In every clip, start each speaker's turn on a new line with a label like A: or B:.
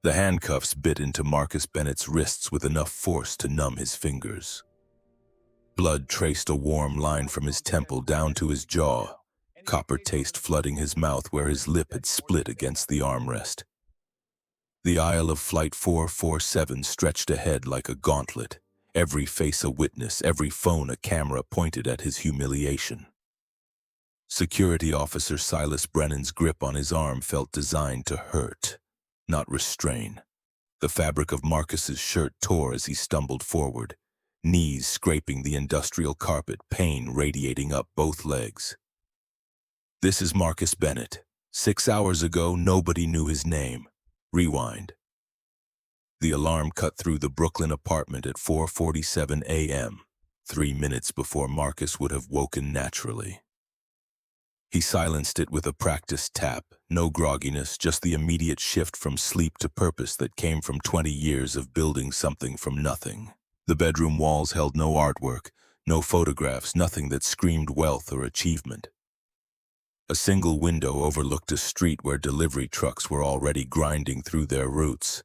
A: The handcuffs bit into Marcus Bennett's wrists with enough force to numb his fingers. Blood traced a warm line from his temple down to his jaw, copper taste flooding his mouth where his lip had split against the armrest. The aisle of Flight 447 stretched ahead like a gauntlet, every face a witness, every phone a camera pointed at his humiliation. Security Officer Silas Brennan's grip on his arm felt designed to hurt, not restrain. The fabric of Marcus's shirt tore as he stumbled forward, knees scraping the industrial carpet, pain radiating up both legs. "This is Marcus Bennett. 6 hours ago, nobody knew his name. Rewind." The alarm cut through the Brooklyn apartment at 4:47 a.m., 3 minutes before Marcus would have woken naturally. He silenced it with a practiced tap, no grogginess, just the immediate shift from sleep to purpose that came from 20 years of building something from nothing. The bedroom walls held no artwork, no photographs, nothing that screamed wealth or achievement. A single window overlooked a street where delivery trucks were already grinding through their routes,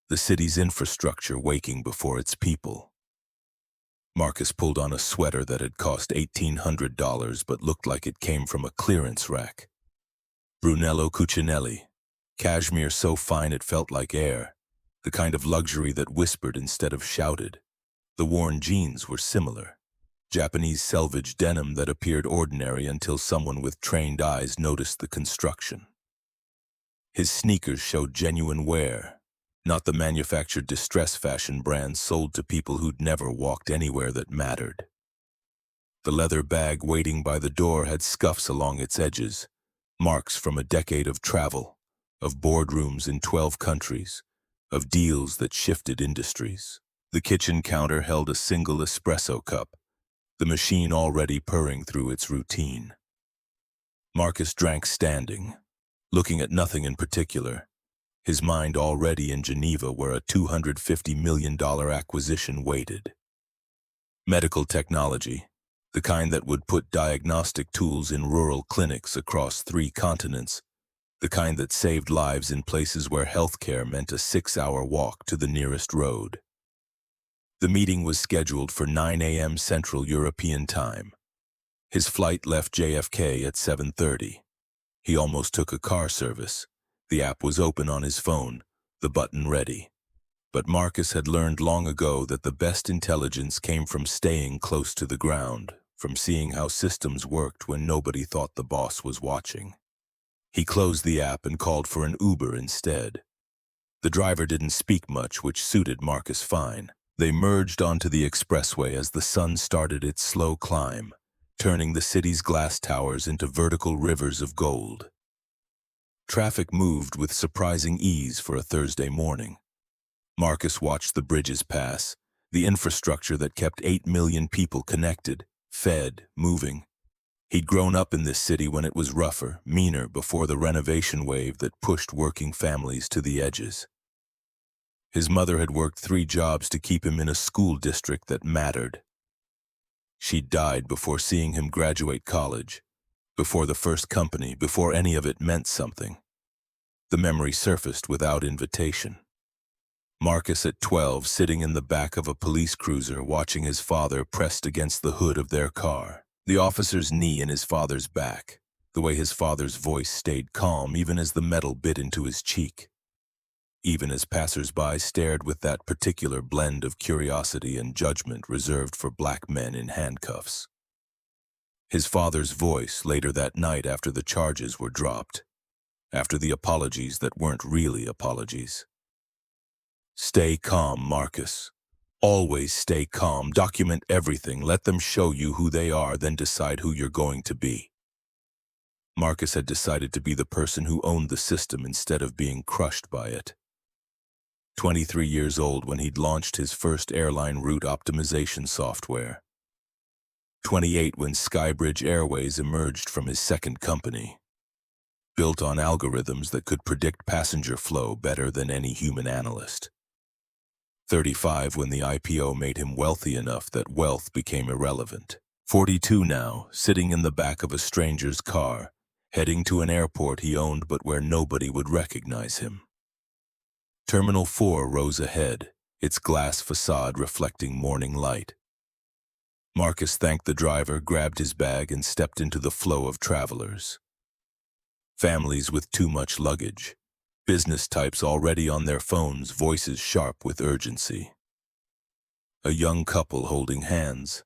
A: the city's infrastructure waking before its people. Marcus pulled on a sweater that had cost $1,800 but looked like it came from a clearance rack. Brunello Cucinelli, cashmere so fine it felt like air, the kind of luxury that whispered instead of shouted. The worn jeans were similar. Japanese selvage denim that appeared ordinary until someone with trained eyes noticed the construction. His sneakers showed genuine wear, not the manufactured distress fashion brands sold to people who'd never walked anywhere that mattered. The leather bag waiting by the door had scuffs along its edges, marks from a decade of travel, of boardrooms in 12 countries, of deals that shifted industries. The kitchen counter held a single espresso cup, the machine already purring through its routine. Marcus drank standing, looking at nothing in particular, his mind already in Geneva where a $250 million acquisition waited. Medical technology, the kind that would put diagnostic tools in rural clinics across 3 continents, the kind that saved lives in places where healthcare meant a 6-hour walk to the nearest road. The meeting was scheduled for 9 a.m. Central European Time. His flight left JFK at 7:30. He almost took a car service. The app was open on his phone, the button ready. But Marcus had learned long ago that the best intelligence came from staying close to the ground, from seeing how systems worked when nobody thought the boss was watching. He closed the app and called for an Uber instead. The driver didn't speak much, which suited Marcus fine. They merged onto the expressway as the sun started its slow climb, turning the city's glass towers into vertical rivers of gold. Traffic moved with surprising ease for a Thursday morning. Marcus watched the bridges pass, the infrastructure that kept 8 million people connected, fed, moving. He'd grown up in this city when it was rougher, meaner before the renovation wave that pushed working families to the edges. His mother had worked 3 jobs to keep him in a school district that mattered. She died before seeing him graduate college, before the first company, before any of it meant something. The memory surfaced without invitation. Marcus at 12, sitting in the back of a police cruiser, watching his father pressed against the hood of their car. The officer's knee in his father's back, the way his father's voice stayed calm even as the metal bit into his cheek. Even as passers-by stared with that particular blend of curiosity and judgment reserved for black men in handcuffs. His father's voice later that night after the charges were dropped, after the apologies that weren't really apologies. "Stay calm, Marcus. Always stay calm. Document everything. Let them show you who they are, then decide who you're going to be." Marcus had decided to be the person who owned the system instead of being crushed by it. 23 years old when he'd launched his first airline route optimization software. 28 when SkyBridge Airways emerged from his second company, built on algorithms that could predict passenger flow better than any human analyst. 35 when the IPO made him wealthy enough that wealth became irrelevant. 42 now, sitting in the back of a stranger's car, heading to an airport he owned but where nobody would recognize him. Terminal 4 rose ahead, its glass facade reflecting morning light. Marcus thanked the driver, grabbed his bag, and stepped into the flow of travelers. Families with too much luggage. Business types already on their phones, voices sharp with urgency. A young couple holding hands.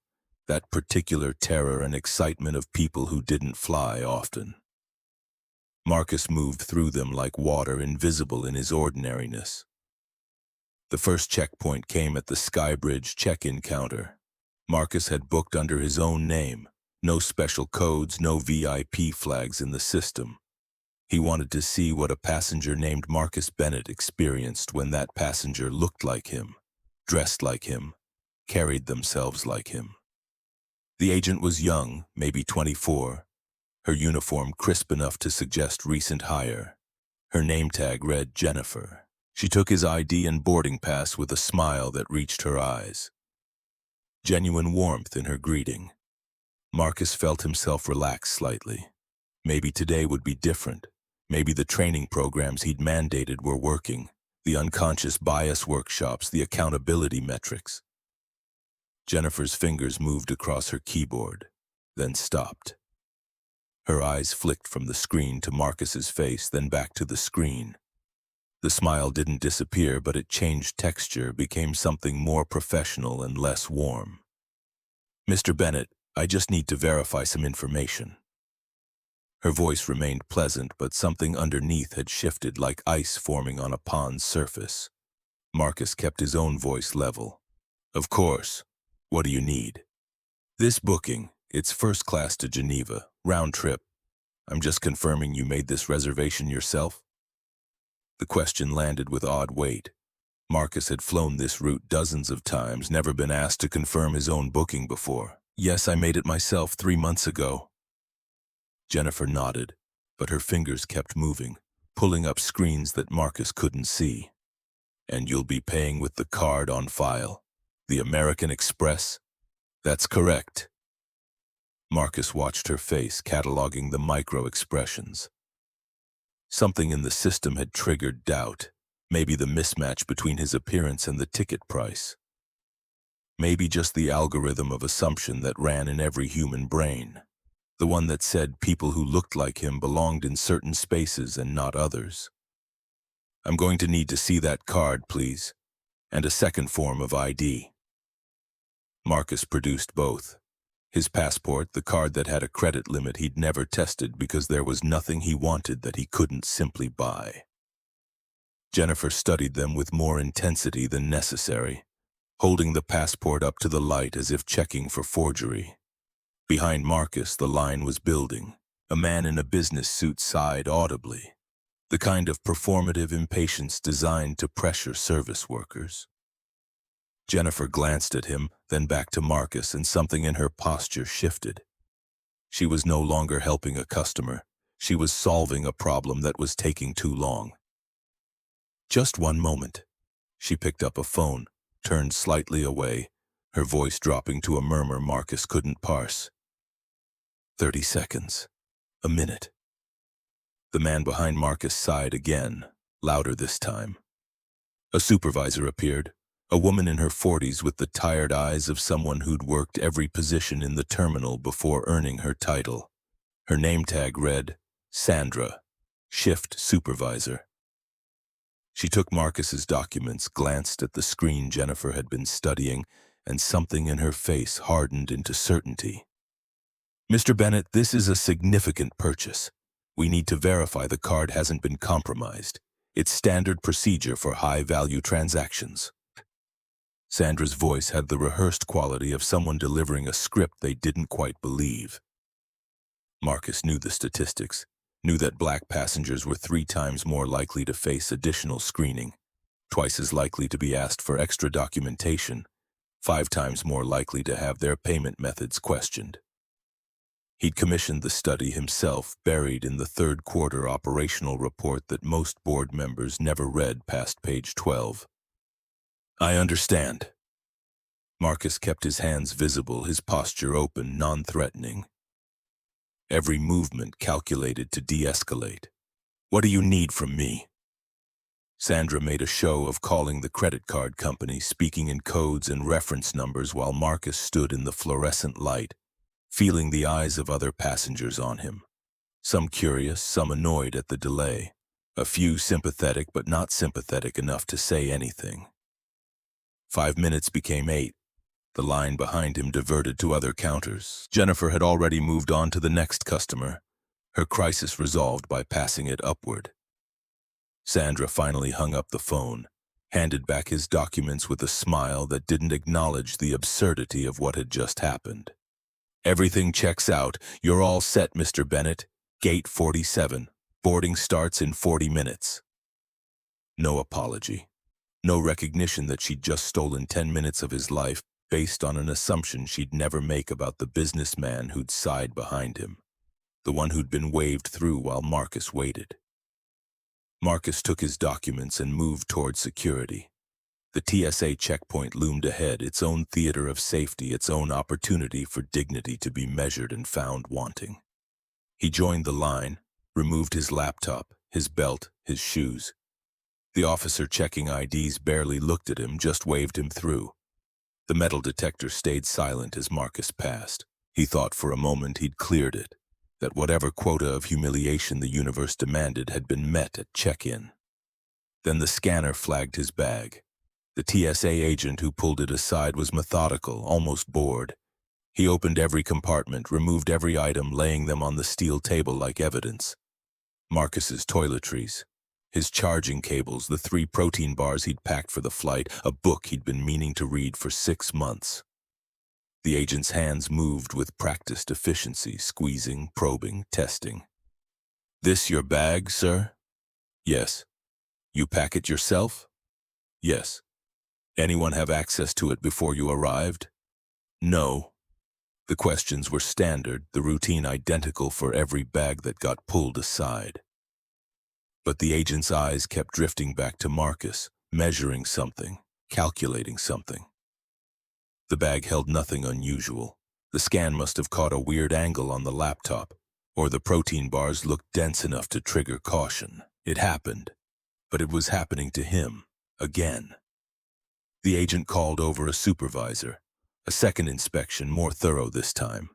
A: That particular terror and excitement of people who didn't fly often. Marcus moved through them like water, invisible in his ordinariness. The first checkpoint came at the SkyBridge check-in counter. Marcus had booked under his own name. No special codes, no VIP flags in the system. He wanted to see what a passenger named Marcus Bennett experienced when that passenger looked like him, dressed like him, carried themselves like him. The agent was young, maybe 24, her uniform crisp enough to suggest recent hire. Her name tag read Jennifer. She took his ID and boarding pass with a smile that reached her eyes. Genuine warmth in her greeting. Marcus felt himself relax slightly. Maybe today would be different. Maybe the training programs he'd mandated were working, the unconscious bias workshops, the accountability metrics. Jennifer's fingers moved across her keyboard, then stopped. Her eyes flicked from the screen to Marcus's face, then back to the screen. The smile didn't disappear, but it changed texture, became something more professional and less warm. "Mr. Bennett, I just need to verify some information." Her voice remained pleasant, but something underneath had shifted like ice forming on a pond's surface. Marcus kept his own voice level. "Of course. What do you need?" "This booking, it's first class to Geneva, round trip. I'm just confirming you made this reservation yourself?" The question landed with odd weight. Marcus had flown this route dozens of times, never been asked to confirm his own booking before. "Yes, I made it myself 3 months ago." Jennifer nodded, but her fingers kept moving, pulling up screens that Marcus couldn't see. "And you'll be paying with the card on file? The American Express?" "That's correct." Marcus watched her face, cataloging the micro-expressions. Something in the system had triggered doubt, maybe the mismatch between his appearance and the ticket price. Maybe just the algorithm of assumption that ran in every human brain, the one that said people who looked like him belonged in certain spaces and not others. "I'm going to need to see that card, please, and a second form of ID." Marcus produced both. His passport, the card that had a credit limit he'd never tested because there was nothing he wanted that he couldn't simply buy. Jennifer studied them with more intensity than necessary, holding the passport up to the light as if checking for forgery. Behind Marcus, the line was building. A man in a business suit sighed audibly, the kind of performative impatience designed to pressure service workers. Jennifer glanced at him, then back to Marcus, and something in her posture shifted. She was no longer helping a customer. She was solving a problem that was taking too long. "Just one moment." She picked up a phone, turned slightly away, her voice dropping to a murmur Marcus couldn't parse. 30 seconds. A minute. The man behind Marcus sighed again, louder this time. A supervisor appeared. A woman in her 40s with the tired eyes of someone who'd worked every position in the terminal before earning her title. Her name tag read, Sandra, Shift Supervisor. She took Marcus's documents, glanced at the screen Jennifer had been studying, and something in her face hardened into certainty. "Mr. Bennett, this is a significant purchase. We need to verify the card hasn't been compromised. It's standard procedure for high-value transactions." Sandra's voice had the rehearsed quality of someone delivering a script they didn't quite believe. Marcus knew the statistics, knew that black passengers were 3 times more likely to face additional screening, twice as likely to be asked for extra documentation, 5 times more likely to have their payment methods questioned. He'd commissioned the study himself, buried in the third quarter operational report that most board members never read past page 12. "I understand." Marcus kept his hands visible, his posture open, non-threatening. Every movement calculated to de-escalate. "What do you need from me?" Sandra made a show of calling the credit card company, speaking in codes and reference numbers while Marcus stood in the fluorescent light, feeling the eyes of other passengers on him. Some curious, some annoyed at the delay. A few sympathetic but not sympathetic enough to say anything. 5 minutes became 8. The line behind him diverted to other counters. Jennifer had already moved on to the next customer, her crisis resolved by passing it upward. Sandra finally hung up the phone, handed back his documents with a smile that didn't acknowledge the absurdity of what had just happened. "Everything checks out. You're all set, Mr. Bennett. Gate 47. Boarding starts in 40 minutes. No apology. No recognition that she'd just stolen 10 minutes of his life based on an assumption she'd never make about the businessman who'd sighed behind him, the one who'd been waved through while Marcus waited. Marcus took his documents and moved toward security. The TSA checkpoint loomed ahead, its own theater of safety, its own opportunity for dignity to be measured and found wanting. He joined the line, removed his laptop, his belt, his shoes. The officer checking IDs barely looked at him, just waved him through. The metal detector stayed silent as Marcus passed. He thought for a moment he'd cleared it, that whatever quota of humiliation the universe demanded had been met at check-in. Then the scanner flagged his bag. The TSA agent who pulled it aside was methodical, almost bored. He opened every compartment, removed every item, laying them on the steel table like evidence. Marcus's toiletries, his charging cables, the 3 protein bars he'd packed for the flight, a book he'd been meaning to read for 6 months. The agent's hands moved with practiced efficiency, squeezing, probing, testing. "This your bag, sir?" "Yes." "You pack it yourself?" "Yes." "Anyone have access to it before you arrived?" "No." The questions were standard, the routine identical for every bag that got pulled aside. But the agent's eyes kept drifting back to Marcus, measuring something, calculating something. The bag held nothing unusual. The scan must have caught a weird angle on the laptop, or the protein bars looked dense enough to trigger caution. It happened, but it was happening to him, again. The agent called over a supervisor, a second inspection, more thorough this time.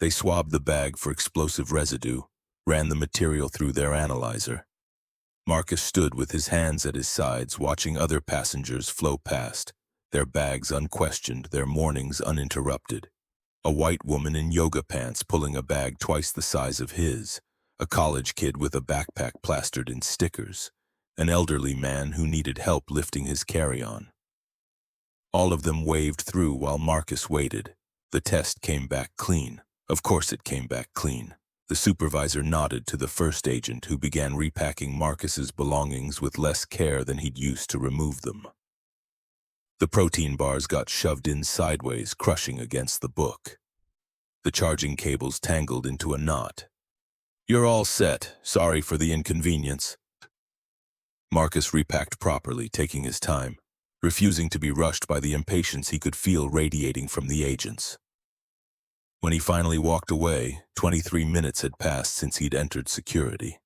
A: They swabbed the bag for explosive residue, ran the material through their analyzer. Marcus stood with his hands at his sides, watching other passengers flow past, their bags unquestioned, their mornings uninterrupted. A white woman in yoga pants pulling a bag twice the size of his, a college kid with a backpack plastered in stickers, an elderly man who needed help lifting his carry-on. All of them waved through while Marcus waited. The test came back clean. Of course it came back clean. The supervisor nodded to the first agent, who began repacking Marcus's belongings with less care than he'd used to remove them. The protein bars got shoved in sideways, crushing against the book. The charging cables tangled into a knot. "You're all set. Sorry for the inconvenience." Marcus repacked properly, taking his time, refusing to be rushed by the impatience he could feel radiating from the agents. When he finally walked away, 23 minutes had passed since he'd entered security.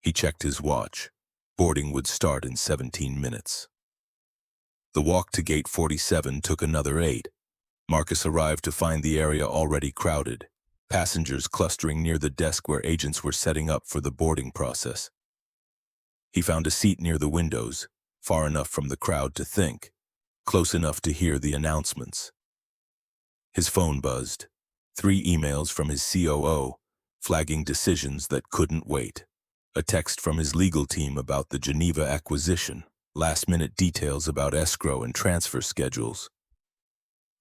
A: He checked his watch. Boarding would start in 17 minutes. The walk to gate 47 took another 8. Marcus arrived to find the area already crowded, passengers clustering near the desk where agents were setting up for the boarding process. He found a seat near the windows, far enough from the crowd to think, close enough to hear the announcements. His phone buzzed. 3 emails from his COO, flagging decisions that couldn't wait. A text from his legal team about the Geneva acquisition, last-minute details about escrow and transfer schedules.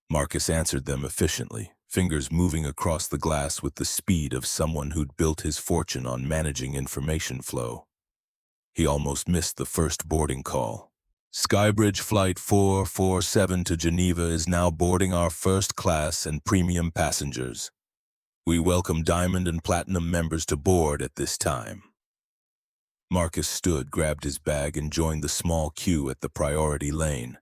A: Marcus answered them efficiently, fingers moving across the glass with the speed of someone who'd built his fortune on managing information flow. He almost missed the first boarding call. "SkyBridge Flight 447 to Geneva is now boarding our first class and premium passengers. We welcome Diamond and Platinum members to board at this time." Marcus stood, grabbed his bag, and joined the small queue at the priority lane.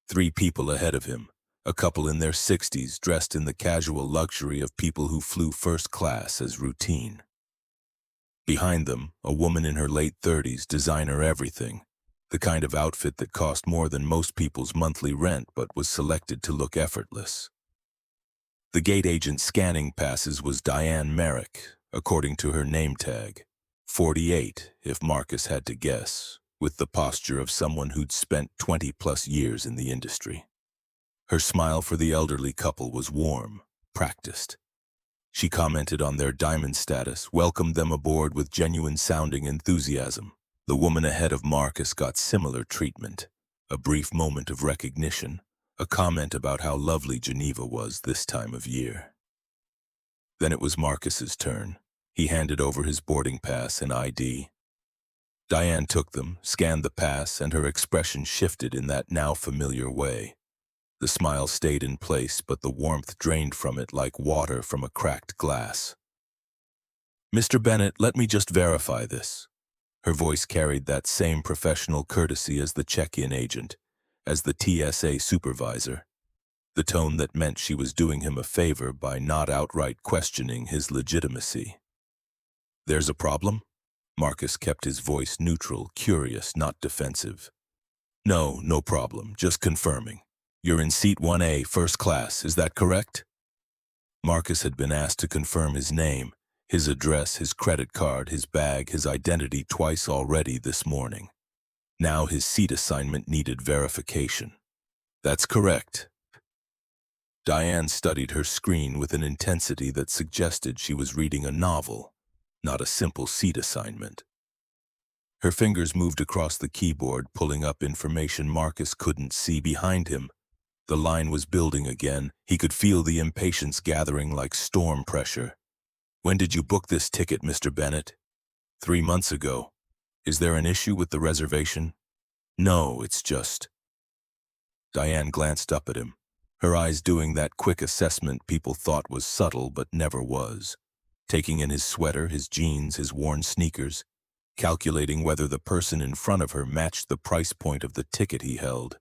A: 3 people ahead of him, a couple in their 60s, dressed in the casual luxury of people who flew first class as routine. Behind them, a woman in her late 30s, designer everything, the kind of outfit that cost more than most people's monthly rent but was selected to look effortless. The gate agent scanning passes was Diane Merrick, according to her name tag. 48, if Marcus had to guess, with the posture of someone who'd spent 20-plus years in the industry. Her smile for the elderly couple was warm, practiced. She commented on their diamond status, welcomed them aboard with genuine-sounding enthusiasm. The woman ahead of Marcus got similar treatment, a brief moment of recognition, a comment about how lovely Geneva was this time of year. Then it was Marcus's turn. He handed over his boarding pass and ID. Diane took them, scanned the pass, and her expression shifted in that now familiar way. The smile stayed in place, but the warmth drained from it like water from a cracked glass. "Mr. Bennett, let me just verify this." Her voice carried that same professional courtesy as the check-in agent, as the TSA supervisor, the tone that meant she was doing him a favor by not outright questioning his legitimacy. "There's a problem?" Marcus kept his voice neutral, curious, not defensive. No problem, just confirming. You're in seat 1A, first class, is that correct?" Marcus had been asked to confirm his name, his address, his credit card, his bag, his identity twice already this morning. Now his seat assignment needed verification. "That's correct." Diane studied her screen with an intensity that suggested she was reading a novel, not a simple seat assignment. Her fingers moved across the keyboard, pulling up information Marcus couldn't see behind him. The line was building again. He could feel the impatience gathering like storm pressure. "When did you book this ticket, Mr. Bennett?" 3 months ago. "Is there an issue with the reservation?" "No, it's just..." Diane glanced up at him, her eyes doing that quick assessment people thought was subtle but never was, taking in his sweater, his jeans, his worn sneakers, calculating whether the person in front of her matched the price point of the ticket he held.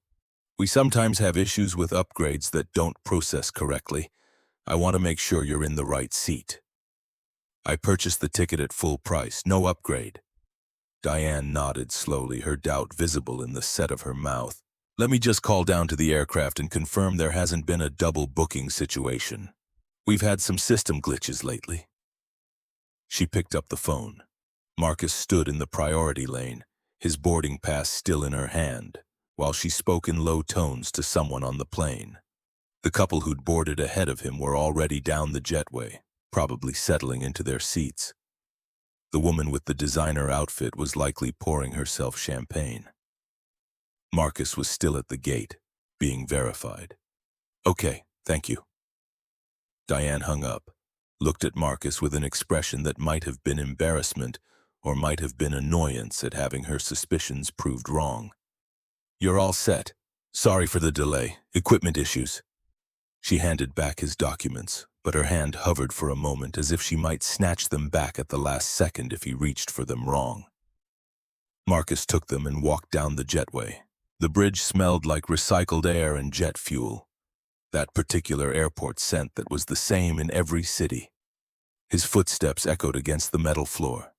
A: "We sometimes have issues with upgrades that don't process correctly. I want to make sure you're in the right seat." "I purchased the ticket at full price, no upgrade." Diane nodded slowly, her doubt visible in the set of her mouth. "Let me just call down to the aircraft and confirm there hasn't been a double booking situation. We've had some system glitches lately." She picked up the phone. Marcus stood in the priority lane, his boarding pass still in her hand, while she spoke in low tones to someone on the plane. The couple who'd boarded ahead of him were already down the jetway, probably settling into their seats. The woman with the designer outfit was likely pouring herself champagne. Marcus was still at the gate, being verified. "Okay, thank you." Diane hung up, looked at Marcus with an expression that might have been embarrassment or might have been annoyance at having her suspicions proved wrong. "You're all set. Sorry for the delay. Equipment issues." She handed back his documents, but her hand hovered for a moment as if she might snatch them back at the last second if he reached for them wrong. Marcus took them and walked down the jetway. The bridge smelled like recycled air and jet fuel, that particular airport scent that was the same in every city. His footsteps echoed against the metal floor.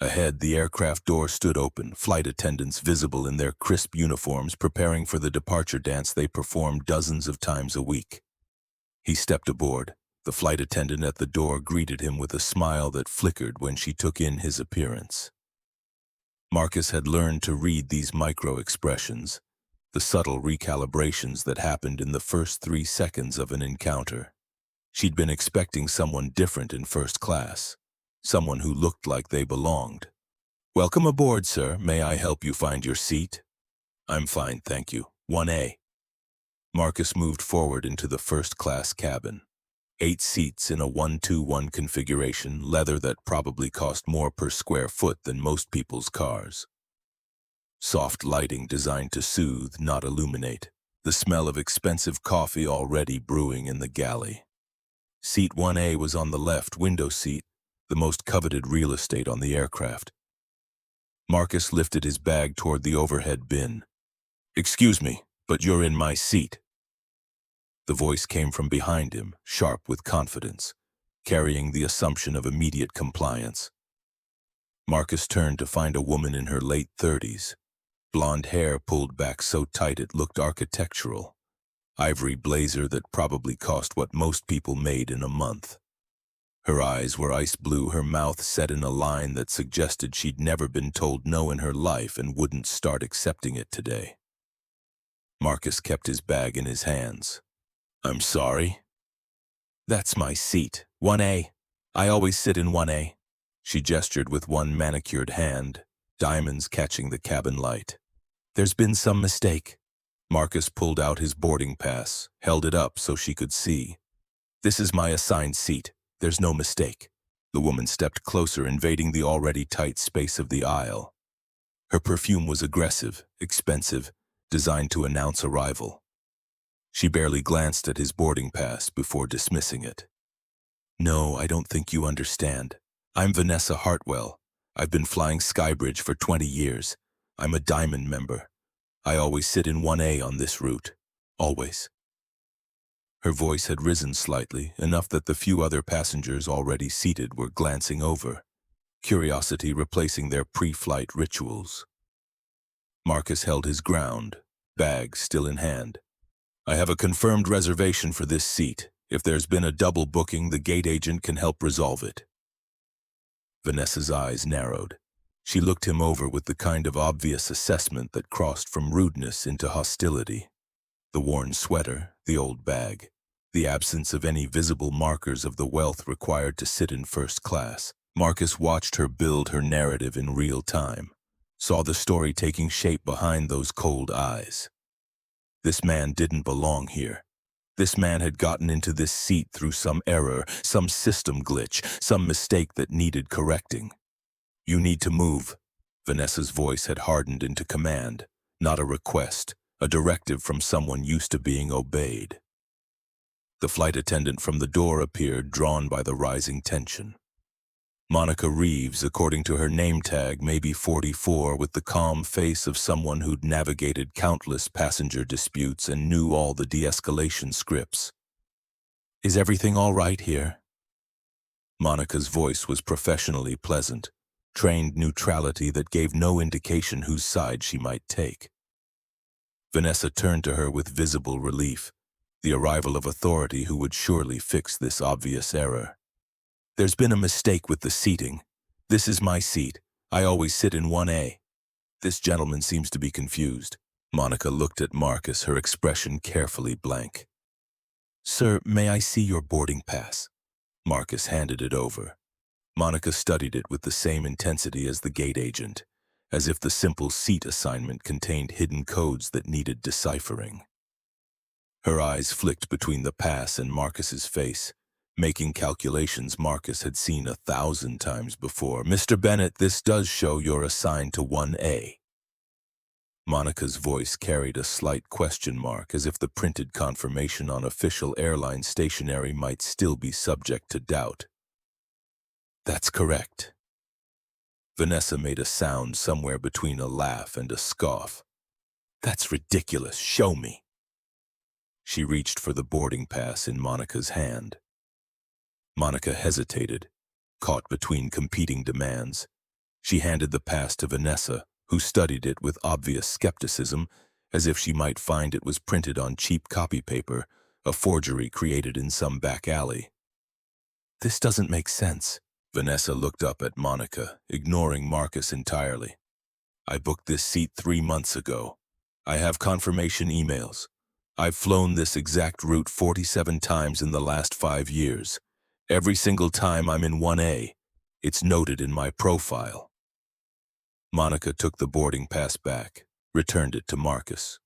A: Ahead, the aircraft door stood open, flight attendants visible in their crisp uniforms preparing for the departure dance they performed dozens of times a week. He stepped aboard. The flight attendant at the door greeted him with a smile that flickered when she took in his appearance. Marcus had learned to read these micro-expressions, the subtle recalibrations that happened in the first 3 seconds of an encounter. She'd been expecting someone different in first class, someone who looked like they belonged. "Welcome aboard, sir. May I help you find your seat?" "I'm fine, thank you. 1A." Marcus moved forward into the first-class cabin. 8 seats in a 1-2-1 configuration, leather that probably cost more per square foot than most people's cars. Soft lighting designed to soothe, not illuminate. The smell of expensive coffee already brewing in the galley. Seat 1A was on the left, window seat, the most coveted real estate on the aircraft. Marcus lifted his bag toward the overhead bin. "Excuse me, but you're in my seat." The voice came from behind him, sharp with confidence, carrying the assumption of immediate compliance. Marcus turned to find a woman in her late 30s. Blonde hair pulled back so tight it looked architectural. Ivory blazer that probably cost what most people made in a month. Her eyes were ice blue, her mouth set in a line that suggested she'd never been told no in her life and wouldn't start accepting it today. Marcus kept his bag in his hands. "I'm sorry." "That's my seat, 1A. I always sit in 1A. She gestured with one manicured hand, diamonds catching the cabin light. "There's been some mistake." Marcus pulled out his boarding pass, held it up so she could see. "This is my assigned seat. There's no mistake." The woman stepped closer, invading the already tight space of the aisle. Her perfume was aggressive, expensive, designed to announce arrival. She barely glanced at his boarding pass before dismissing it. "No, I don't think you understand. I'm Vanessa Hartwell. I've been flying SkyBridge for 20 years. I'm a Diamond member. I always sit in 1A on this route. Always." Her voice had risen slightly, enough that the few other passengers already seated were glancing over, curiosity replacing their pre-flight rituals. Marcus held his ground, bag still in hand. "I have a confirmed reservation for this seat. If there's been a double booking, the gate agent can help resolve it." Vanessa's eyes narrowed. She looked him over with the kind of obvious assessment that crossed from rudeness into hostility. The worn sweater, the old bag, the absence of any visible markers of the wealth required to sit in first class. Marcus watched her build her narrative in real time, saw the story taking shape behind those cold eyes. This man didn't belong here. This man had gotten into this seat through some error, some system glitch, some mistake that needed correcting. "You need to move." Vanessa's voice had hardened into command, not a request, a directive from someone used to being obeyed. The flight attendant from the door appeared, drawn by the rising tension. Monica Reeves, according to her name tag, maybe 44, with the calm face of someone who'd navigated countless passenger disputes and knew all the de-escalation scripts. "Is everything all right here?" Monica's voice was professionally pleasant, trained neutrality that gave no indication whose side she might take. Vanessa turned to her with visible relief, the arrival of authority who would surely fix this obvious error. "There's been a mistake with the seating. This is my seat. I always sit in 1A. This gentleman seems to be confused." Monica looked at Marcus, her expression carefully blank. "Sir, may I see your boarding pass?" Marcus handed it over. Monica studied it with the same intensity as the gate agent, as if the simple seat assignment contained hidden codes that needed deciphering. Her eyes flicked between the pass and Marcus's face, making calculations Marcus had seen 1,000 times before. "Mr. Bennett, this does show you're assigned to 1A. Monica's voice carried a slight question mark, as if the printed confirmation on official airline stationery might still be subject to doubt. "That's correct." Vanessa made a sound somewhere between a laugh and a scoff. "That's ridiculous. Show me." She reached for the boarding pass in Monica's hand. Monica hesitated, caught between competing demands. She handed the pass to Vanessa, who studied it with obvious skepticism, as if she might find it was printed on cheap copy paper, a forgery created in some back alley. "This doesn't make sense." Vanessa looked up at Monica, ignoring Marcus entirely. "I booked this seat 3 months ago. I have confirmation emails. I've flown this exact route 47 times in the last 5 years. Every single time I'm in 1A. It's noted in my profile." Monica took the boarding pass back, returned it to Marcus.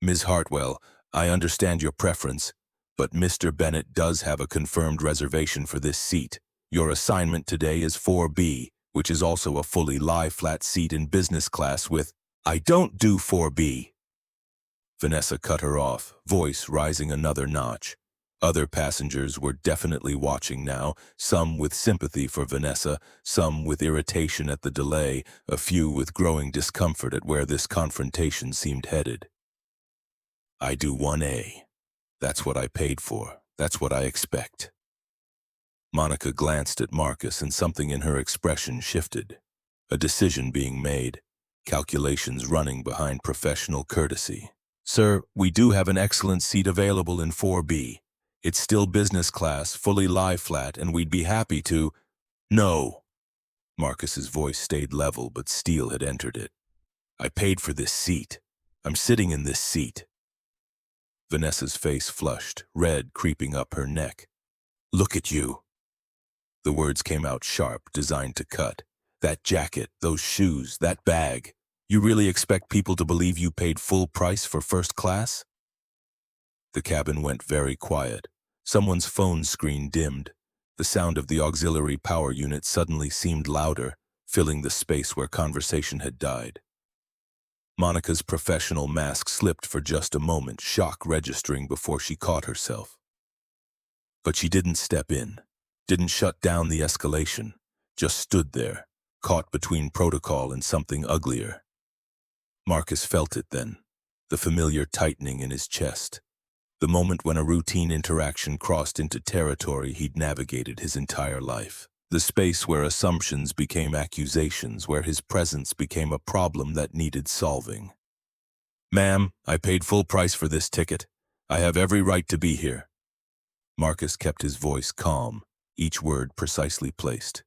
A: "Ms. Hartwell, I understand your preference, but Mr. Bennett does have a confirmed reservation for this seat. Your assignment today is 4B, which is also a fully lie-flat seat in business class with—" "I don't do 4B." Vanessa cut her off, voice rising another notch. Other passengers were definitely watching now, some with sympathy for Vanessa, some with irritation at the delay, a few with growing discomfort at where this confrontation seemed headed. "I do 1A. That's what I paid for. That's what I expect." Monica glanced at Marcus and something in her expression shifted. A decision being made, calculations running behind professional courtesy. Sir, we do have an excellent seat available in 4B. It's still business class, fully lie flat, and we'd be happy to— No. Marcus's voice stayed level, but steel had entered it. I paid for this seat. I'm sitting in this seat. Vanessa's face flushed, red creeping up her neck. Look at you. The words came out sharp, designed to cut. That jacket, those shoes, that bag. You really expect people to believe you paid full price for first class? The cabin went very quiet. Someone's phone screen dimmed. The sound of the auxiliary power unit suddenly seemed louder, filling the space where conversation had died. Monica's professional mask slipped for just a moment, shock registering before she caught herself. But she didn't step in, didn't shut down the escalation, just stood there, caught between protocol and something uglier. Marcus felt it then, the familiar tightening in his chest. The moment when a routine interaction crossed into territory he'd navigated his entire life. The space where assumptions became accusations, where his presence became a problem that needed solving. Ma'am, I paid full price for this ticket. I have every right to be here. Marcus kept his voice calm, each word precisely placed.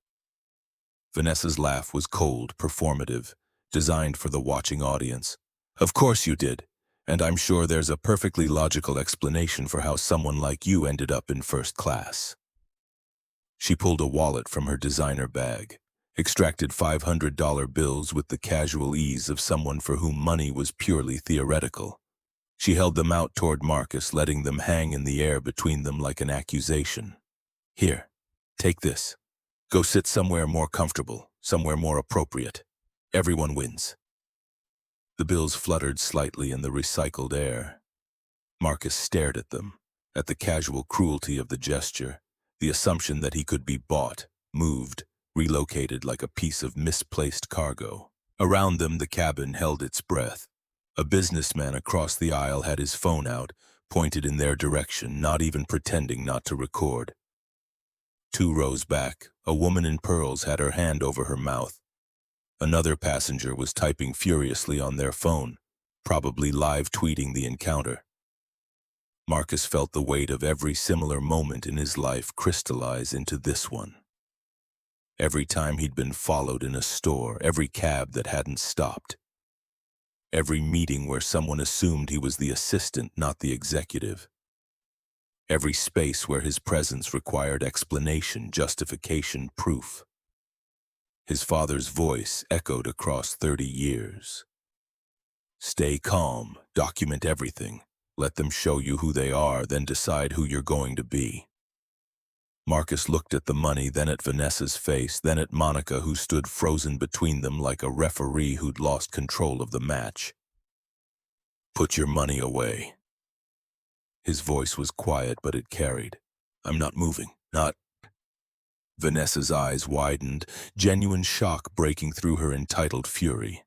A: Vanessa's laugh was cold, performative, designed for the watching audience. Of course you did. And I'm sure there's a perfectly logical explanation for how someone like you ended up in first class. She pulled a wallet from her designer bag, extracted $500 bills with the casual ease of someone for whom money was purely theoretical. She held them out toward Marcus, letting them hang in the air between them like an accusation. Here, take this. Go sit somewhere more comfortable, somewhere more appropriate. Everyone wins. The bills fluttered slightly in the recycled air. Marcus stared at them, at the casual cruelty of the gesture, the assumption that he could be bought, moved, relocated like a piece of misplaced cargo. Around them, the cabin held its breath. A businessman across the aisle had his phone out, pointed in their direction, not even pretending not to record. 2 rows back, a woman in pearls had her hand over her mouth. Another passenger was typing furiously on their phone, probably live tweeting the encounter. Marcus felt the weight of every similar moment in his life crystallize into this one. Every time he'd been followed in a store, every cab that hadn't stopped. Every meeting where someone assumed he was the assistant, not the executive. Every space where his presence required explanation, justification, proof. His father's voice echoed across 30 years. Stay calm, document everything, let them show you who they are, then decide who you're going to be. Marcus looked at the money, then at Vanessa's face, then at Monica, who stood frozen between them like a referee who'd lost control of the match. Put your money away. His voice was quiet, but it carried. I'm not moving, not. Vanessa's eyes widened, genuine shock breaking through her entitled fury.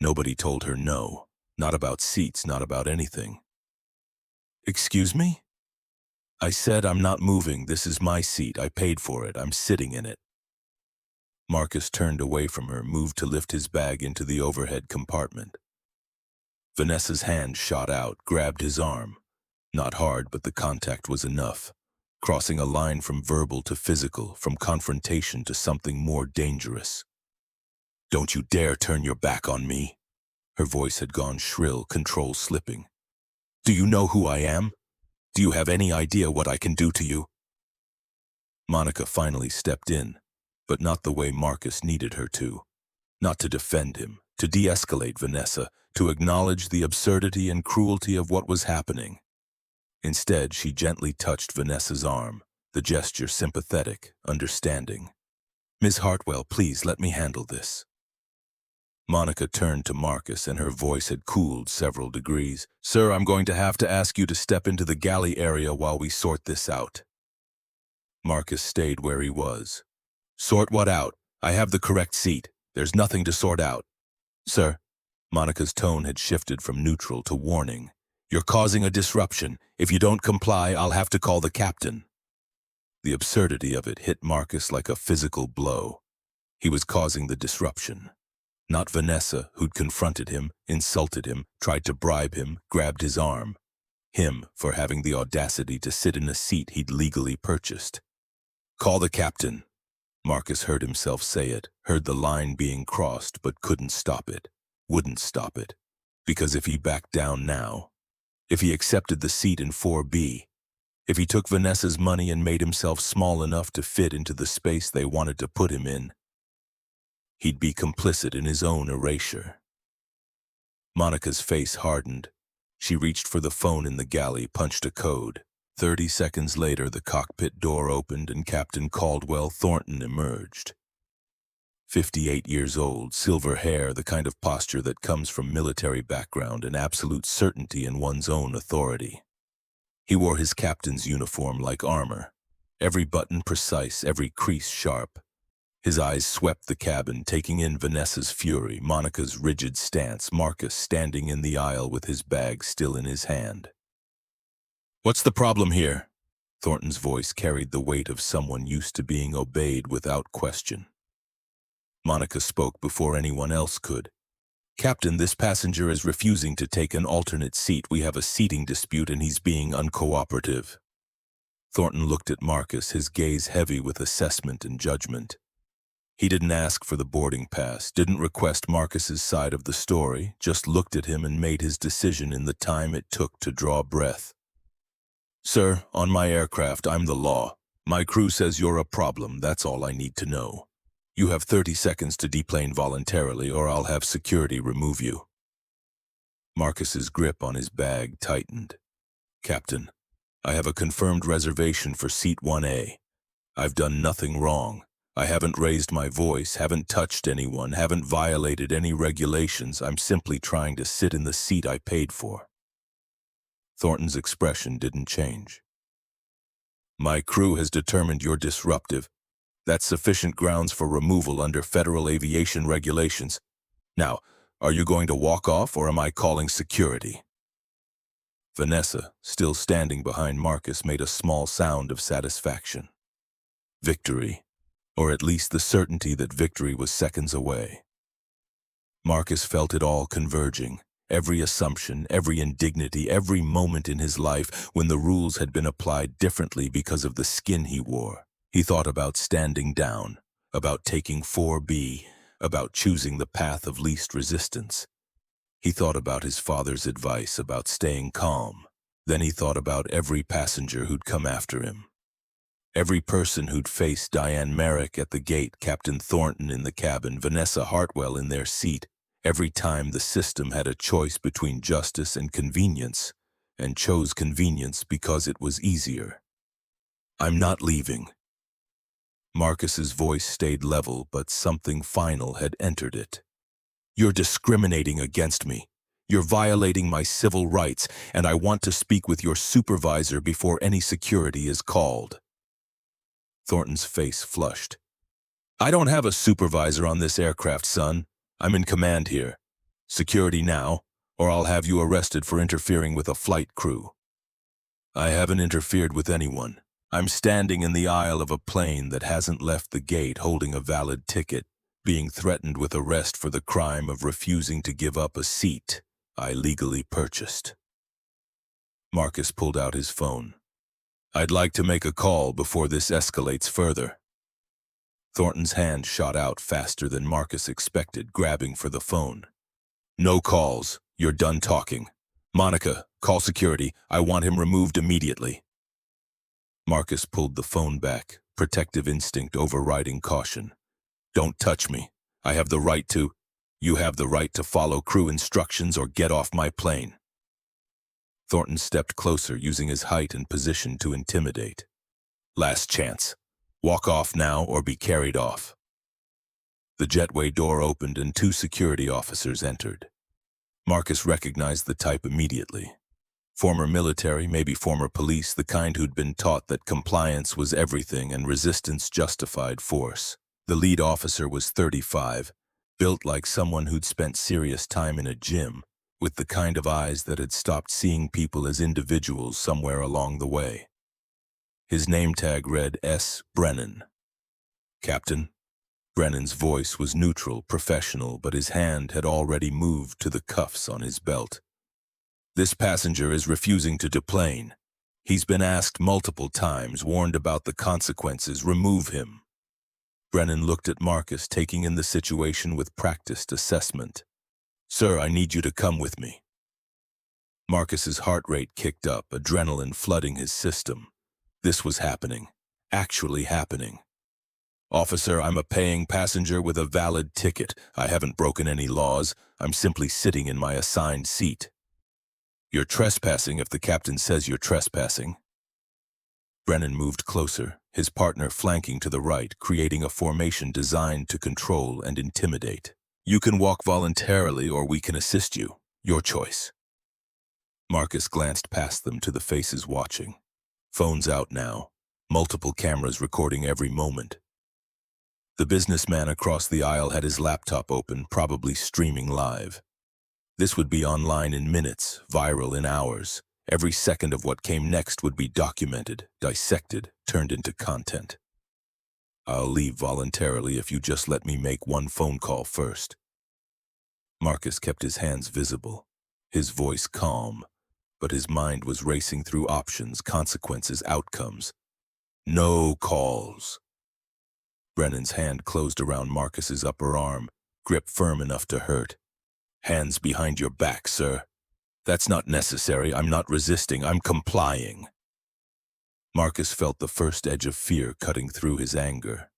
A: Nobody told her no, not about seats, not about anything. Excuse me? I said I'm not moving. This is my seat. I paid for it. I'm sitting in it. Marcus turned away from her, moved to lift his bag into the overhead compartment. Vanessa's hand shot out, grabbed his arm. Not hard, but the contact was enough. Crossing a line from verbal to physical, from confrontation to something more dangerous. Don't you dare turn your back on me. Her voice had gone shrill, control slipping. Do you know who I am? Do you have any idea what I can do to you? Monica finally stepped in, but not the way Marcus needed her to. Not to defend him, to de-escalate Vanessa, to acknowledge the absurdity and cruelty of what was happening. Instead, she gently touched Vanessa's arm, the gesture sympathetic, understanding. Ms. Hartwell, please let me handle this. Monica turned to Marcus, and her voice had cooled several degrees. Sir, I'm going to have to ask you to step into the galley area while we sort this out. Marcus stayed where he was. Sort what out? I have the correct seat. There's nothing to sort out. Sir, Monica's tone had shifted from neutral to warning. You're causing a disruption. If you don't comply, I'll have to call the captain. The absurdity of it hit Marcus like a physical blow. He was causing the disruption. Not Vanessa, who'd confronted him, insulted him, tried to bribe him, grabbed his arm. Him for having the audacity to sit in a seat he'd legally purchased. "Call the captain." Marcus heard himself say it, heard the line being crossed, but couldn't stop it, wouldn't stop it. Because if he backed down now, if he accepted the seat in 4B, if he took Vanessa's money and made himself small enough to fit into the space they wanted to put him in, he'd be complicit in his own erasure. Monica's face hardened. She reached for the phone in the galley, punched a code. 30 seconds later, the cockpit door opened and Captain Caldwell Thornton emerged. 58 years old, silver hair, the kind of posture that comes from military background and absolute certainty in one's own authority. He wore his captain's uniform like armor, every button precise, every crease sharp. His eyes swept the cabin, taking in Vanessa's fury, Monica's rigid stance, Marcus standing in the aisle with his bag still in his hand. "What's the problem here?" Thornton's voice carried the weight of someone used to being obeyed without question. Monica spoke before anyone else could. "Captain, this passenger is refusing to take an alternate seat. We have a seating dispute and he's being uncooperative." Thornton looked at Marcus, his gaze heavy with assessment and judgment. He didn't ask for the boarding pass, didn't request Marcus's side of the story, just looked at him and made his decision in the time it took to draw breath. "Sir, on my aircraft, I'm the law. My crew says you're a problem, that's all I need to know. You have 30 seconds to deplane voluntarily or I'll have security remove you." Marcus's grip on his bag tightened. "Captain, I have a confirmed reservation for seat 1A. I've done nothing wrong. I haven't raised my voice, haven't touched anyone, haven't violated any regulations. I'm simply trying to sit in the seat I paid for." Thornton's expression didn't change. "My crew has determined you're disruptive. That's sufficient grounds for removal under federal aviation regulations. Now, are you going to walk off or am I calling security?" Vanessa, still standing behind Marcus, made a small sound of satisfaction. Victory. Or at least the certainty that victory was seconds away. Marcus felt it all converging, every assumption, every indignity, every moment in his life when the rules had been applied differently because of the skin he wore. He thought about standing down, about taking 4B, about choosing the path of least resistance. He thought about his father's advice about staying calm. Then he thought about every passenger who'd come after him. Every person who'd faced Diane Merrick at the gate, Captain Thornton in the cabin, Vanessa Hartwell in their seat, every time the system had a choice between justice and convenience, and chose convenience because it was easier. "I'm not leaving." Marcus's voice stayed level, but something final had entered it. "You're discriminating against me. You're violating my civil rights, and I want to speak with your supervisor before any security is called." Thornton's face flushed. "I don't have a supervisor on this aircraft, son. I'm in command here. Security now, or I'll have you arrested for interfering with a flight crew." "I haven't interfered with anyone. I'm standing in the aisle of a plane that hasn't left the gate holding a valid ticket, being threatened with arrest for the crime of refusing to give up a seat I legally purchased." Marcus pulled out his phone. "I'd like to make a call before this escalates further." Thornton's hand shot out faster than Marcus expected, grabbing for the phone. "No calls. You're done talking. Monica, call security. I want him removed immediately." Marcus pulled the phone back, protective instinct overriding caution. "Don't touch me. I have the right to... You have the right to follow crew instructions or get off my plane." Thornton stepped closer, using his height and position to intimidate. "Last chance. Walk off now or be carried off." The jetway door opened and 2 security officers entered. Marcus recognized the type immediately. Former military, maybe former police, the kind who'd been taught that compliance was everything and resistance justified force. The lead officer was 35, built like someone who'd spent serious time in a gym, with the kind of eyes that had stopped seeing people as individuals somewhere along the way. His name tag read S. Brennan. "Captain?" Brennan's voice was neutral, professional, but his hand had already moved to the cuffs on his belt. "This passenger is refusing to deplane. He's been asked multiple times, warned about the consequences. Remove him." Brennan looked at Marcus, taking in the situation with practiced assessment. "Sir, I need you to come with me." Marcus's heart rate kicked up, adrenaline flooding his system. This was happening. Actually happening. "Officer, I'm a paying passenger with a valid ticket. I haven't broken any laws. I'm simply sitting in my assigned seat." "You're trespassing if the captain says you're trespassing." Brennan moved closer, his partner flanking to the right, creating a formation designed to control and intimidate. "You can walk voluntarily or we can assist you. Your choice." Marcus glanced past them to the faces watching. Phones out now, multiple cameras recording every moment. The businessman across the aisle had his laptop open, probably streaming live. This would be online in minutes, viral in hours. Every second of what came next would be documented, dissected, turned into content. "I'll leave voluntarily if you just let me make one phone call first." Marcus kept his hands visible, his voice calm, but his mind was racing through options, consequences, outcomes. "No calls." Brennan's hand closed around Marcus's upper arm, grip firm enough to hurt. "Hands behind your back, sir." "That's not necessary. I'm not resisting. I'm complying." Marcus felt the first edge of fear cutting through his anger.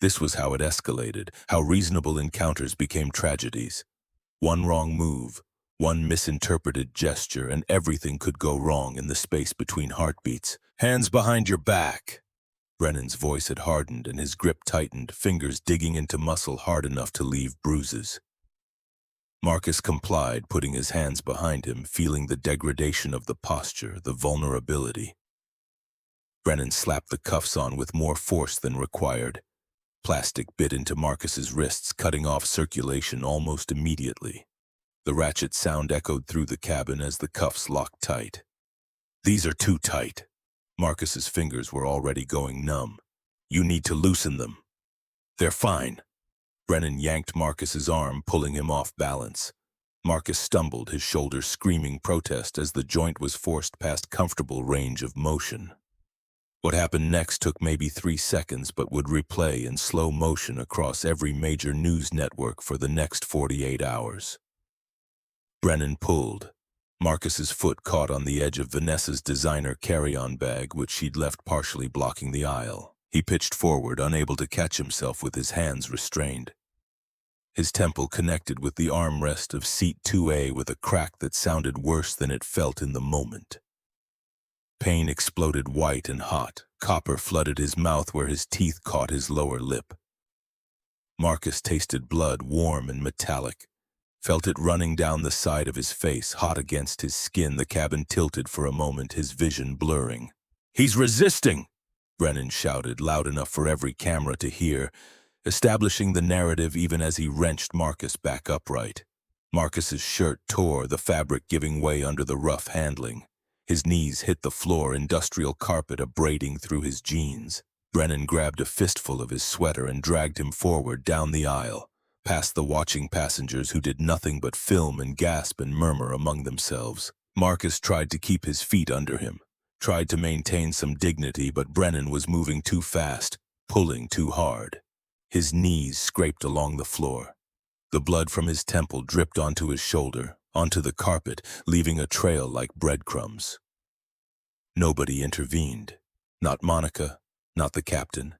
A: This was how it escalated, how reasonable encounters became tragedies. One wrong move, one misinterpreted gesture, and everything could go wrong in the space between heartbeats. "Hands behind your back." Brennan's voice had hardened and his grip tightened, fingers digging into muscle hard enough to leave bruises. Marcus complied, putting his hands behind him, feeling the degradation of the posture, the vulnerability. Brennan slapped the cuffs on with more force than required. Plastic bit into Marcus's wrists, cutting off circulation almost immediately. The ratchet sound echoed through the cabin as the cuffs locked tight. "These are too tight." Marcus's fingers were already going numb. "You need to loosen them." "They're fine." Brennan yanked Marcus's arm, pulling him off balance. Marcus stumbled, his shoulders screaming protest as the joint was forced past comfortable range of motion. What happened next took maybe 3 seconds, but would replay in slow motion across every major news network for the next 48 hours. Brennan pulled. Marcus's foot caught on the edge of Vanessa's designer carry-on bag, which she'd left partially blocking the aisle. He pitched forward, unable to catch himself with his hands restrained. His temple connected with the armrest of seat 2A with a crack that sounded worse than it felt in the moment. Pain exploded white and hot. Copper flooded his mouth where his teeth caught his lower lip. Marcus tasted blood, warm and metallic. Felt it running down the side of his face, hot against his skin. The cabin tilted for a moment, his vision blurring. "He's resisting!" Brennan shouted, loud enough for every camera to hear, establishing the narrative even as he wrenched Marcus back upright. Marcus's shirt tore, the fabric giving way under the rough handling. His knees hit the floor, industrial carpet abrading through his jeans. Brennan grabbed a fistful of his sweater and dragged him forward down the aisle, past the watching passengers who did nothing but film and gasp and murmur among themselves. Marcus tried to keep his feet under him, tried to maintain some dignity, but Brennan was moving too fast, pulling too hard. His knees scraped along the floor. The blood from his temple dripped onto his shoulder, onto the carpet, leaving a trail like breadcrumbs. Nobody intervened. Not Monica, not the captain,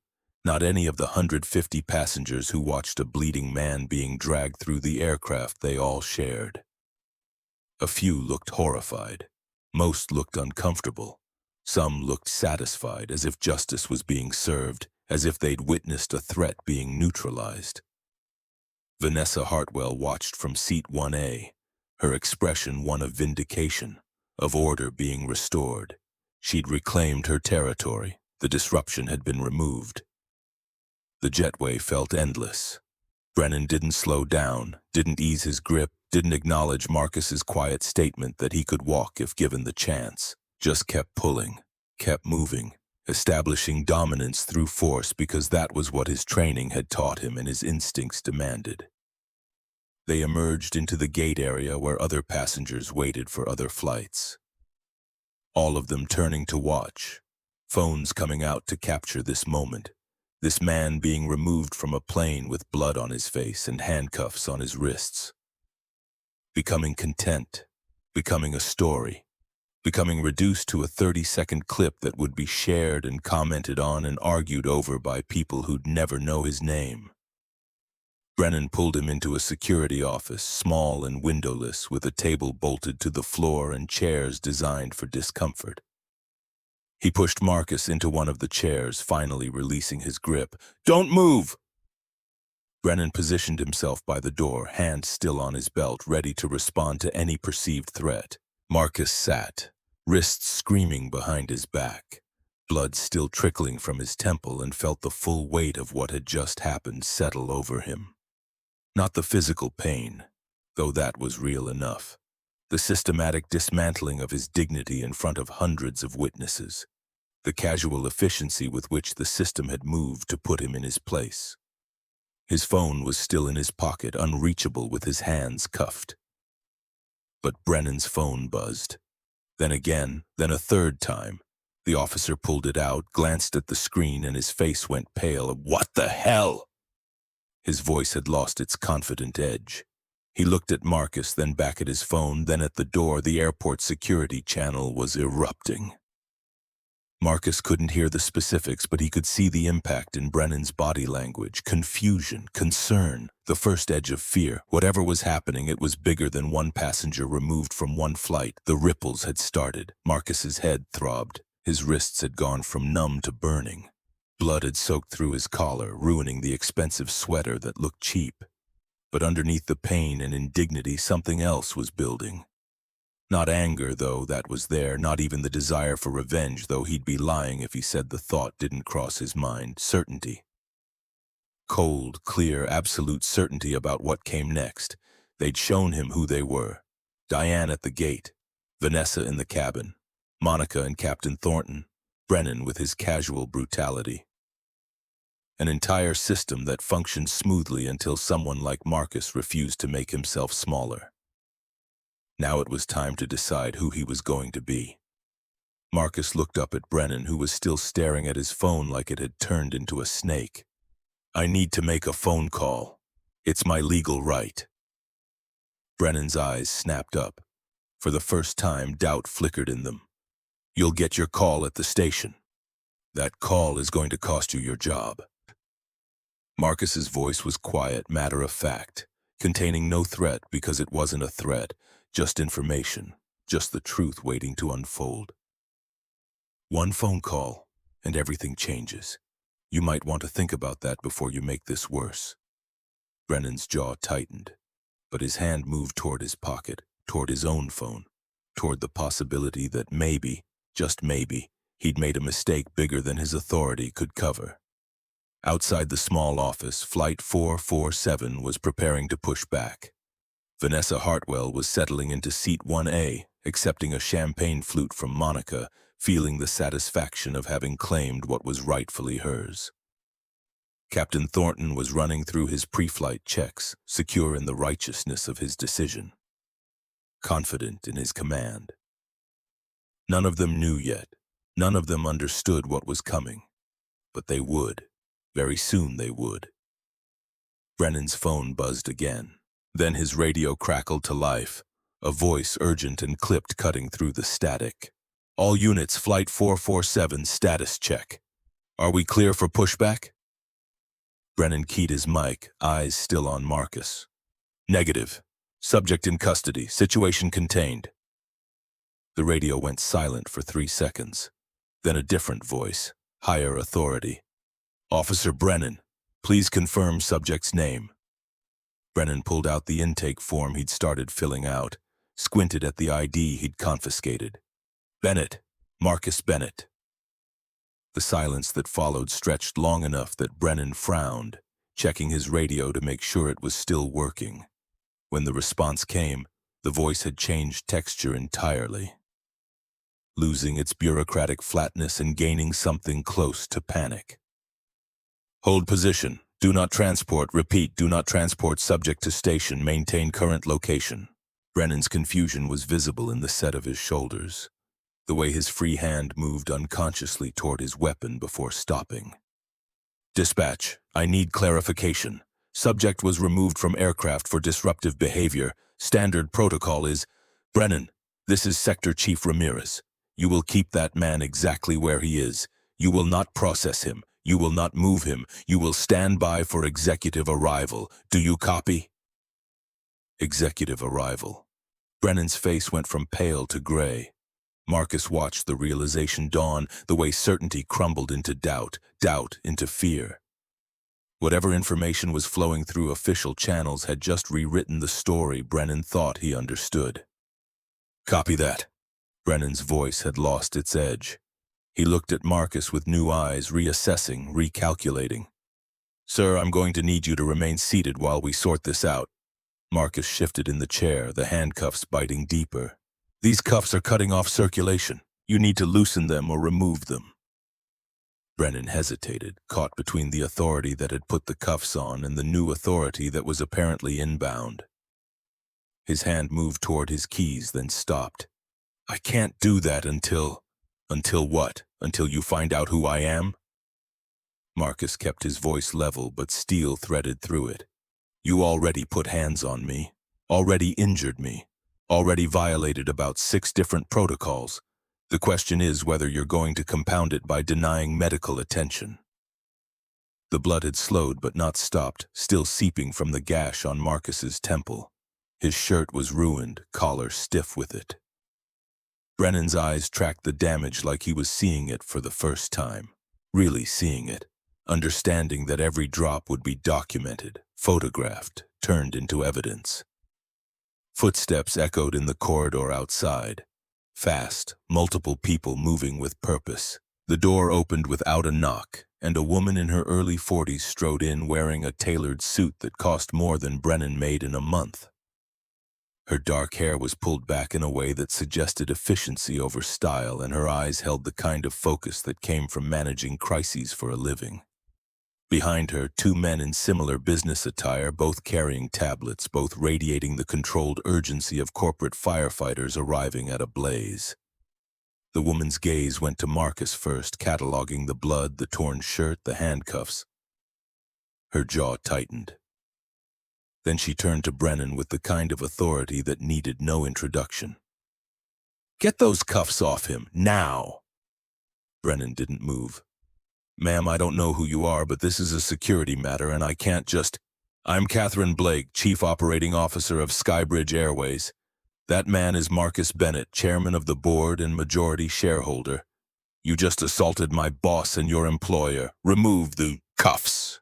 A: not any of the 150 passengers who watched a bleeding man being dragged through the aircraft they all shared. A few looked horrified. Most looked uncomfortable. Some looked satisfied, as if justice was being served, as if they'd witnessed a threat being neutralized. Vanessa Hartwell watched from seat 1A, her expression one of vindication, of order being restored. She'd reclaimed her territory. The disruption had been removed. The jetway felt endless. Brennan didn't slow down, didn't ease his grip, didn't acknowledge Marcus's quiet statement that he could walk if given the chance. Just kept pulling, kept moving, establishing dominance through force because that was what his training had taught him and his instincts demanded. They emerged into the gate area where other passengers waited for other flights. All of them turning to watch, phones coming out to capture this moment, this man being removed from a plane with blood on his face and handcuffs on his wrists. Becoming content, becoming a story, becoming reduced to a 30-second clip that would be shared and commented on and argued over by people who'd never know his name. Brennan pulled him into a security office, small and windowless, with a table bolted to the floor and chairs designed for discomfort. He pushed Marcus into one of the chairs, finally releasing his grip. "Don't move!" Brennan positioned himself by the door, hand still on his belt, ready to respond to any perceived threat. Marcus sat, wrists screaming behind his back, blood still trickling from his temple, and felt the full weight of what had just happened settle over him. Not the physical pain, though that was real enough. The systematic dismantling of his dignity in front of hundreds of witnesses. The casual efficiency with which the system had moved to put him in his place. His phone was still in his pocket, unreachable with his hands cuffed. But Brennan's phone buzzed. Then again, then a third time. The officer pulled it out, glanced at the screen, and his face went pale. "What the hell?" His voice had lost its confident edge. He looked at Marcus, then back at his phone, then at the door. The airport security channel was erupting. Marcus couldn't hear the specifics, but he could see the impact in Brennan's body language. Confusion, concern, the first edge of fear. Whatever was happening, it was bigger than one passenger removed from one flight. The ripples had started. Marcus's head throbbed. His wrists had gone from numb to burning. Blood had soaked through his collar, ruining the expensive sweater that looked cheap. But underneath the pain and indignity, something else was building. Not anger, though that was there, not even the desire for revenge, though he'd be lying if he said the thought didn't cross his mind. Certainty. Cold, clear, absolute certainty about what came next. They'd shown him who they were. Diane at the gate, Vanessa in the cabin, Monica and Captain Thornton, Brennan with his casual brutality. An entire system that functioned smoothly until someone like Marcus refused to make himself smaller. Now it was time to decide who he was going to be. Marcus looked up at Brennan, who was still staring at his phone like it had turned into a snake. "I need to make a phone call. It's my legal right." Brennan's eyes snapped up. For the first time, doubt flickered in them. "You'll get your call at the station. That call is going to cost you your job." Marcus's voice was quiet, matter-of-fact, containing no threat because it wasn't a threat, just information, just the truth waiting to unfold. One phone call, and everything changes. You might want to think about that before you make this worse. Brennan's jaw tightened, but his hand moved toward his pocket, toward his own phone, toward the possibility that maybe, just maybe, he'd made a mistake bigger than his authority could cover. Outside the small office, Flight 447 was preparing to push back. Vanessa Hartwell was settling into Seat 1A, accepting a champagne flute from Monica, feeling the satisfaction of having claimed what was rightfully hers. Captain Thornton was running through his pre-flight checks, secure in the righteousness of his decision, confident in his command. None of them knew yet. None of them understood what was coming. But they would. Very soon they would. Brennan's phone buzzed again. Then his radio crackled to life, a voice urgent and clipped cutting through the static. "All units, Flight 447, status check. Are we clear for pushback?" Brennan keyed his mic, eyes still on Marcus. "Negative. Subject in custody. Situation contained." The radio went silent for 3 seconds. Then a different voice, higher authority. "Officer Brennan, please confirm subject's name." Brennan pulled out the intake form he'd started filling out, squinted at the ID he'd confiscated. "Bennett, Marcus Bennett." The silence that followed stretched long enough that Brennan frowned, checking his radio to make sure it was still working. When the response came, the voice had changed texture entirely. losing its bureaucratic flatness and gaining something close to panic. Hold position. Do not transport. Repeat, do not transport subject to station. Maintain current location. Brennan's confusion was visible in the set of his shoulders, the way his free hand moved unconsciously toward his weapon before stopping. Dispatch, I need clarification. Subject was removed from aircraft for disruptive behavior. Standard protocol is, Brennan, this is Sector Chief Ramirez. You will keep that man exactly where he is. You will not process him. You will not move him. You will stand by for executive arrival. Do you copy? Executive arrival. Brennan's face went from pale to gray. Marcus watched the realization dawn, the way certainty crumbled into doubt, doubt into fear. Whatever information was flowing through official channels had just rewritten the story Brennan thought he understood. Copy that. Brennan's voice had lost its edge. He looked at Marcus with new eyes, reassessing, recalculating. Sir, I'm going to need you to remain seated while we sort this out. Marcus shifted in the chair, the handcuffs biting deeper. These cuffs are cutting off circulation. You need to loosen them or remove them. Brennan hesitated, caught between the authority that had put the cuffs on and the new authority that was apparently inbound. His hand moved toward his keys, then stopped. I can't do that until... Until what? Until you find out who I am? Marcus kept his voice level, but steel threaded through it. You already put hands on me, already injured me, already violated about 6 different protocols. The question is whether you're going to compound it by denying medical attention. The blood had slowed but not stopped, still seeping from the gash on Marcus's temple. His shirt was ruined, collar stiff with it. Brennan's eyes tracked the damage like he was seeing it for the first time, really seeing it, understanding that every drop would be documented, photographed, turned into evidence. Footsteps echoed in the corridor outside. Fast, multiple people moving with purpose. The door opened without a knock, and a woman in her early 40s strode in wearing a tailored suit that cost more than Brennan made in a month. Her dark hair was pulled back in a way that suggested efficiency over style, and her eyes held the kind of focus that came from managing crises for a living. Behind her, 2 men in similar business attire, both carrying tablets, both radiating the controlled urgency of corporate firefighters arriving at a blaze. The woman's gaze went to Marcus first, cataloging the blood, the torn shirt, the handcuffs. Her jaw tightened. Then she turned to Brennan with the kind of authority that needed no introduction. Get those cuffs off him, now! Brennan didn't move. Ma'am, I don't know who you are, but this is a security matter and I can't just... I'm Catherine Blake, Chief Operating Officer of SkyBridge Airways. That man is Marcus Bennett, Chairman of the Board and majority shareholder. You just assaulted my boss and your employer. Remove the cuffs.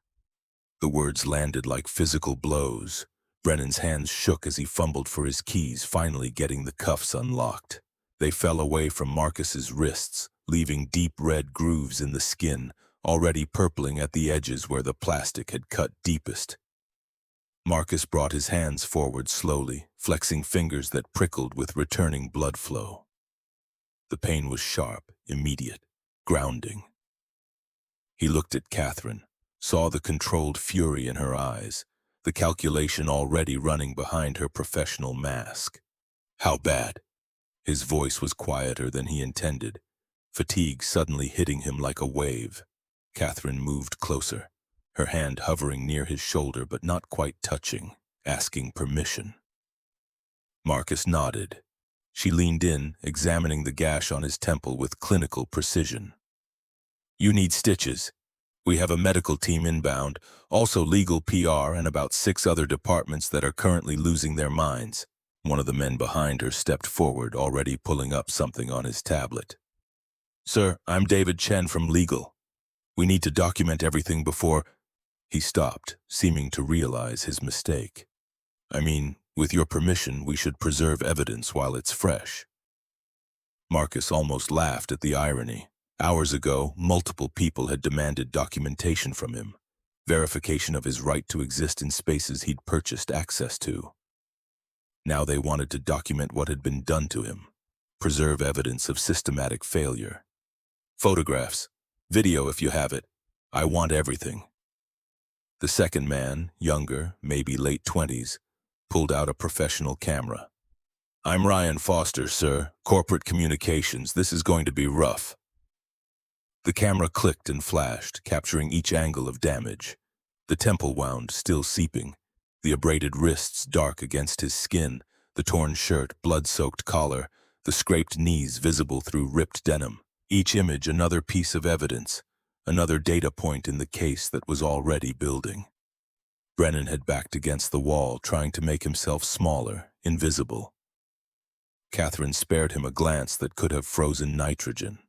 A: The words landed like physical blows. Brennan's hands shook as he fumbled for his keys, finally getting the cuffs unlocked. They fell away from Marcus's wrists, leaving deep red grooves in the skin, already purpling at the edges where the plastic had cut deepest. Marcus brought his hands forward slowly, flexing fingers that prickled with returning blood flow. The pain was sharp, immediate, grounding. He looked at Catherine, saw the controlled fury in her eyes, the calculation already running behind her professional mask. How bad? His voice was quieter than he intended, fatigue suddenly hitting him like a wave. Catherine moved closer, her hand hovering near his shoulder but not quite touching, asking permission. Marcus nodded. She leaned in, examining the gash on his temple with clinical precision. You need stitches. We have a medical team inbound, also legal PR and about 6 other departments that are currently losing their minds. One of the men behind her stepped forward, already pulling up something on his tablet. Sir, I'm David Chen from legal. We need to document everything before... He stopped, seeming to realize his mistake. I mean, with your permission, we should preserve evidence while it's fresh. Marcus almost laughed at the irony. Hours ago, multiple people had demanded documentation from him, verification of his right to exist in spaces he'd purchased access to. Now they wanted to document what had been done to him, preserve evidence of systematic failure. Photographs, video if you have it. I want everything. The second man, younger, maybe late 20s, pulled out a professional camera. I'm Ryan Foster, sir. Corporate communications. This is going to be rough. The camera clicked and flashed, capturing each angle of damage. The temple wound still seeping, the abraded wrists dark against his skin, the torn shirt, blood-soaked collar, the scraped knees visible through ripped denim. Each image another piece of evidence, another data point in the case that was already building. Brennan had backed against the wall, trying to make himself smaller, invisible. Catherine spared him a glance that could have frozen nitrogen.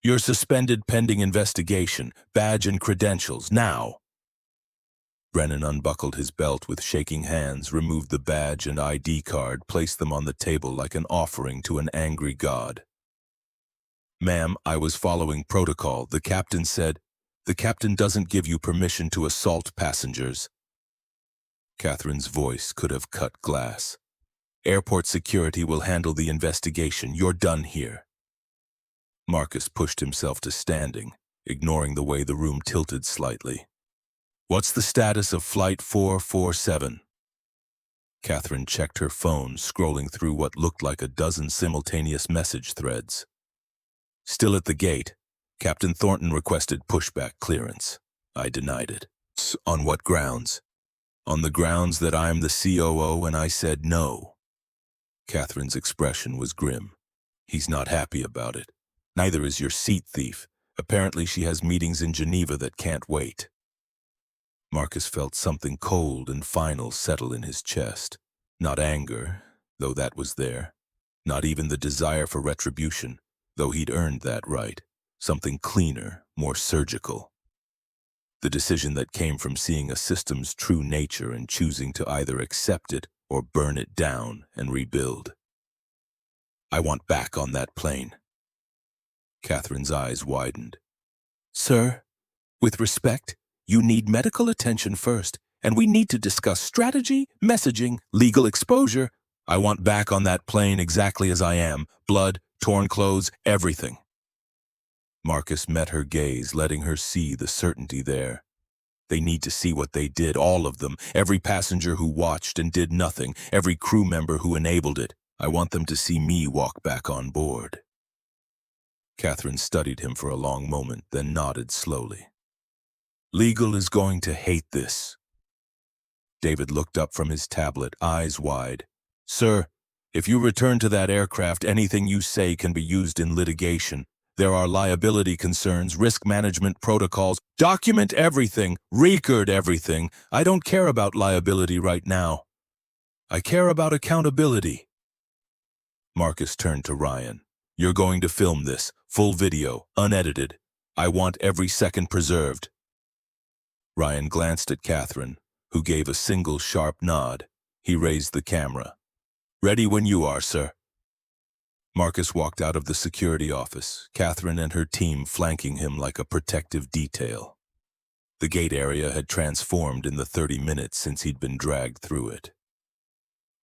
A: You're suspended pending investigation. Badge and credentials, now! Brennan unbuckled his belt with shaking hands, removed the badge and ID card, placed them on the table like an offering to an angry god. Ma'am, I was following protocol. The captain said, the captain doesn't give you permission to assault passengers. Catherine's voice could have cut glass. Airport security will handle the investigation. You're done here. Marcus pushed himself to standing, ignoring the way the room tilted slightly. What's the status of Flight 447? Catherine checked her phone, scrolling through what looked like a dozen simultaneous message threads. Still at the gate. Captain Thornton requested pushback clearance. I denied it. On what grounds? On the grounds that I'm the COO, and I said no. Catherine's expression was grim. He's not happy about it. Neither is your seat thief. Apparently she has meetings in Geneva that can't wait. Marcus felt something cold and final settle in his chest. Not anger, though that was there. Not even the desire for retribution, though he'd earned that right. Something cleaner, more surgical. The decision that came from seeing a system's true nature and choosing to either accept it or burn it down and rebuild. I want back on that plane. Catherine's eyes widened. Sir, with respect, you need medical attention first, and we need to discuss strategy, messaging, legal exposure. I want back on that plane exactly as I am. Blood, torn clothes, everything. Marcus met her gaze, letting her see the certainty there. They need to see what they did, all of them, every passenger who watched and did nothing, every crew member who enabled it. I want them to see me walk back on board. Catherine studied him for a long moment, then nodded slowly. Legal is going to hate this. David looked up from his tablet, eyes wide. Sir, if you return to that aircraft, anything you say can be used in litigation. There are liability concerns, risk management protocols. Document everything, record everything. I don't care about liability right now. I care about accountability. Marcus turned to Ryan. You're going to film this, full video, unedited. I want every second preserved. Ryan glanced at Catherine, who gave a single sharp nod. He raised the camera. Ready when you are, sir. Marcus walked out of the security office, Catherine and her team flanking him like a protective detail. The gate area had transformed in the 30 minutes since he'd been dragged through it.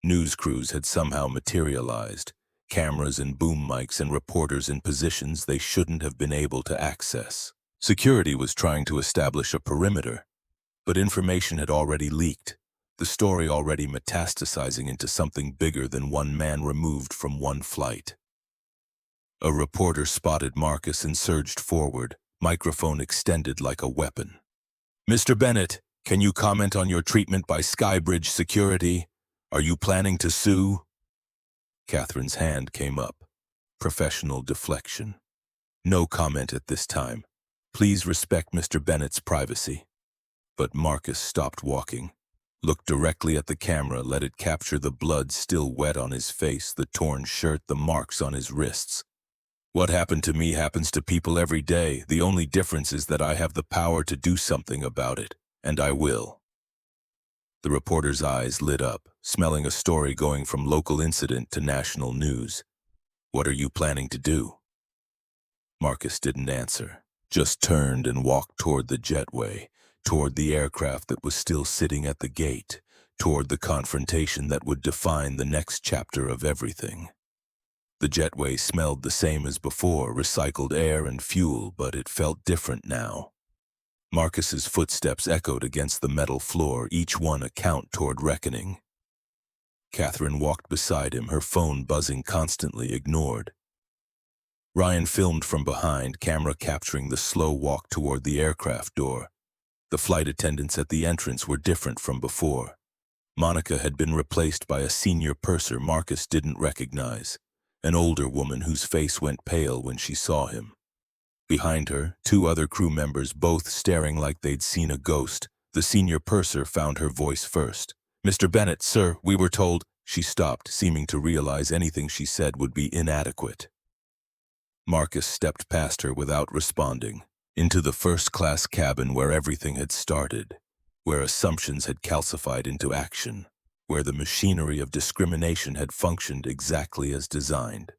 A: News crews had somehow materialized, cameras and boom mics and reporters in positions they shouldn't have been able to access. Security was trying to establish a perimeter, but information had already leaked, the story already metastasizing into something bigger than one man removed from one flight. A reporter spotted Marcus and surged forward, microphone extended like a weapon. Mr. Bennett, can you comment on your treatment by SkyBridge Security? Are you planning to sue? Catherine's hand came up. Professional deflection. No comment at this time. Please respect Mr. Bennett's privacy. But Marcus stopped walking, looked directly at the camera, let it capture the blood still wet on his face, the torn shirt, the marks on his wrists. What happened to me happens to people every day. The only difference is that I have the power to do something about it, and I will. The reporter's eyes lit up, smelling a story going from local incident to national news. What are you planning to do? Marcus didn't answer, just turned and walked toward the jetway, toward the aircraft that was still sitting at the gate, toward the confrontation that would define the next chapter of everything. The jetway smelled the same as before, recycled air and fuel, but it felt different now. Marcus's footsteps echoed against the metal floor, each one a count toward reckoning. Catherine walked beside him, her phone buzzing constantly, ignored. Ryan filmed from behind, camera capturing the slow walk toward the aircraft door. The flight attendants at the entrance were different from before. Monica had been replaced by a senior purser Marcus didn't recognize, an older woman whose face went pale when she saw him. Behind her, two other crew members, both staring like they'd seen a ghost. The senior purser found her voice first. "Mr. Bennett, sir, we were told—" She stopped, seeming to realize anything she said would be inadequate. Marcus stepped past her without responding, into the first-class cabin where everything had started, where assumptions had calcified into action, where the machinery of discrimination had functioned exactly as designed.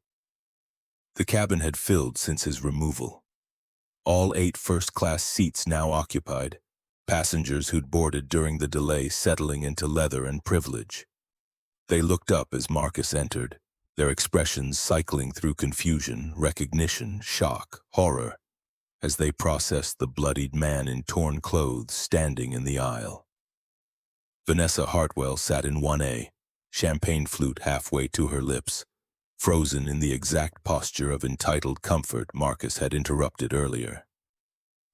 A: The cabin had filled since his removal. All 8 first-class seats now occupied, passengers who'd boarded during the delay settling into leather and privilege. They looked up as Marcus entered, their expressions cycling through confusion, recognition, shock, horror, as they processed the bloodied man in torn clothes standing in the aisle. Vanessa Hartwell sat in 1A, champagne flute halfway to her lips, frozen in the exact posture of entitled comfort Marcus had interrupted earlier.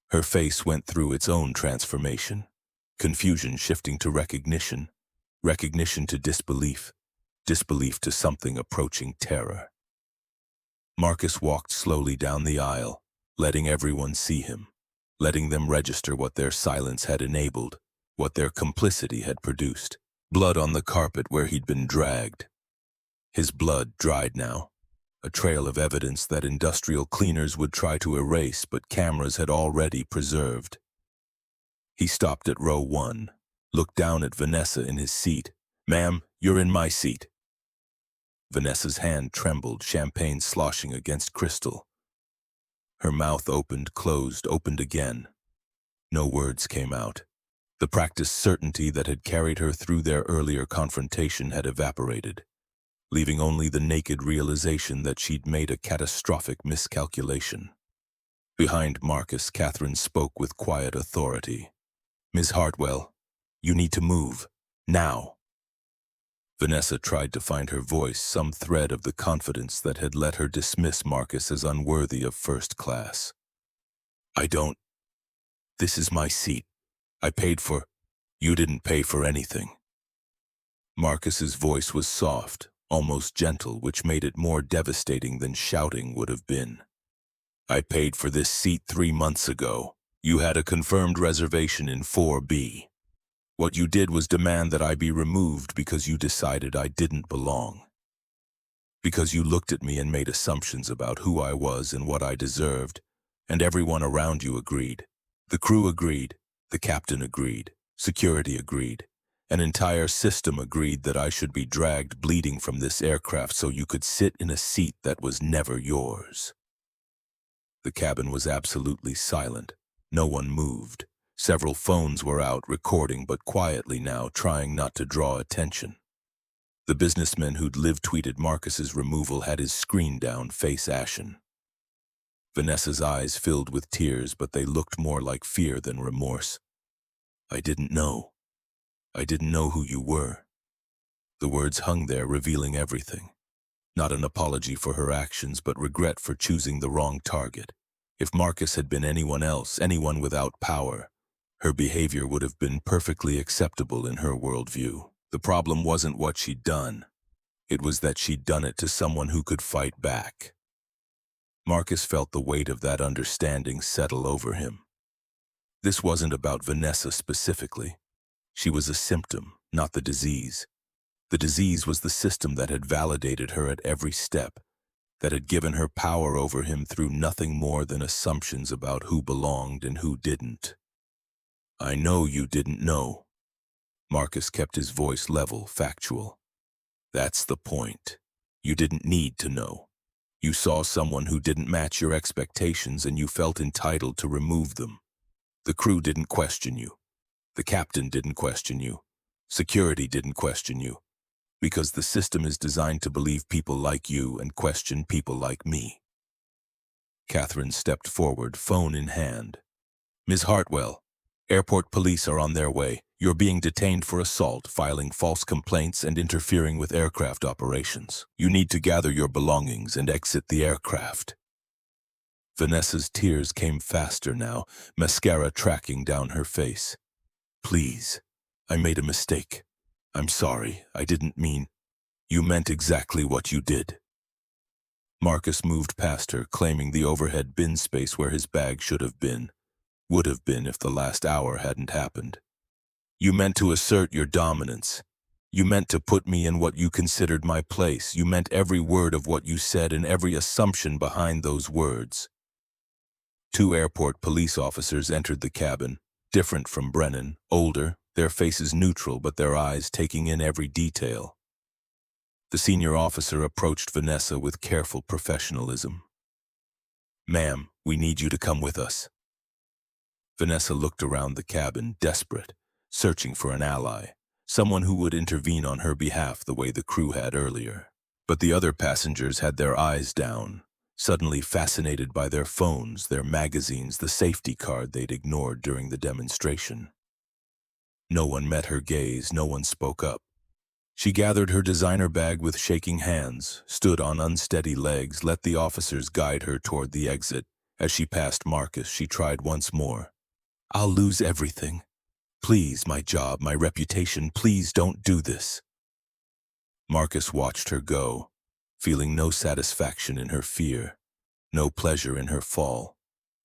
A: Her face went through its own transformation, confusion shifting to recognition, recognition to disbelief, disbelief to something approaching terror. Marcus walked slowly down the aisle, letting everyone see him, letting them register what their silence had enabled, what their complicity had produced. Blood on the carpet where he'd been dragged. His blood dried now, a trail of evidence that industrial cleaners would try to erase but cameras had already preserved. He stopped at row 1, looked down at Vanessa in his seat. "Ma'am, you're in my seat." Vanessa's hand trembled, champagne sloshing against crystal. Her mouth opened, closed, opened again. No words came out. The practiced certainty that had carried her through their earlier confrontation had evaporated, leaving only the naked realization that she'd made a catastrophic miscalculation. Behind Marcus, Catherine spoke with quiet authority. "Ms. Hartwell, you need to move. Now." Vanessa tried to find her voice, some thread of the confidence that had let her dismiss Marcus as unworthy of first class. "I don't. This is my seat. I paid for—" "You didn't pay for anything." Marcus's voice was soft, almost gentle, which made it more devastating than shouting would have been. "I paid for this seat 3 months ago. You had a confirmed reservation in 4B. What you did was demand that I be removed because you decided I didn't belong. Because you looked at me and made assumptions about who I was and what I deserved, and everyone around you agreed. The crew agreed, the captain agreed, security agreed. An entire system agreed that I should be dragged bleeding from this aircraft so you could sit in a seat that was never yours." The cabin was absolutely silent. No one moved. Several phones were out, recording but quietly now, trying not to draw attention. The businessman who'd live-tweeted Marcus's removal had his screen down, face ashen. Vanessa's eyes filled with tears, but they looked more like fear than remorse. "I didn't know. I didn't know who you were." The words hung there, revealing everything. Not an apology for her actions, but regret for choosing the wrong target. If Marcus had been anyone else, anyone without power, her behavior would have been perfectly acceptable in her worldview. The problem wasn't what she'd done. It was that she'd done it to someone who could fight back. Marcus felt the weight of that understanding settle over him. This wasn't about Vanessa specifically. She was a symptom, not the disease. The disease was the system that had validated her at every step, that had given her power over him through nothing more than assumptions about who belonged and who didn't. "I know you didn't know." Marcus kept his voice level, factual. "That's the point. You didn't need to know. You saw someone who didn't match your expectations and you felt entitled to remove them. The crew didn't question you. The captain didn't question you. Security didn't question you. Because the system is designed to believe people like you and question people like me. Catherine stepped forward, phone in hand. Ms. Hartwell, airport police are on their way. You're being detained for assault, filing false complaints, and interfering with aircraft operations. You need to gather your belongings and exit the aircraft. Vanessa's tears came faster now, mascara tracking down her face. Please, I made a mistake. I'm sorry, I didn't mean. You meant exactly what you did. Marcus moved past her, claiming the overhead bin space where his bag should have been. Would have been if the last hour hadn't happened. You meant to assert your dominance. You meant to put me in what you considered my place. You meant every word of what you said and every assumption behind those words. 2 airport police officers entered the cabin, different from Brennan, older, their faces neutral but their eyes taking in every detail. The senior officer approached Vanessa with careful professionalism. Ma'am, we need you to come with us. Vanessa looked around the cabin, desperate, searching for an ally, someone who would intervene on her behalf the way the crew had earlier. But the other passengers had their eyes down, suddenly fascinated by their phones, their magazines, the safety card they'd ignored during the demonstration. No one met her gaze, no one spoke up. She gathered her designer bag with shaking hands, stood on unsteady legs, let the officers guide her toward the exit. As she passed Marcus, she tried once more. I'll lose everything. Please, my job, my reputation, please don't do this. Marcus watched her go, feeling no satisfaction in her fear, no pleasure in her fall,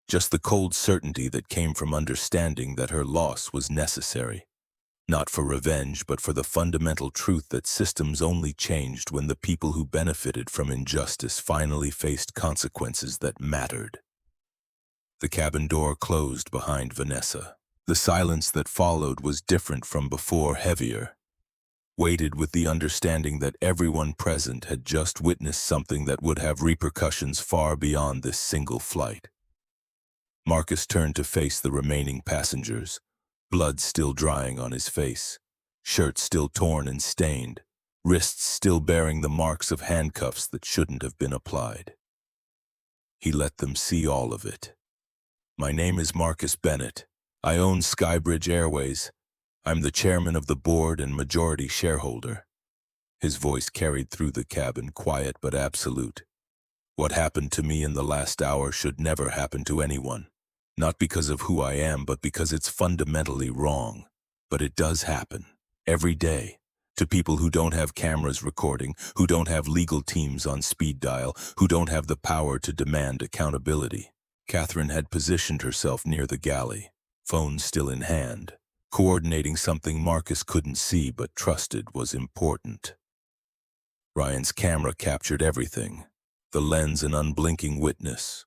A: just the cold certainty that came from understanding that her loss was necessary. Not for revenge, but for the fundamental truth that systems only changed when the people who benefited from injustice finally faced consequences that mattered. The cabin door closed behind Vanessa. The silence that followed was different from before, heavier, weighted with the understanding that everyone present had just witnessed something that would have repercussions far beyond this single flight. Marcus turned to face the remaining passengers, blood still drying on his face, shirt still torn and stained, wrists still bearing the marks of handcuffs that shouldn't have been applied. He let them see all of it. My name is Marcus Bennett. I own SkyBridge Airways. I'm the chairman of the board and majority shareholder. His voice carried through the cabin, quiet but absolute. What happened to me in the last hour should never happen to anyone. Not because of who I am, but because it's fundamentally wrong. But it does happen, every day, to people who don't have cameras recording, who don't have legal teams on speed dial, who don't have the power to demand accountability. Catherine had positioned herself near the galley, phone still in hand, coordinating something Marcus couldn't see but trusted was important. Ryan's camera captured everything, the lens an unblinking witness.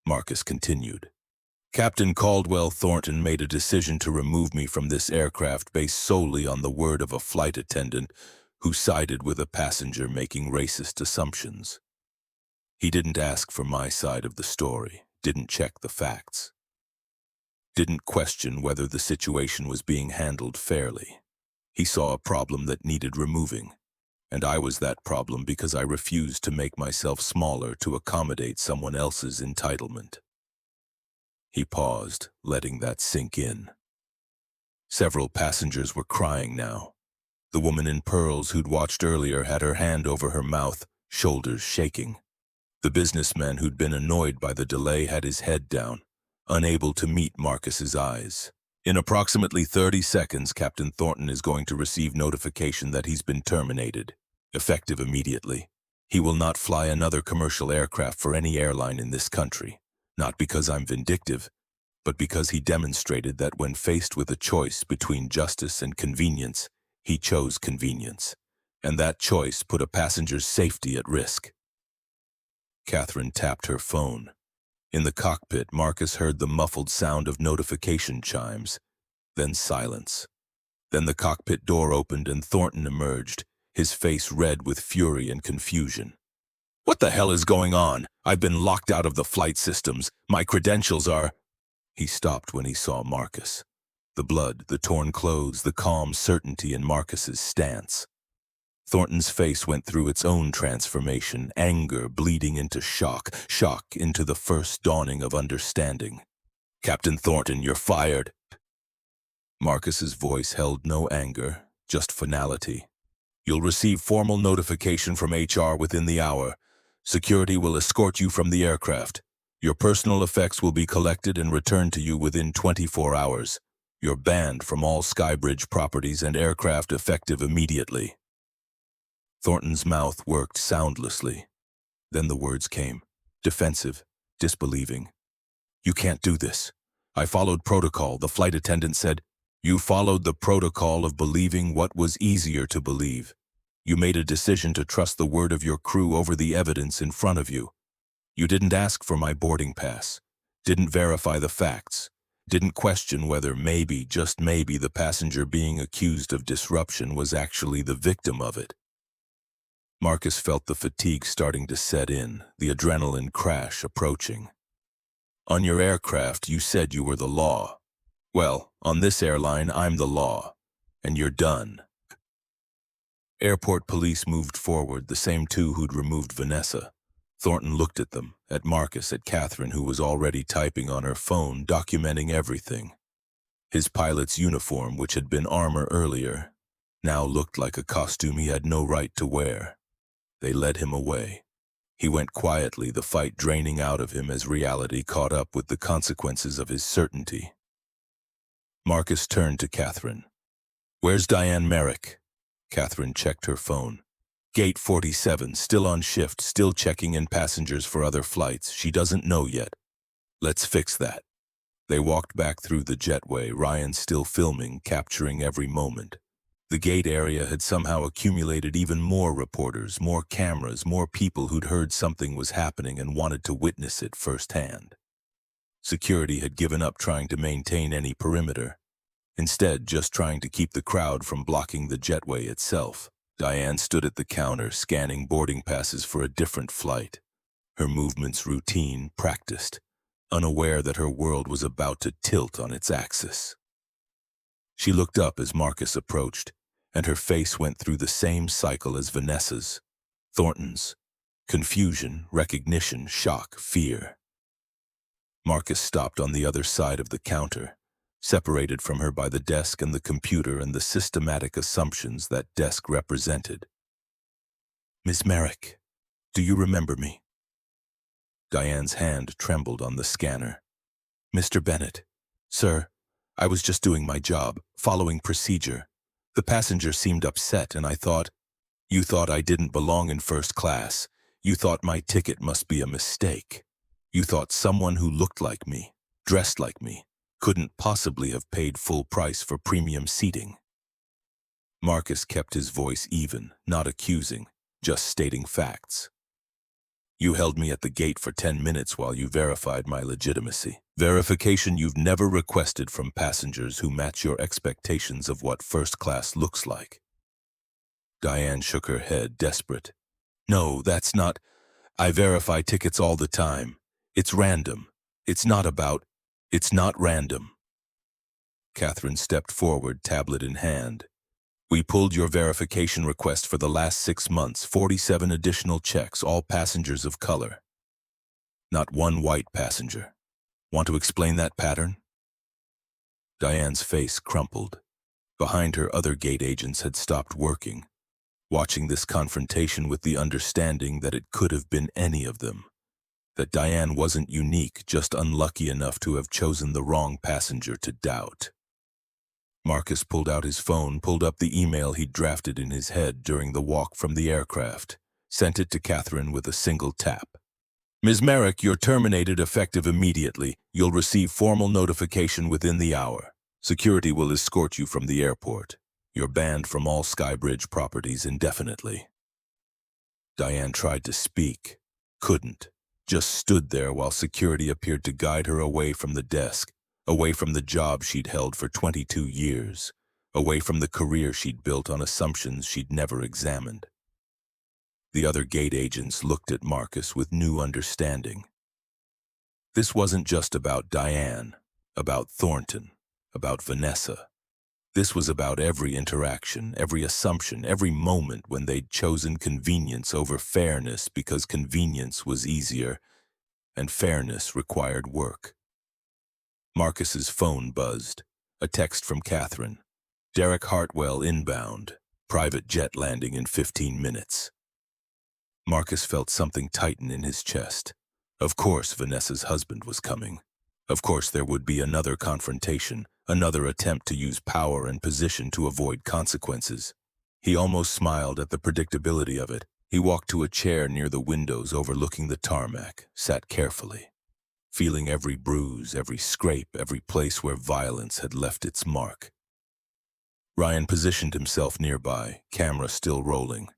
A: Marcus continued. Captain Caldwell Thornton made a decision to remove me from this aircraft based solely on the word of a flight attendant who sided with a passenger making racist assumptions. He didn't ask for my side of the story, didn't check the facts, didn't question whether the situation was being handled fairly. He saw a problem that needed removing, and I was that problem because I refused to make myself smaller to accommodate someone else's entitlement. He paused, letting that sink in. Several passengers were crying now. The woman in pearls who'd watched earlier had her hand over her mouth, shoulders shaking. The businessman who'd been annoyed by the delay had his head down, unable to meet Marcus's eyes. In approximately 30 seconds, Captain Thornton is going to receive notification that he's been terminated, effective immediately. He will not fly another commercial aircraft for any airline in this country. Not because I'm vindictive, but because he demonstrated that when faced with a choice between justice and convenience, he chose convenience, and that choice put a passenger's safety at risk. Catherine tapped her phone. In the cockpit, Marcus heard the muffled sound of notification chimes, then silence. Then the cockpit door opened and Thornton emerged, his face red with fury and confusion. What the hell is going on? I've been locked out of the flight systems. My credentials are... He stopped when he saw Marcus. The blood, the torn clothes, the calm certainty in Marcus's stance. Thornton's face went through its own transformation, anger bleeding into shock, shock into the first dawning of understanding. "Captain Thornton, you're fired." Marcus's voice held no anger, just finality. "You'll receive formal notification from HR within the hour. Security will escort you from the aircraft. Your personal effects will be collected and returned to you within 24 hours. You're banned from all SkyBridge properties and aircraft effective immediately." Thornton's mouth worked soundlessly. Then the words came, defensive, disbelieving. "You can't do this. I followed protocol," the flight attendant said. "You followed the protocol of believing what was easier to believe. You made a decision to trust the word of your crew over the evidence in front of you. You didn't ask for my boarding pass, didn't verify the facts, didn't question whether maybe, just maybe, the passenger being accused of disruption was actually the victim of it." Marcus felt the fatigue starting to set in, the adrenaline crash approaching. "On your aircraft, you said you were the law. Well, on this airline, I'm the law, and you're done." Airport police moved forward, the same two who'd removed Vanessa. Thornton looked at them, at Marcus, at Catherine, who was already typing on her phone, documenting everything. His pilot's uniform, which had been armor earlier, now looked like a costume he had no right to wear. They led him away. He went quietly, the fight draining out of him as reality caught up with the consequences of his certainty. Marcus turned to Catherine. "Where's Diane Merrick?" Catherine checked her phone. "Gate 47, still on shift, still checking in passengers for other flights. She doesn't know yet. Let's fix that." They walked back through the jetway, Ryan still filming, capturing every moment. The gate area had somehow accumulated even more reporters, more cameras, more people who'd heard something was happening and wanted to witness it firsthand. Security had given up trying to maintain any perimeter, instead just trying to keep the crowd from blocking the jetway itself. Diane stood at the counter, scanning boarding passes for a different flight. Her movements routine, practiced, unaware that her world was about to tilt on its axis. She looked up as Marcus approached, and her face went through the same cycle as Vanessa's. Thornton's. Confusion, recognition, shock, fear. Marcus stopped on the other side of the counter, separated from her by the desk and the computer and the systematic assumptions that desk represented. "Miss Merrick, do you remember me?" Diane's hand trembled on the scanner. "Mr. Bennett, sir, I was just doing my job, following procedure. The passenger seemed upset and I thought, you thought I didn't belong in first class. You thought my ticket must be a mistake. You thought someone who looked like me, dressed like me, couldn't possibly have paid full price for premium seating." Marcus kept his voice even, not accusing, just stating facts. "You held me at the gate for 10 minutes while you verified my legitimacy. Verification you've never requested from passengers who match your expectations of what first class looks like." Diane shook her head, desperate. "No, that's not. I verify tickets all the time. It's random. It's not random." Catherine stepped forward, tablet in hand. "We pulled your verification request for the last 6 months, 47 additional checks, all passengers of color. Not one white passenger. Want to explain that pattern?" Diane's face crumpled. Behind her, other gate agents had stopped working, watching this confrontation with the understanding that it could have been any of them. That Diane wasn't unique, just unlucky enough to have chosen the wrong passenger to doubt. Marcus pulled out his phone, pulled up the email he'd drafted in his head during the walk from the aircraft, sent it to Catherine with a single tap. "Ms. Merrick, you're terminated effective immediately. You'll receive formal notification within the hour. Security will escort you from the airport. You're banned from all SkyBridge properties indefinitely." Diane tried to speak, couldn't, just stood there while security appeared to guide her away from the desk, away from the job she'd held for 22 years, away from the career she'd built on assumptions she'd never examined. The other gate agents looked at Marcus with new understanding. This wasn't just about Diane, about Thornton, about Vanessa. This was about every interaction, every assumption, every moment when they'd chosen convenience over fairness because convenience was easier and fairness required work. Marcus's phone buzzed. A text from Catherine. Derek Hartwell inbound. Private jet landing in 15 minutes. Marcus felt something tighten in his chest. Of course Vanessa's husband was coming. Of course there would be another confrontation, another attempt to use power and position to avoid consequences. He almost smiled at the predictability of it. He walked to a chair near the windows overlooking the tarmac, sat carefully, feeling every bruise, every scrape, every place where violence had left its mark. Ryan positioned himself nearby, camera still rolling.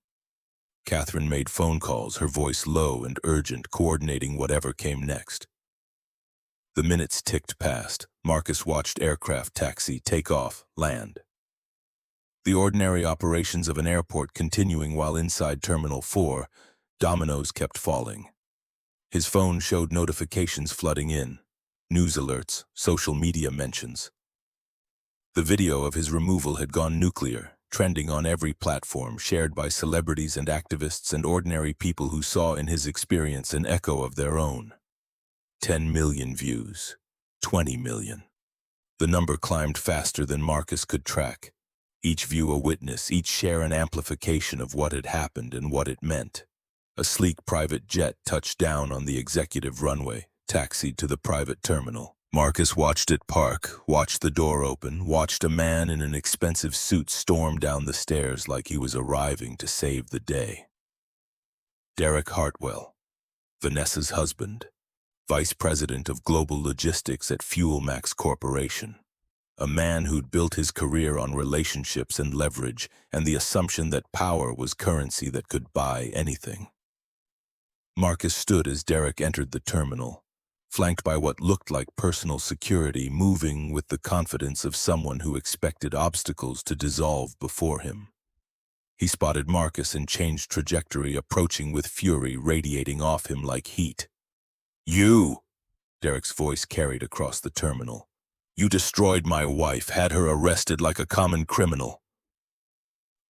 A: Catherine made phone calls, her voice low and urgent, coordinating whatever came next. The minutes ticked past. Marcus watched aircraft taxi, take off, land. The ordinary operations of an airport continuing while inside Terminal 4, dominoes kept falling. His phone showed notifications flooding in, news alerts, social media mentions. The video of his removal had gone nuclear, trending on every platform, shared by celebrities and activists and ordinary people who saw in his experience an echo of their own. 10 million views. 20 million. The number climbed faster than Marcus could track. Each view a witness, each share an amplification of what had happened and what it meant. A sleek private jet touched down on the executive runway, taxied to the private terminal. Marcus watched it park, watched the door open, watched a man in an expensive suit storm down the stairs like he was arriving to save the day. Derek Hartwell, Vanessa's husband, Vice President of Global Logistics at FuelMax Corporation. A man who'd built his career on relationships and leverage and the assumption that power was currency that could buy anything. Marcus stood as Derek entered the terminal, flanked by what looked like personal security, moving with the confidence of someone who expected obstacles to dissolve before him. He spotted Marcus and changed trajectory, approaching with fury radiating off him like heat. "You!" Derek's voice carried across the terminal. "You destroyed my wife, had her arrested like a common criminal.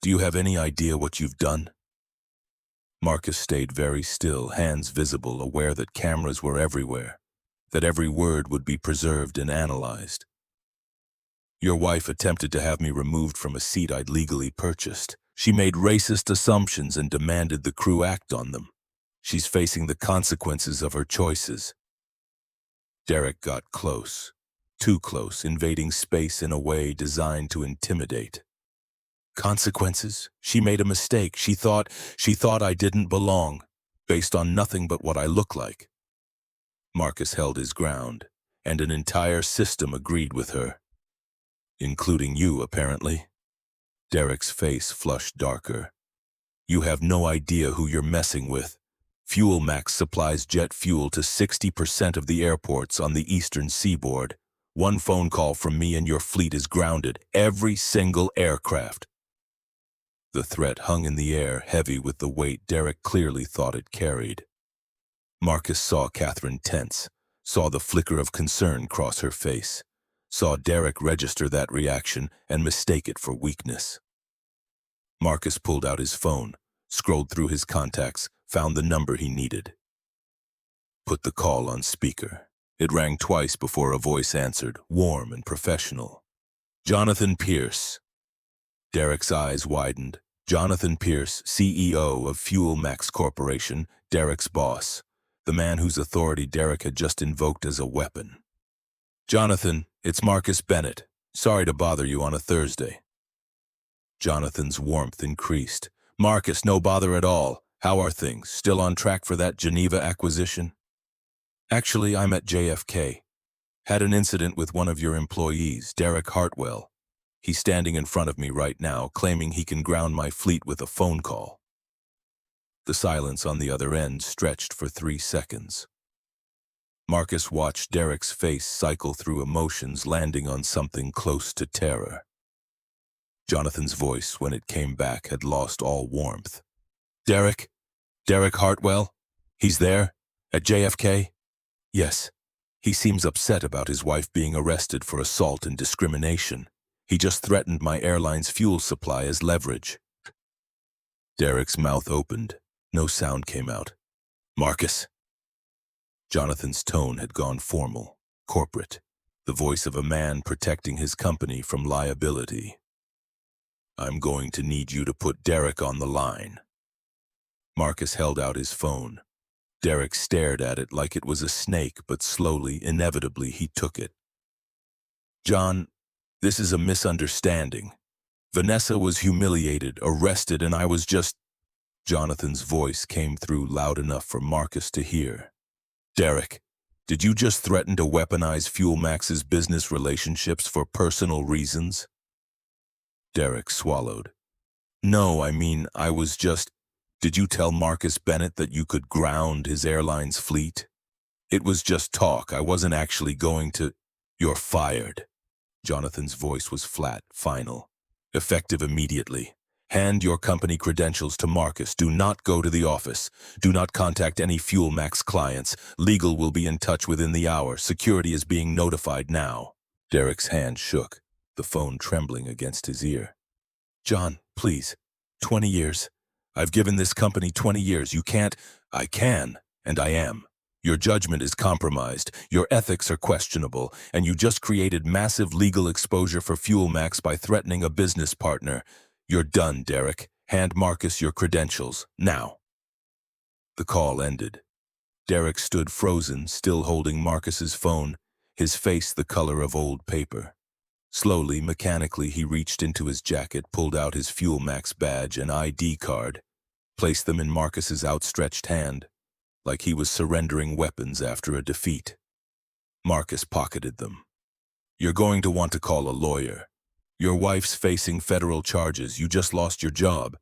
A: Do you have any idea what you've done?" Marcus stayed very still, hands visible, aware that cameras were everywhere, that every word would be preserved and analyzed. "Your wife attempted to have me removed from a seat I'd legally purchased. She made racist assumptions and demanded the crew act on them. She's facing the consequences of her choices." Derek got close, too close, invading space in a way designed to intimidate. "Consequences? She made a mistake. She thought I didn't belong, based on nothing but what I look like." Marcus held his ground, and an entire system agreed with her. "Including you, apparently." Derek's face flushed darker. "You have no idea who you're messing with. FuelMax supplies jet fuel to 60% of the airports on the eastern seaboard. One phone call from me and your fleet is grounded. Every single aircraft." The threat hung in the air, heavy with the weight Derek clearly thought it carried. Marcus saw Catherine tense, saw the flicker of concern cross her face, saw Derek register that reaction and mistake it for weakness. Marcus pulled out his phone, scrolled through his contacts, found the number he needed. Put the call on speaker. It rang twice before a voice answered, warm and professional. "Jonathan Pierce." Derek's eyes widened. Jonathan Pierce, CEO of FuelMax Corporation, Derek's boss, the man whose authority Derek had just invoked as a weapon. "Jonathan, it's Marcus Bennett. Sorry to bother you on a Thursday." Jonathan's warmth increased. "Marcus, no bother at all. How are things? Still on track for that Geneva acquisition?" "Actually, I'm at JFK. Had an incident with one of your employees, Derek Hartwell. He's standing in front of me right now, claiming he can ground my fleet with a phone call." The silence on the other end stretched for 3 seconds. Marcus watched Derek's face cycle through emotions, landing on something close to terror. Jonathan's voice, when it came back, had lost all warmth. "Derek Hartwell? He's there? At JFK?" "Yes. He seems upset about his wife being arrested for assault and discrimination. He just threatened my airline's fuel supply as leverage. Derek's mouth opened. No sound came out. Marcus? Jonathan's tone had gone formal, corporate, the voice of a man protecting his company from liability. I'm going to need you to put Derek on the line. Marcus held out his phone. Derek stared at it like it was a snake, but slowly, inevitably, he took it. John, this is a misunderstanding. Vanessa was humiliated, arrested, and I was just... Jonathan's voice came through loud enough for Marcus to hear. Derek, did you just threaten to weaponize FuelMax's business relationships for personal reasons? Derek swallowed. No, I mean, I was just... Did you tell Marcus Bennett that you could ground his airline's fleet? It was just talk. I wasn't actually going to... You're fired. Jonathan's voice was flat, final. Effective immediately. Hand your company credentials to Marcus. Do not go to the office. Do not contact any FuelMax clients. Legal will be in touch within the hour. Security is being notified now. Derek's hand shook, the phone trembling against his ear. John, please. 20 years. I've given this company 20 years. You can't... I can, and I am. Your judgment is compromised, your ethics are questionable, and you just created massive legal exposure for FuelMax by threatening a business partner. You're done, Derek. Hand Marcus your credentials, now. The call ended. Derek stood frozen, still holding Marcus's phone, his face the color of old paper. Slowly, mechanically, he reached into his jacket, pulled out his FuelMax badge and ID card, placed them in Marcus's outstretched hand, like he was surrendering weapons after a defeat. Marcus pocketed them. You're going to want to call a lawyer. Your wife's facing federal charges. You just lost your job.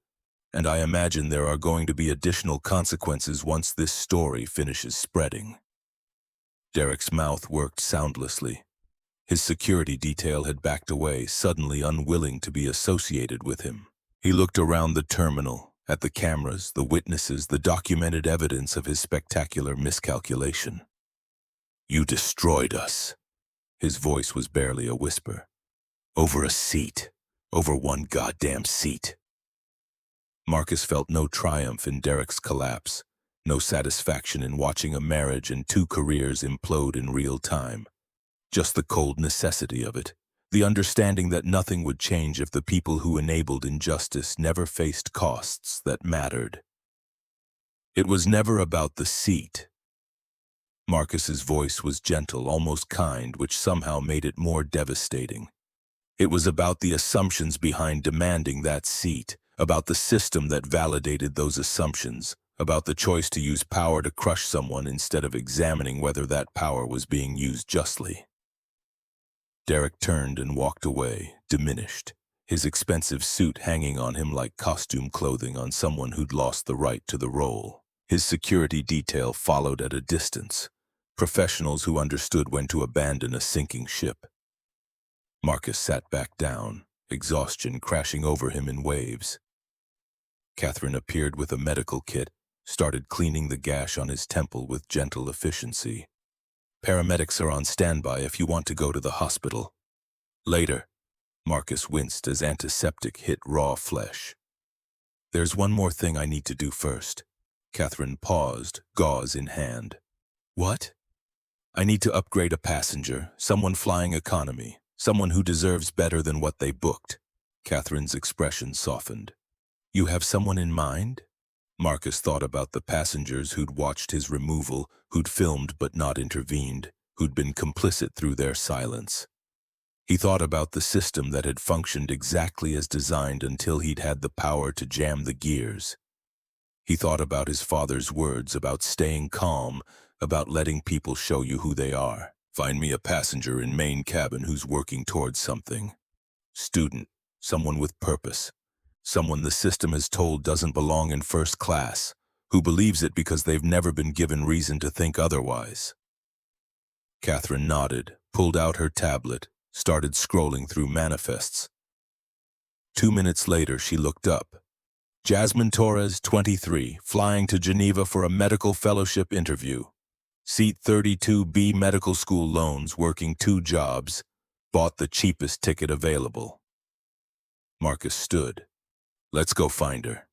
A: And I imagine there are going to be additional consequences once this story finishes spreading. Derek's mouth worked soundlessly. His security detail had backed away, suddenly unwilling to be associated with him. He looked around the terminal, at the cameras, the witnesses, the documented evidence of his spectacular miscalculation. You destroyed us. His voice was barely a whisper. Over a seat. Over one goddamn seat. Marcus felt no triumph in Derek's collapse, no satisfaction in watching a marriage and 2 careers implode in real time. Just the cold necessity of it. The understanding that nothing would change if the people who enabled injustice never faced costs that mattered. It was never about the seat. Marcus's voice was gentle, almost kind, which somehow made it more devastating. It was about the assumptions behind demanding that seat, about the system that validated those assumptions, about the choice to use power to crush someone instead of examining whether that power was being used justly. Derek turned and walked away, diminished, his expensive suit hanging on him like costume clothing on someone who'd lost the right to the role. His security detail followed at a distance, professionals who understood when to abandon a sinking ship. Marcus sat back down, exhaustion crashing over him in waves. Catherine appeared with a medical kit, started cleaning the gash on his temple with gentle efficiency. Paramedics are on standby if you want to go to the hospital. Later, Marcus winced as antiseptic hit raw flesh. There's one more thing I need to do first. Catherine paused, gauze in hand. What? I need to upgrade a passenger, someone flying economy, someone who deserves better than what they booked. Catherine's expression softened. You have someone in mind? Marcus thought about the passengers who'd watched his removal, who'd filmed but not intervened, who'd been complicit through their silence. He thought about the system that had functioned exactly as designed until he'd had the power to jam the gears. He thought about his father's words about staying calm, about letting people show you who they are. Find me a passenger in main cabin who's working towards something. Student, someone with purpose. Someone the system has told doesn't belong in first class, who believes it because they've never been given reason to think otherwise. Catherine nodded, pulled out her tablet, started scrolling through manifests. 2 minutes later, she looked up. Jasmine Torres, 23, flying to Geneva for a medical fellowship interview. Seat 32B medical school loans, working 2 jobs, bought the cheapest ticket available. Marcus stood. Let's go find her.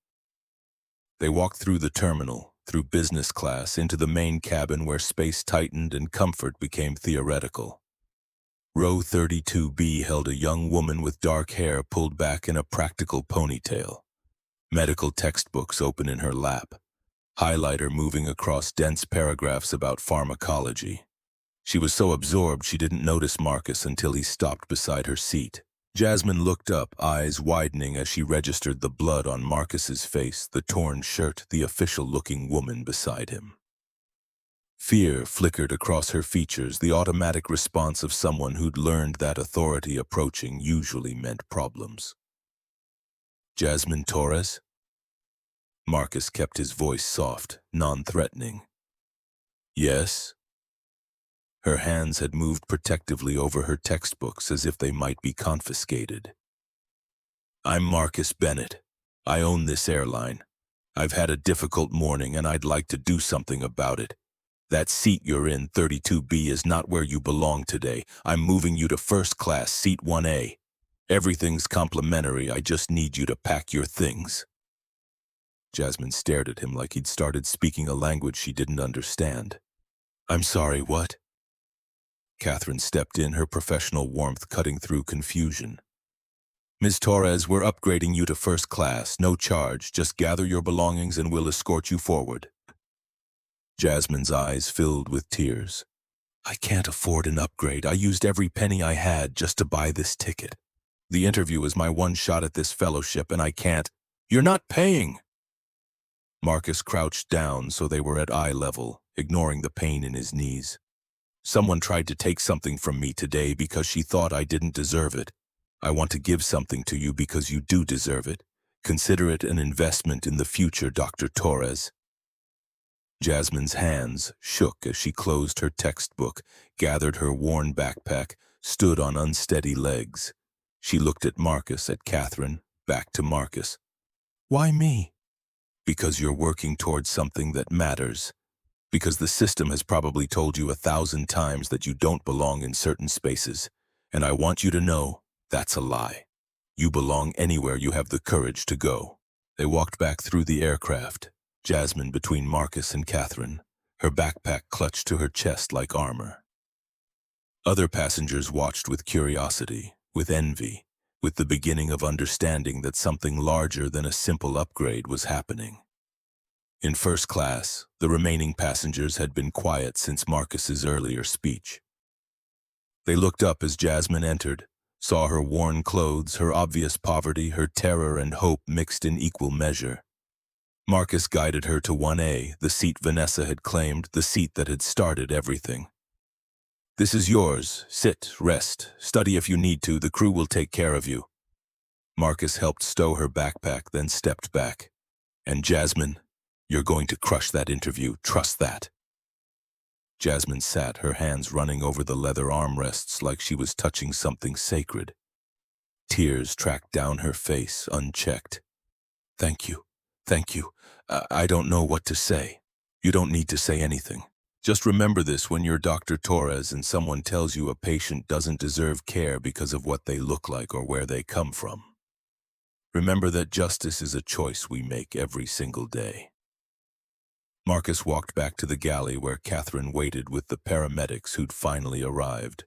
A: They walked through the terminal, through business class, into the main cabin where space tightened and comfort became theoretical. Row 32B held a young woman with dark hair pulled back in a practical ponytail. Medical textbooks open in her lap, highlighter moving across dense paragraphs about pharmacology. She was so absorbed she didn't notice Marcus until he stopped beside her seat. Jasmine looked up, eyes widening as she registered the blood on Marcus's face, the torn shirt, the official-looking woman beside him. Fear flickered across her features, the automatic response of someone who'd learned that authority approaching usually meant problems. Jasmine Torres? Marcus kept his voice soft, non-threatening. Yes? Her hands had moved protectively over her textbooks as if they might be confiscated. I'm Marcus Bennett. I own this airline. I've had a difficult morning and I'd like to do something about it. That seat you're in, 32B, is not where you belong today. I'm moving you to first class, seat 1A. Everything's complimentary. I just need you to pack your things. Jasmine stared at him like he'd started speaking a language she didn't understand. I'm sorry, what? Catherine stepped in, her professional warmth cutting through confusion. Ms. Torres, we're upgrading you to first class. No charge. Just gather your belongings and we'll escort you forward. Jasmine's eyes filled with tears. I can't afford an upgrade. I used every penny I had just to buy this ticket. The interview is my one shot at this fellowship and I can't. You're not paying! Marcus crouched down so they were at eye level, ignoring the pain in his knees. Someone tried to take something from me today because she thought I didn't deserve it. I want to give something to you because you do deserve it. Consider it an investment in the future, Dr. Torres. Jasmine's hands shook as she closed her textbook, gathered her worn backpack, stood on unsteady legs. She looked at Marcus, at Catherine, back to Marcus. Why me? Because you're working towards something that matters. Because the system has probably told you 1,000 times that you don't belong in certain spaces. And I want you to know that's a lie. You belong anywhere you have the courage to go. They walked back through the aircraft, Jasmine between Marcus and Catherine, her backpack clutched to her chest like armor. Other passengers watched with curiosity, with envy, with the beginning of understanding that something larger than a simple upgrade was happening. In first class, the remaining passengers had been quiet since Marcus's earlier speech. They looked up as Jasmine entered, saw her worn clothes, her obvious poverty, her terror and hope mixed in equal measure. Marcus guided her to 1A, the seat Vanessa had claimed, the seat that had started everything. This is yours. Sit, rest, study if you need to. The crew will take care of you. Marcus helped stow her backpack, then stepped back. And Jasmine, you're going to crush that interview. Trust that. Jasmine sat, her hands running over the leather armrests like she was touching something sacred. Tears tracked down her face, unchecked. Thank you. Thank you. I don't know what to say. You don't need to say anything. Just remember this when you're Dr. Torres and someone tells you a patient doesn't deserve care because of what they look like or where they come from. Remember that justice is a choice we make every single day. Marcus walked back to the galley where Catherine waited with the paramedics who'd finally arrived.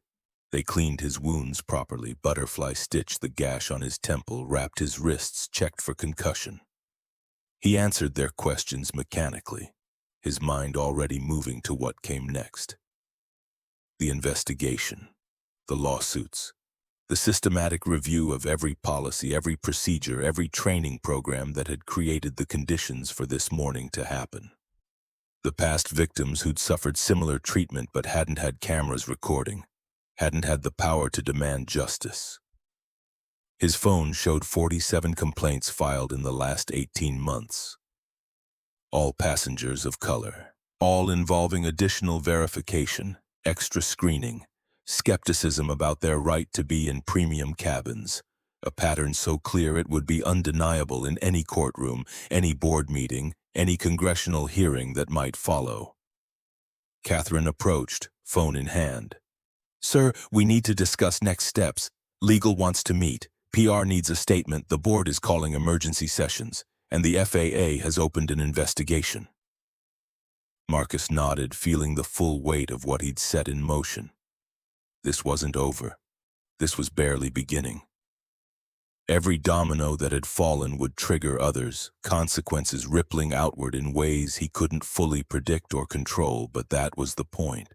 A: They cleaned his wounds properly, butterfly stitched the gash on his temple, wrapped his wrists, checked for concussion. He answered their questions mechanically, his mind already moving to what came next. The investigation, the lawsuits, the systematic review of every policy, every procedure, every training program that had created the conditions for this morning to happen. The past victims who'd suffered similar treatment but hadn't had cameras recording, hadn't had the power to demand justice. His phone showed 47 complaints filed in the last 18 months. All passengers of color, all involving additional verification, extra screening, skepticism about their right to be in premium cabins, a pattern so clear it would be undeniable in any courtroom, any board meeting, any congressional hearing that might follow. Catherine approached, phone in hand. Sir, we need to discuss next steps. Legal wants to meet. PR needs a statement, the board is calling emergency sessions, and the FAA has opened an investigation. Marcus nodded, feeling the full weight of what he'd set in motion. This wasn't over. This was barely beginning. Every domino that had fallen would trigger others, consequences rippling outward in ways he couldn't fully predict or control, but that was the point.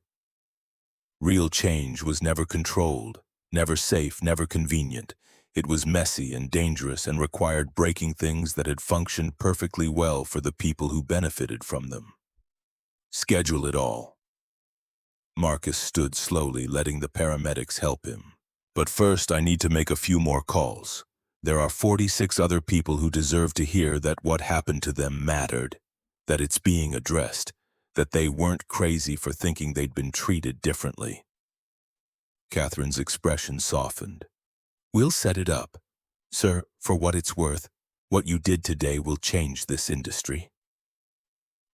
A: Real change was never controlled, never safe, never convenient. It was messy and dangerous and required breaking things that had functioned perfectly well for the people who benefited from them. Schedule it all. Marcus stood slowly, letting the paramedics help him. But first, I need to make a few more calls. There are 46 other people who deserve to hear that what happened to them mattered, that it's being addressed, that they weren't crazy for thinking they'd been treated differently. Catherine's expression softened. We'll set it up. Sir, for what it's worth, what you did today will change this industry.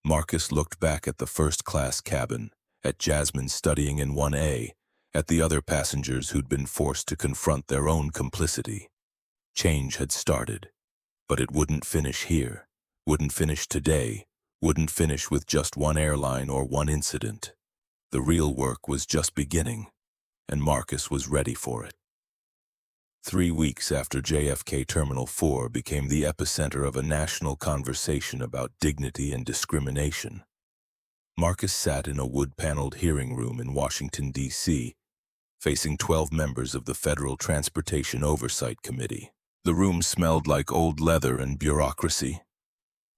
A: Marcus looked back at the first-class cabin, at Jasmine studying in 1A, at the other passengers who'd been forced to confront their own complicity. Change had started, but it wouldn't finish here, wouldn't finish today, wouldn't finish with just one airline or one incident. The real work was just beginning, and Marcus was ready for it. 3 weeks after JFK Terminal 4 became the epicenter of a national conversation about dignity and discrimination, Marcus sat in a wood-paneled hearing room in Washington, D.C., facing 12 members of the Federal Transportation Oversight Committee. The room smelled like old leather and bureaucracy.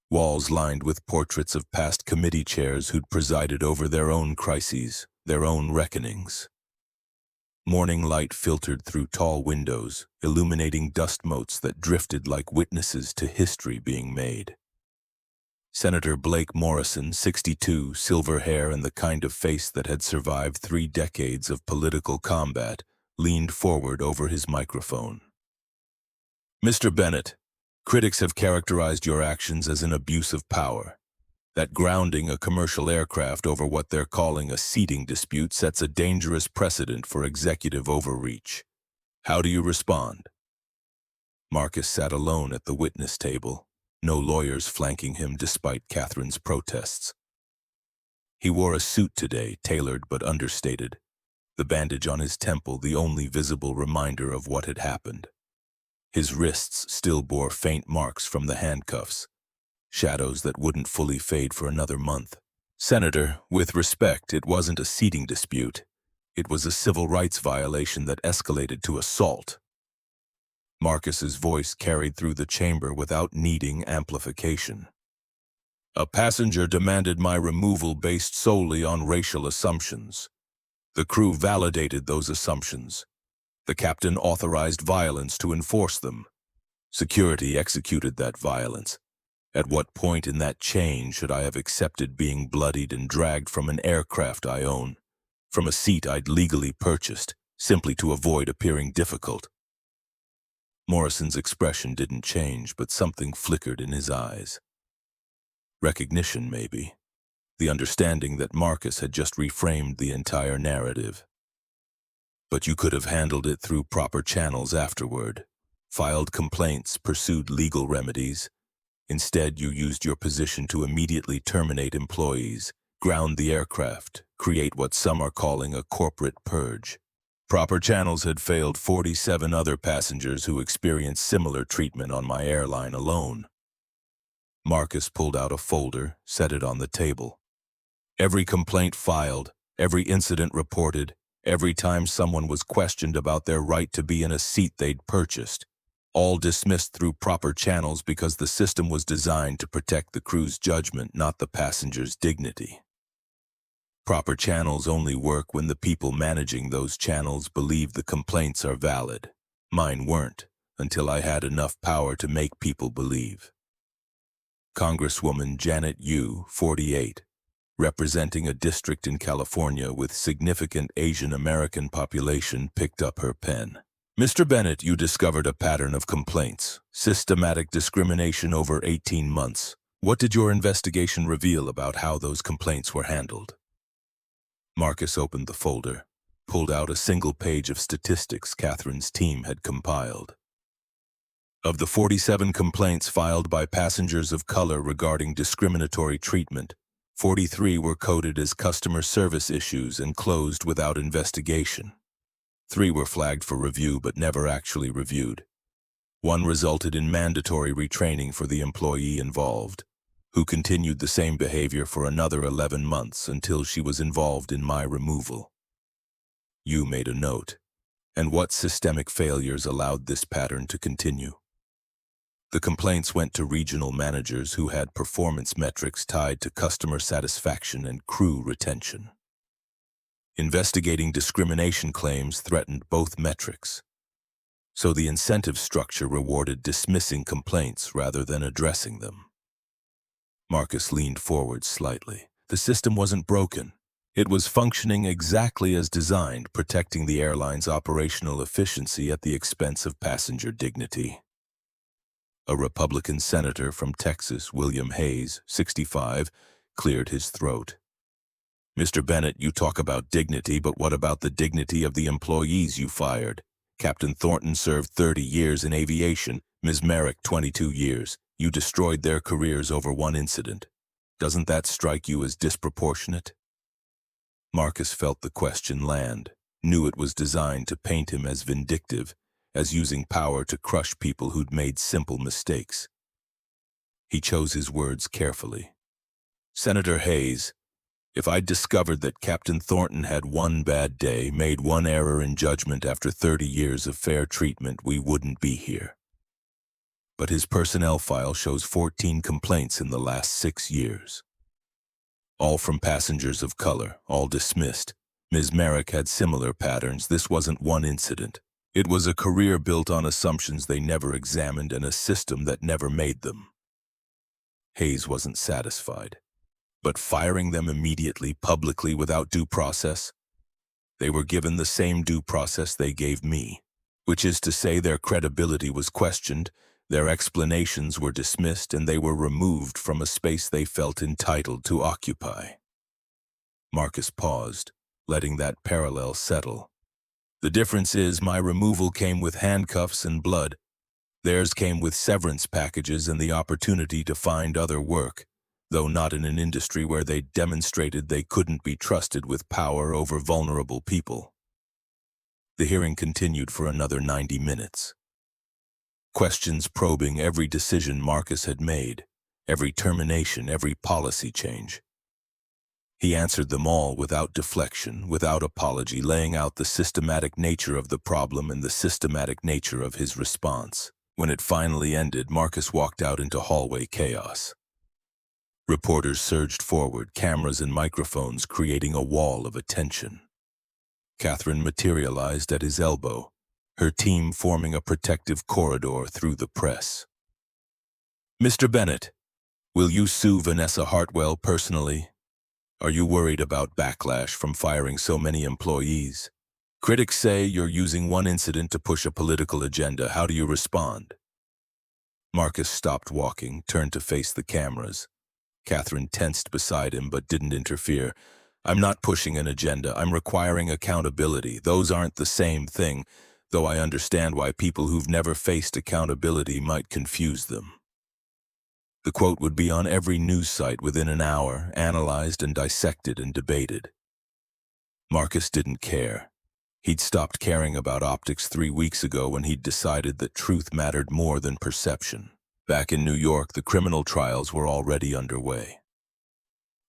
A: Walls lined with portraits of past committee chairs who'd presided over their own crises, their own reckonings. Morning light filtered through tall windows, illuminating dust motes that drifted like witnesses to history being made. Senator Blake Morrison, 62, silver hair and the kind of face that had survived 3 decades of political combat, leaned forward over his microphone. Mr. Bennett, critics have characterized your actions as an abuse of power. That grounding a commercial aircraft over what they're calling a seating dispute sets a dangerous precedent for executive overreach. How do you respond? Marcus sat alone at the witness table, no lawyers flanking him despite Catherine's protests. He wore a suit today, tailored but understated, the bandage on his temple the only visible reminder of what had happened. His wrists still bore faint marks from the handcuffs, shadows that wouldn't fully fade for another month. Senator, with respect, it wasn't a seating dispute. It was a civil rights violation that escalated to assault. Marcus's voice carried through the chamber without needing amplification. A passenger demanded my removal based solely on racial assumptions. The crew validated those assumptions. The captain authorized violence to enforce them. Security executed that violence. At what point in that chain should I have accepted being bloodied and dragged from an aircraft I own, from a seat I'd legally purchased, simply to avoid appearing difficult? Morrison's expression didn't change, but something flickered in his eyes. Recognition, maybe. The understanding that Marcus had just reframed the entire narrative. But you could have handled it through proper channels afterward, filed complaints, pursued legal remedies. Instead, you used your position to immediately terminate employees, ground the aircraft, create what some are calling a corporate purge. Proper channels had failed 47 other passengers who experienced similar treatment on my airline alone. Marcus pulled out a folder, set it on the table. Every complaint filed, every incident reported, every time someone was questioned about their right to be in a seat they'd purchased, all dismissed through proper channels because the system was designed to protect the crew's judgment, not the passenger's dignity. Proper channels only work when the people managing those channels believe the complaints are valid. Mine weren't, until I had enough power to make people believe. Congresswoman Janet Yu, 48, representing a district in California with significant Asian American population, picked up her pen. Mr. Bennett, you discovered a pattern of complaints, systematic discrimination over 18 months. What did your investigation reveal about how those complaints were handled? Marcus opened the folder, pulled out a single page of statistics Catherine's team had compiled. Of the 47 complaints filed by passengers of color regarding discriminatory treatment, 43 were coded as customer service issues and closed without investigation. 3 were flagged for review but never actually reviewed. 1 resulted in mandatory retraining for the employee involved, who continued the same behavior for another 11 months until she was involved in my removal. You made a note. And what systemic failures allowed this pattern to continue? The complaints went to regional managers who had performance metrics tied to customer satisfaction and crew retention. Investigating discrimination claims threatened both metrics, so the incentive structure rewarded dismissing complaints rather than addressing them. Marcus leaned forward slightly. The system wasn't broken. It was functioning exactly as designed, protecting the airline's operational efficiency at the expense of passenger dignity. A Republican senator from Texas, William Hayes, 65, cleared his throat. Mr. Bennett, you talk about dignity, but what about the dignity of the employees you fired? Captain Thornton served 30 years in aviation, Ms. Merrick 22 years. You destroyed their careers over one incident. Doesn't that strike you as disproportionate? Marcus felt the question land, knew it was designed to paint him as vindictive, as using power to crush people who'd made simple mistakes. He chose his words carefully. Senator Hayes, if I'd discovered that Captain Thornton had one bad day, made one error in judgment after 30 years of fair treatment, we wouldn't be here. But his personnel file shows 14 complaints in the last 6 years. All from passengers of color, all dismissed. Ms. Merrick had similar patterns. This wasn't one incident. It was a career built on assumptions they never examined and a system that never made them. Hayes wasn't satisfied. But firing them immediately, publicly, without due process? They were given the same due process they gave me, which is to say their credibility was questioned, their explanations were dismissed, and they were removed from a space they felt entitled to occupy. Marcus paused, letting that parallel settle. The difference is my removal came with handcuffs and blood. Theirs came with severance packages and the opportunity to find other work, though not in an industry where they demonstrated they couldn't be trusted with power over vulnerable people. The hearing continued for another 90 minutes. Questions probing every decision Marcus had made, every termination, every policy change. He answered them all without deflection, without apology, laying out the systematic nature of the problem and the systematic nature of his response. When it finally ended, Marcus walked out into hallway chaos. Reporters surged forward, cameras and microphones creating a wall of attention. Catherine materialized at his elbow, her team forming a protective corridor through the press. Mr. Bennett, will you sue Vanessa Hartwell personally? Are you worried about backlash from firing so many employees? Critics say you're using one incident to push a political agenda. How do you respond? Marcus stopped walking, turned to face the cameras. Catherine tensed beside him but didn't interfere. I'm not pushing an agenda. I'm requiring accountability. Those aren't the same thing, though I understand why people who've never faced accountability might confuse them. The quote would be on every news site within an hour, analyzed and dissected and debated. Marcus didn't care. He'd stopped caring about optics 3 weeks ago when he'd decided that truth mattered more than perception. Back in New York, the criminal trials were already underway.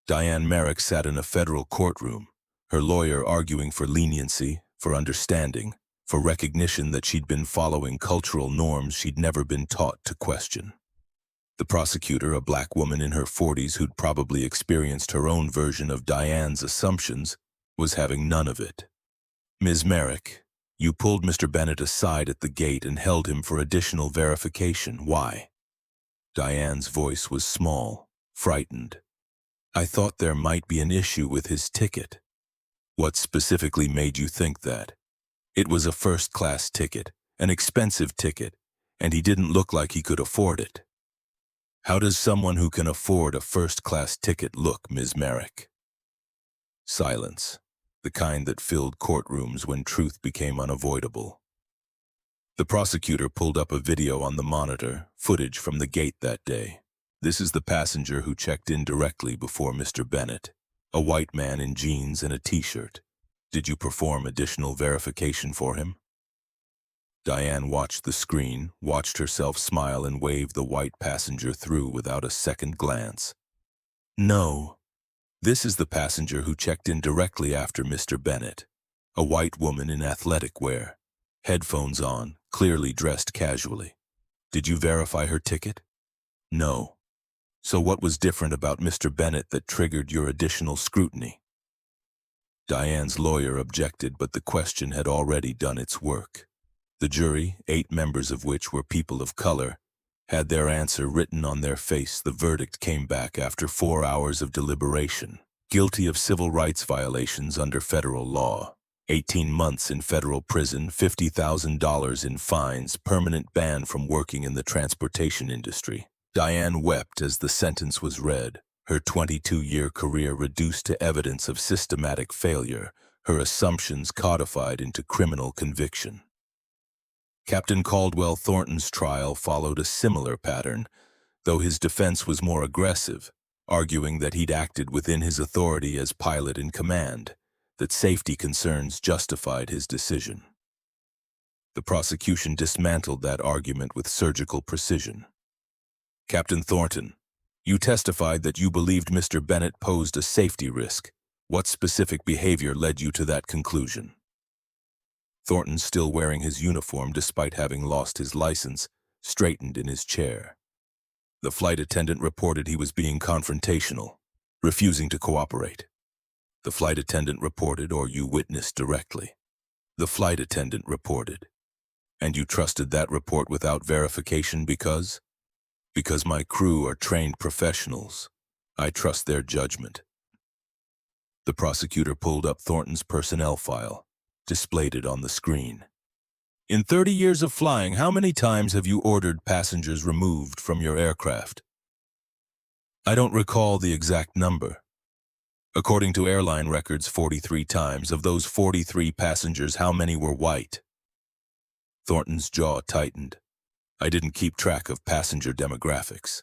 A: Diane Merrick sat in a federal courtroom, her lawyer arguing for leniency, for understanding, for recognition that she'd been following cultural norms she'd never been taught to question. The prosecutor, a black woman in her 40s who'd probably experienced her own version of Diane's assumptions, was having none of it. Ms. Merrick, you pulled Mr. Bennett aside at the gate and held him for additional verification. Why? Diane's voice was small, frightened. I thought there might be an issue with his ticket. What specifically made you think that? It was a first-class ticket, an expensive ticket, and he didn't look like he could afford it. How does someone who can afford a first-class ticket look, Ms. Merrick? Silence, the kind that filled courtrooms when truth became unavoidable. The prosecutor pulled up a video on the monitor, footage from the gate that day. This is the passenger who checked in directly before Mr. Bennett, a white man in jeans and a t-shirt. Did you perform additional verification for him? Diane watched the screen, watched herself smile and wave the white passenger through without a second glance. No. This is the passenger who checked in directly after Mr. Bennett, a white woman in athletic wear, headphones on, clearly dressed casually. Did you verify her ticket? No. So what was different about Mr. Bennett that triggered your additional scrutiny? Diane's lawyer objected, but the question had already done its work. The jury, 8 members of which were people of color, had their answer written on their face. The verdict came back after 4 hours of deliberation. Guilty of civil rights violations under federal law. 18 months in federal prison, $50,000 in fines, permanent ban from working in the transportation industry. Diane wept as the sentence was read, her 22-year career reduced to evidence of systematic failure, her assumptions codified into criminal conviction. Captain Caldwell Thornton's trial followed a similar pattern, though his defense was more aggressive, arguing that he'd acted within his authority as pilot in command, that safety concerns justified his decision. The prosecution dismantled that argument with surgical precision. Captain Thornton, you testified that you believed Mr. Bennett posed a safety risk. What specific behavior led you to that conclusion? Thornton, still wearing his uniform despite having lost his license, straightened in his chair. The flight attendant reported he was being confrontational, refusing to cooperate. The flight attendant reported, or you witnessed directly? The flight attendant reported. And you trusted that report without verification because? Because my crew are trained professionals. I trust their judgment. The prosecutor pulled up Thornton's personnel file, displayed it on the screen. In 30 years of flying, how many times have you ordered passengers removed from your aircraft? I don't recall the exact number. According to airline records, 43 times. Of those 43 passengers, how many were white? Thornton's jaw tightened. I didn't keep track of passenger demographics.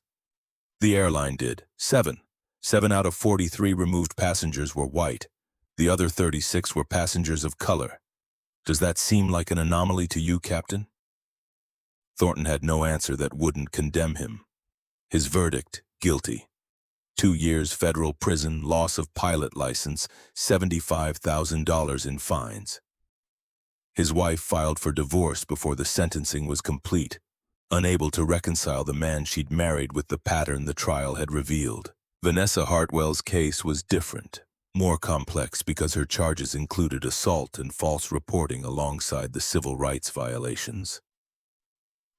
A: The airline did. 7. 7 out of 43 removed passengers were white. The other 36 were passengers of color. Does that seem like an anomaly to you, Captain? Thornton had no answer that wouldn't condemn him. His verdict, guilty. 2 years federal prison, loss of pilot license, $75,000 in fines. His wife filed for divorce before the sentencing was complete, unable to reconcile the man she'd married with the pattern the trial had revealed. Vanessa Hartwell's case was different, more complex because her charges included assault and false reporting alongside the civil rights violations.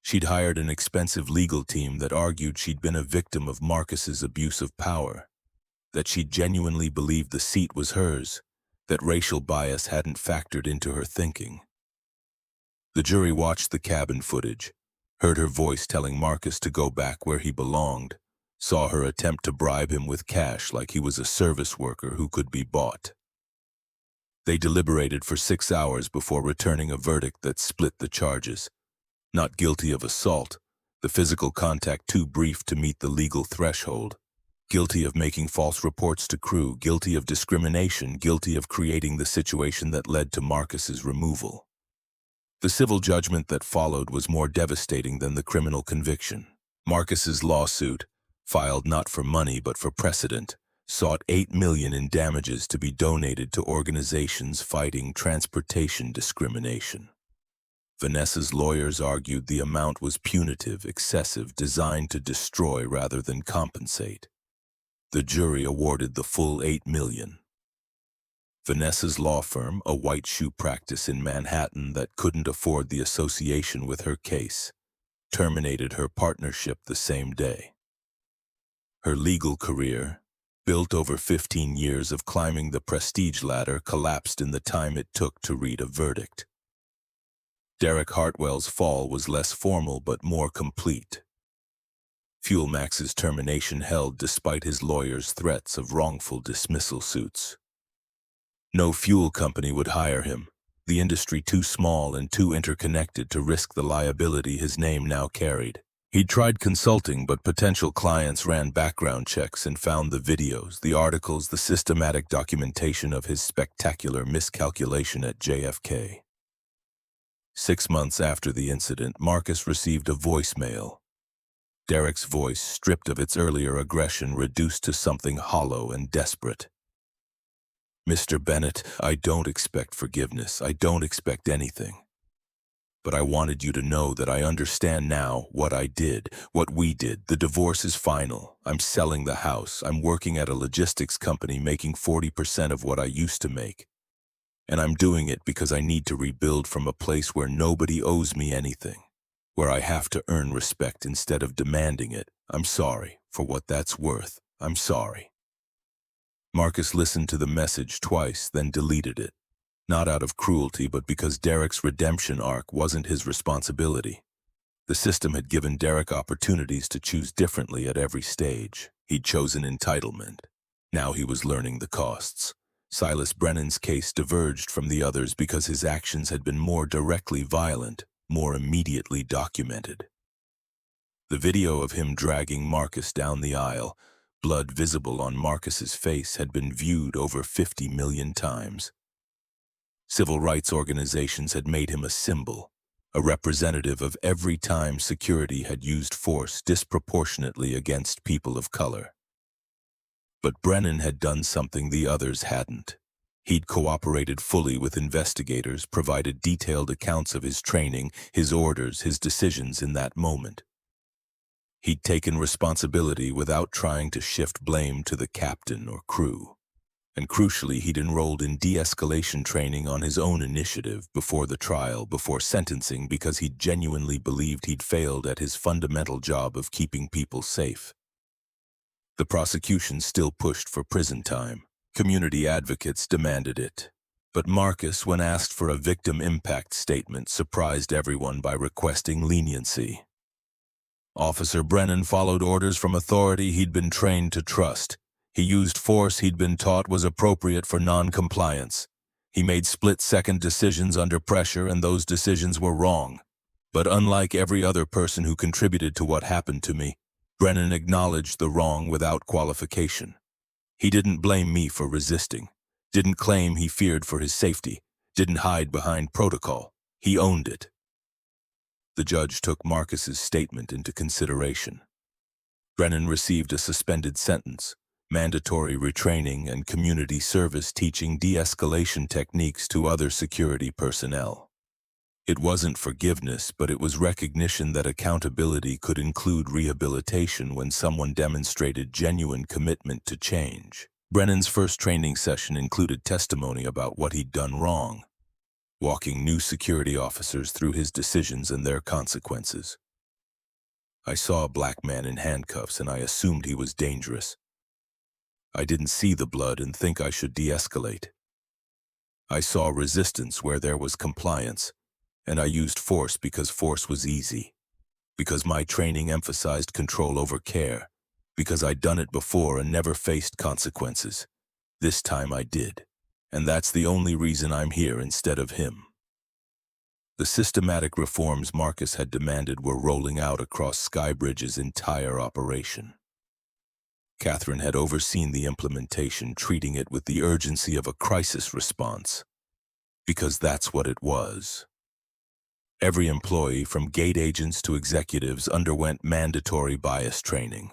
A: She'd hired an expensive legal team that argued she'd been a victim of Marcus's abuse of power, that she genuinely believed the seat was hers, that racial bias hadn't factored into her thinking. The jury watched the cabin footage, heard her voice telling Marcus to go back where he belonged, saw her attempt to bribe him with cash like he was a service worker who could be bought. They deliberated for 6 hours before returning a verdict that split the charges. Not guilty of assault, the physical contact too brief to meet the legal threshold. Guilty of making false reports to crew, guilty of discrimination, guilty of creating the situation that led to Marcus's removal. The civil judgment that followed was more devastating than the criminal conviction. Marcus's lawsuit, filed not for money but for precedent, sought $8 million in damages to be donated to organizations fighting transportation discrimination. Vanessa's lawyers argued the amount was punitive, excessive, designed to destroy rather than compensate. The jury awarded the full $8 million. Vanessa's law firm, a white shoe practice in Manhattan that couldn't afford the association with her case, terminated her partnership the same day. Her legal career, built over 15 years of climbing the prestige ladder, collapsed in the time it took to read a verdict. Derek Hartwell's fall was less formal but more complete. Fuelmax's termination held despite his lawyer's threats of wrongful dismissal suits. No fuel company would hire him. the industry too small and too interconnected to risk the liability his name now carried. He'd tried consulting, but potential clients ran background checks and found the videos, the articles, the systematic documentation of his spectacular miscalculation at JFK. 6 months after the incident, Marcus received a voicemail. Derek's voice, stripped of its earlier aggression, reduced to something hollow and desperate. "Mr. Bennett, I don't expect forgiveness. I don't expect anything. But I wanted you to know that I understand now what I did, what we did. The divorce is final. I'm selling the house. I'm working at a logistics company making 40% of what I used to make. And I'm doing it because I need to rebuild from a place where nobody owes me anything, where I have to earn respect instead of demanding it. I'm sorry for what that's worth. I'm sorry." Marcus listened to the message twice, then deleted it. Not out of cruelty, but because Derek's redemption arc wasn't his responsibility. The system had given Derek opportunities to choose differently at every stage. He'd chosen entitlement. Now he was learning the costs. Silas Brennan's case diverged from the others because his actions had been more directly violent, more immediately documented. The video of him dragging Marcus down the aisle, blood visible on Marcus's face, had been viewed over 50 million times. Civil rights organizations had made him a symbol, a representative of every time security had used force disproportionately against people of color. But Brennan had done something the others hadn't. He'd cooperated fully with investigators, provided detailed accounts of his training, his orders, his decisions in that moment. He'd taken responsibility without trying to shift blame to the captain or crew. And crucially, he'd enrolled in de-escalation training on his own initiative before the trial, before sentencing, because he genuinely believed he'd failed at his fundamental job of keeping people safe. The prosecution still pushed for prison time. Community advocates demanded it. But Marcus, when asked for a victim impact statement, surprised everyone by requesting leniency. Officer Brennan followed orders from authority he'd been trained to trust. He used force he'd been taught was appropriate for non-compliance. He made split-second decisions under pressure, and those decisions were wrong. But unlike every other person who contributed to what happened to me, Brennan acknowledged the wrong without qualification. He didn't blame me for resisting, didn't claim he feared for his safety, didn't hide behind protocol. He owned it. The judge took Marcus's statement into consideration. Brennan received a suspended sentence, mandatory retraining, and community service teaching de-escalation techniques to other security personnel. It wasn't forgiveness, but it was recognition that accountability could include rehabilitation when someone demonstrated genuine commitment to change. Brennan's first training session included testimony about what he'd done wrong, walking new security officers through his decisions and their consequences. "I saw a black man in handcuffs and I assumed he was dangerous. I didn't see the blood and think I should de-escalate. I saw resistance where there was compliance, and I used force because force was easy, because my training emphasized control over care, because I'd done it before and never faced consequences. This time I did, and that's the only reason I'm here instead of him." The systematic reforms Marcus had demanded were rolling out across SkyBridge's entire operation. Catherine had overseen the implementation, treating it with the urgency of a crisis response, because that's what it was. Every employee, from gate agents to executives, underwent mandatory bias training.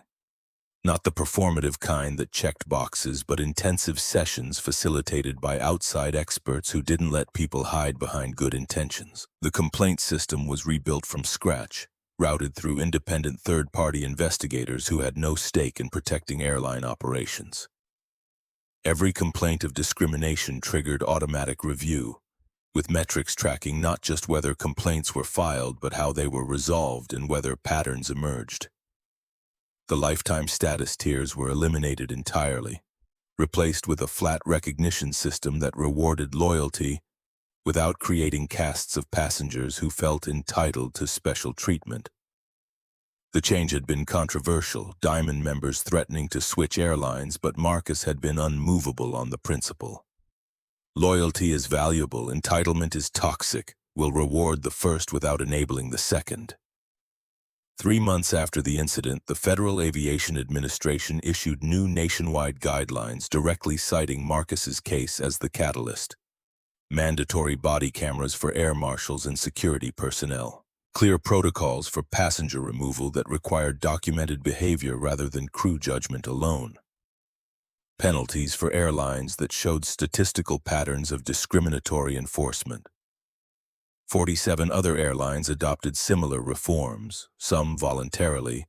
A: Not the performative kind that checked boxes, but intensive sessions facilitated by outside experts who didn't let people hide behind good intentions. The complaint system was rebuilt from scratch, routed through independent third-party investigators who had no stake in protecting airline operations. Every complaint of discrimination triggered automatic review, with metrics tracking not just whether complaints were filed, but how they were resolved and whether patterns emerged. The lifetime status tiers were eliminated entirely, replaced with a flat recognition system that rewarded loyalty without creating castes of passengers who felt entitled to special treatment. The change had been controversial, Diamond members threatening to switch airlines, but Marcus had been unmovable on the principle. Loyalty is valuable, entitlement is toxic, will reward the first without enabling the second. 3 months after the incident, the Federal Aviation Administration issued new nationwide guidelines directly citing Marcus's case as the catalyst. Mandatory body cameras for air marshals and security personnel. Clear protocols for passenger removal that required documented behavior rather than crew judgment alone. Penalties for airlines that showed statistical patterns of discriminatory enforcement. 47 other airlines adopted similar reforms, some voluntarily,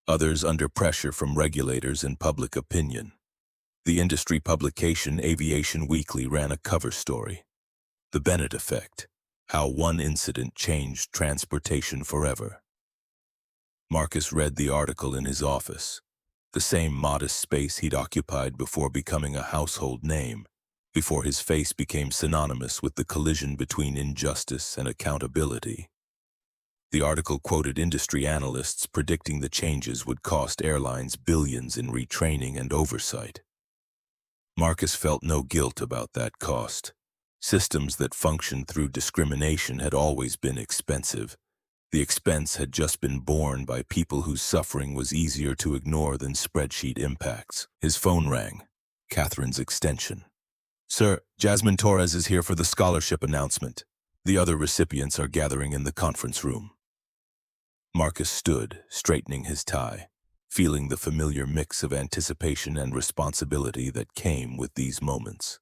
A: others under pressure from regulators and public opinion. The industry publication Aviation Weekly ran a cover story. The Bennett Effect: How One Incident Changed Transportation Forever. Marcus read the article in his office, the same modest space he'd occupied before becoming a household name, before his face became synonymous with the collision between injustice and accountability. The article quoted industry analysts predicting the changes would cost airlines billions in retraining and oversight. Marcus felt no guilt about that cost. Systems that functioned through discrimination had always been expensive. The expense had just been borne by people whose suffering was easier to ignore than spreadsheet impacts. His phone rang. Catherine's extension. "Sir, Jasmine Torres is here for the scholarship announcement. The other recipients are gathering in the conference room." Marcus stood, straightening his tie, feeling the familiar mix of anticipation and responsibility that came with these moments.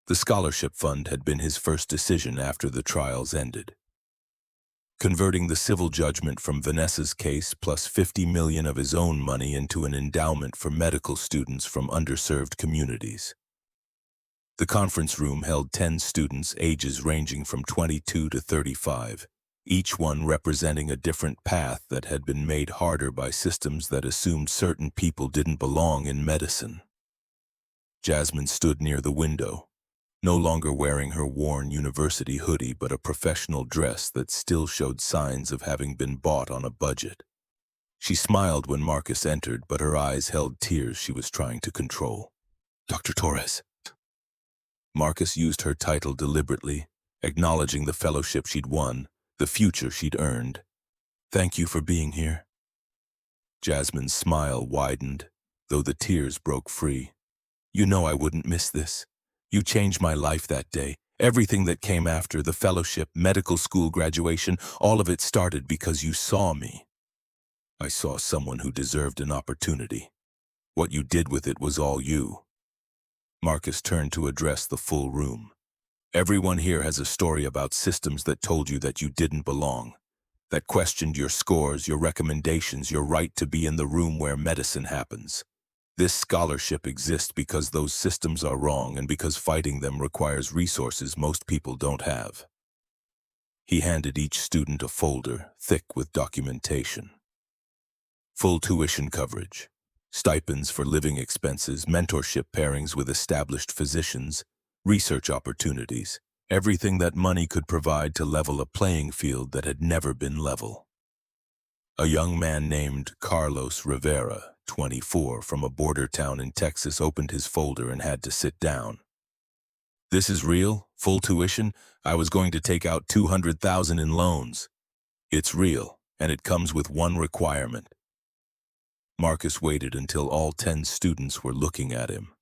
A: The scholarship fund had been his first decision after the trials ended. Converting the civil judgment from Vanessa's case plus $50 million of his own money into an endowment for medical students from underserved communities. The conference room held 10 students, ages ranging from 22 to 35, each one representing a different path that had been made harder by systems that assumed certain people didn't belong in medicine. Jasmine stood near the window, no longer wearing her worn university hoodie but a professional dress that still showed signs of having been bought on a budget. She smiled when Marcus entered, but her eyes held tears she was trying to control. "Dr. Torres." Marcus used her title deliberately, acknowledging the fellowship she'd won, the future she'd earned. "Thank you for being here." Jasmine's smile widened, though the tears broke free. "You know I wouldn't miss this. You changed my life that day. Everything that came after, the fellowship, medical school graduation, all of it started because you saw me. I saw someone who deserved an opportunity. What you did with it was all you." Marcus turned to address the full room. "Everyone here has a story about systems that told you that you didn't belong, that questioned your scores, your recommendations, your right to be in the room where medicine happens. This scholarship exists because those systems are wrong and because fighting them requires resources most people don't have." He handed each student a folder, thick with documentation. Full tuition coverage, stipends for living expenses, mentorship pairings with established physicians, research opportunities, everything that money could provide to level a playing field that had never been level. A young man named Carlos Rivera, 24, from a border town in Texas, opened his folder and had to sit down. "This is real? Full tuition? I was going to take out $200,000 in loans." "It's real, and it comes with one requirement." Marcus waited until all 10 students were looking at him.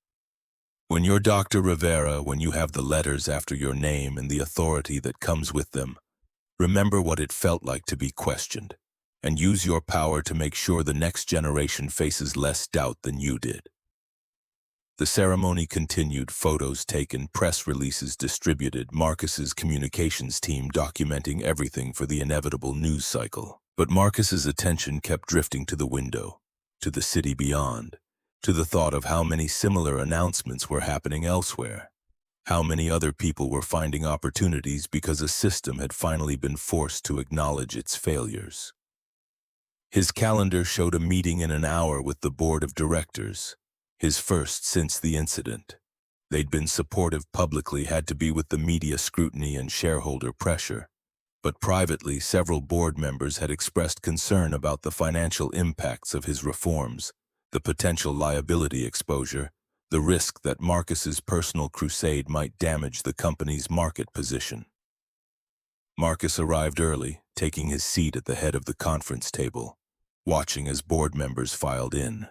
A: "When you're Dr. Rivera, when you have the letters after your name and the authority that comes with them, remember what it felt like to be questioned, and use your power to make sure the next generation faces less doubt than you did." The ceremony continued, photos taken, press releases distributed, Marcus's communications team documenting everything for the inevitable news cycle. But Marcus's attention kept drifting to the window, to the city beyond, to the thought of how many similar announcements were happening elsewhere. How many other people were finding opportunities because a system had finally been forced to acknowledge its failures. His calendar showed a meeting in an hour with the board of directors, his first since the incident. They'd been supportive publicly, had to be with the media scrutiny and shareholder pressure. But privately, several board members had expressed concern about the financial impacts of his reforms, the potential liability exposure, the risk that Marcus's personal crusade might damage the company's market position. Marcus arrived early, taking his seat at the head of the conference table, watching as board members filed in.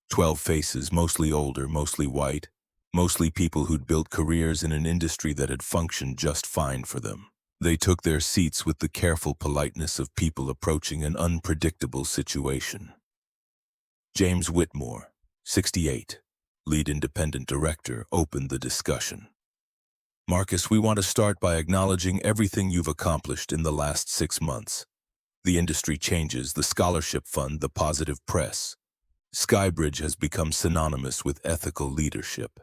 A: 12 faces, mostly older, mostly white, mostly people who'd built careers in an industry that had functioned just fine for them. They took their seats with the careful politeness of people approaching an unpredictable situation. James Whitmore, 68, lead independent director, opened the discussion. Marcus, we want to start by acknowledging everything you've accomplished in the last 6 months. The industry changes, the scholarship fund, the positive press. SkyBridge has become synonymous with ethical leadership.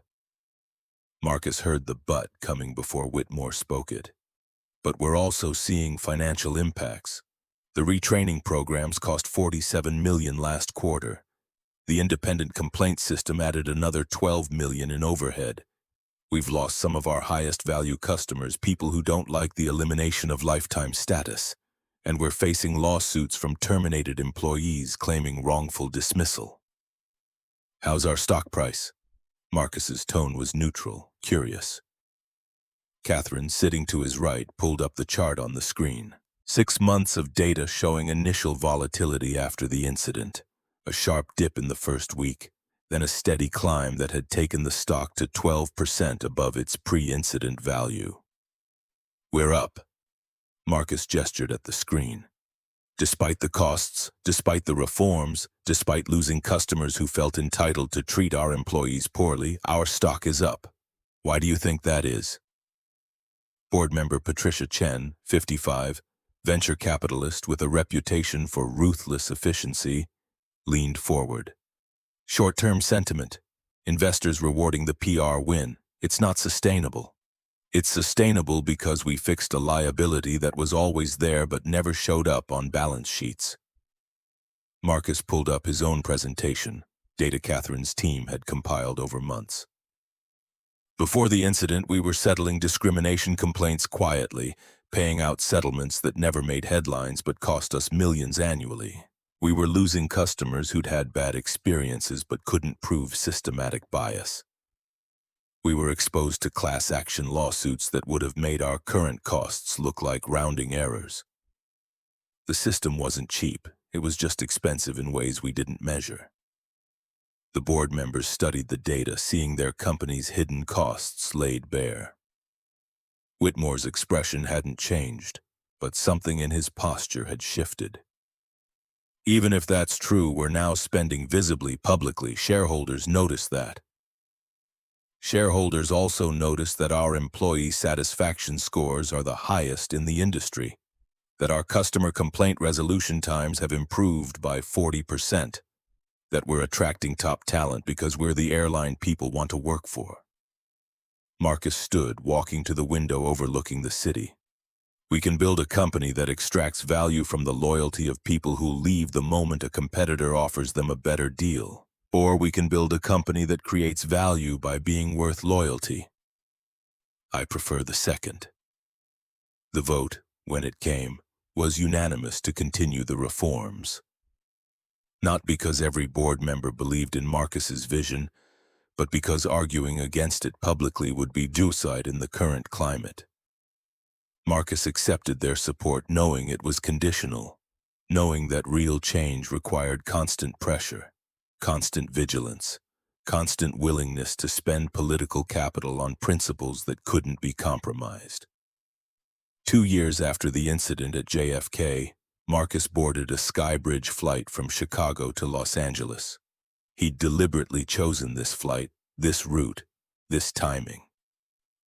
A: Marcus heard the but coming before Whitmore spoke it. But we're also seeing financial impacts. The retraining programs cost $47 million last quarter. The independent complaint system added another $12 million in overhead. We've lost some of our highest value customers, people who don't like the elimination of lifetime status. And we're facing lawsuits from terminated employees claiming wrongful dismissal. How's our stock price? Marcus's tone was neutral, curious. Catherine, sitting to his right, pulled up the chart on the screen. 6 months of data showing initial volatility after the incident. A sharp dip in the first week, then a steady climb that had taken the stock to 12% above its pre-incident value. We're up. Marcus gestured at the screen. Despite the costs, despite the reforms, despite losing customers who felt entitled to treat our employees poorly, our stock is up. Why do you think that is? Board member Patricia Chen, 55, venture capitalist with a reputation for ruthless efficiency, leaned forward. Short-term sentiment. Investors rewarding the PR win. It's not sustainable. It's sustainable because we fixed a liability that was always there but never showed up on balance sheets. Marcus pulled up his own presentation, data Catherine's team had compiled over months. Before the incident, we were settling discrimination complaints quietly, paying out settlements that never made headlines but cost us millions annually. We were losing customers who'd had bad experiences but couldn't prove systematic bias. We were exposed to class action lawsuits that would have made our current costs look like rounding errors. The system wasn't cheap, it was just expensive in ways we didn't measure. The board members studied the data, seeing their company's hidden costs laid bare. Whitmore's expression hadn't changed, but something in his posture had shifted. Even if that's true, we're now spending visibly, publicly. Shareholders notice that. Shareholders also notice that our employee satisfaction scores are the highest in the industry, that our customer complaint resolution times have improved by 40%, that we're attracting top talent because we're the airline people want to work for. Marcus stood, walking to the window overlooking the city. We can build a company that extracts value from the loyalty of people who leave the moment a competitor offers them a better deal. Or we can build a company that creates value by being worth loyalty. I prefer the second. The vote, when it came, was unanimous to continue the reforms. Not because every board member believed in Marcus's vision, but because arguing against it publicly would be suicide in the current climate. Marcus accepted their support knowing it was conditional, knowing that real change required constant pressure, constant vigilance, constant willingness to spend political capital on principles that couldn't be compromised. 2 years after the incident at JFK, Marcus boarded a SkyBridge flight from Chicago to Los Angeles. He'd deliberately chosen this flight, this route, this timing.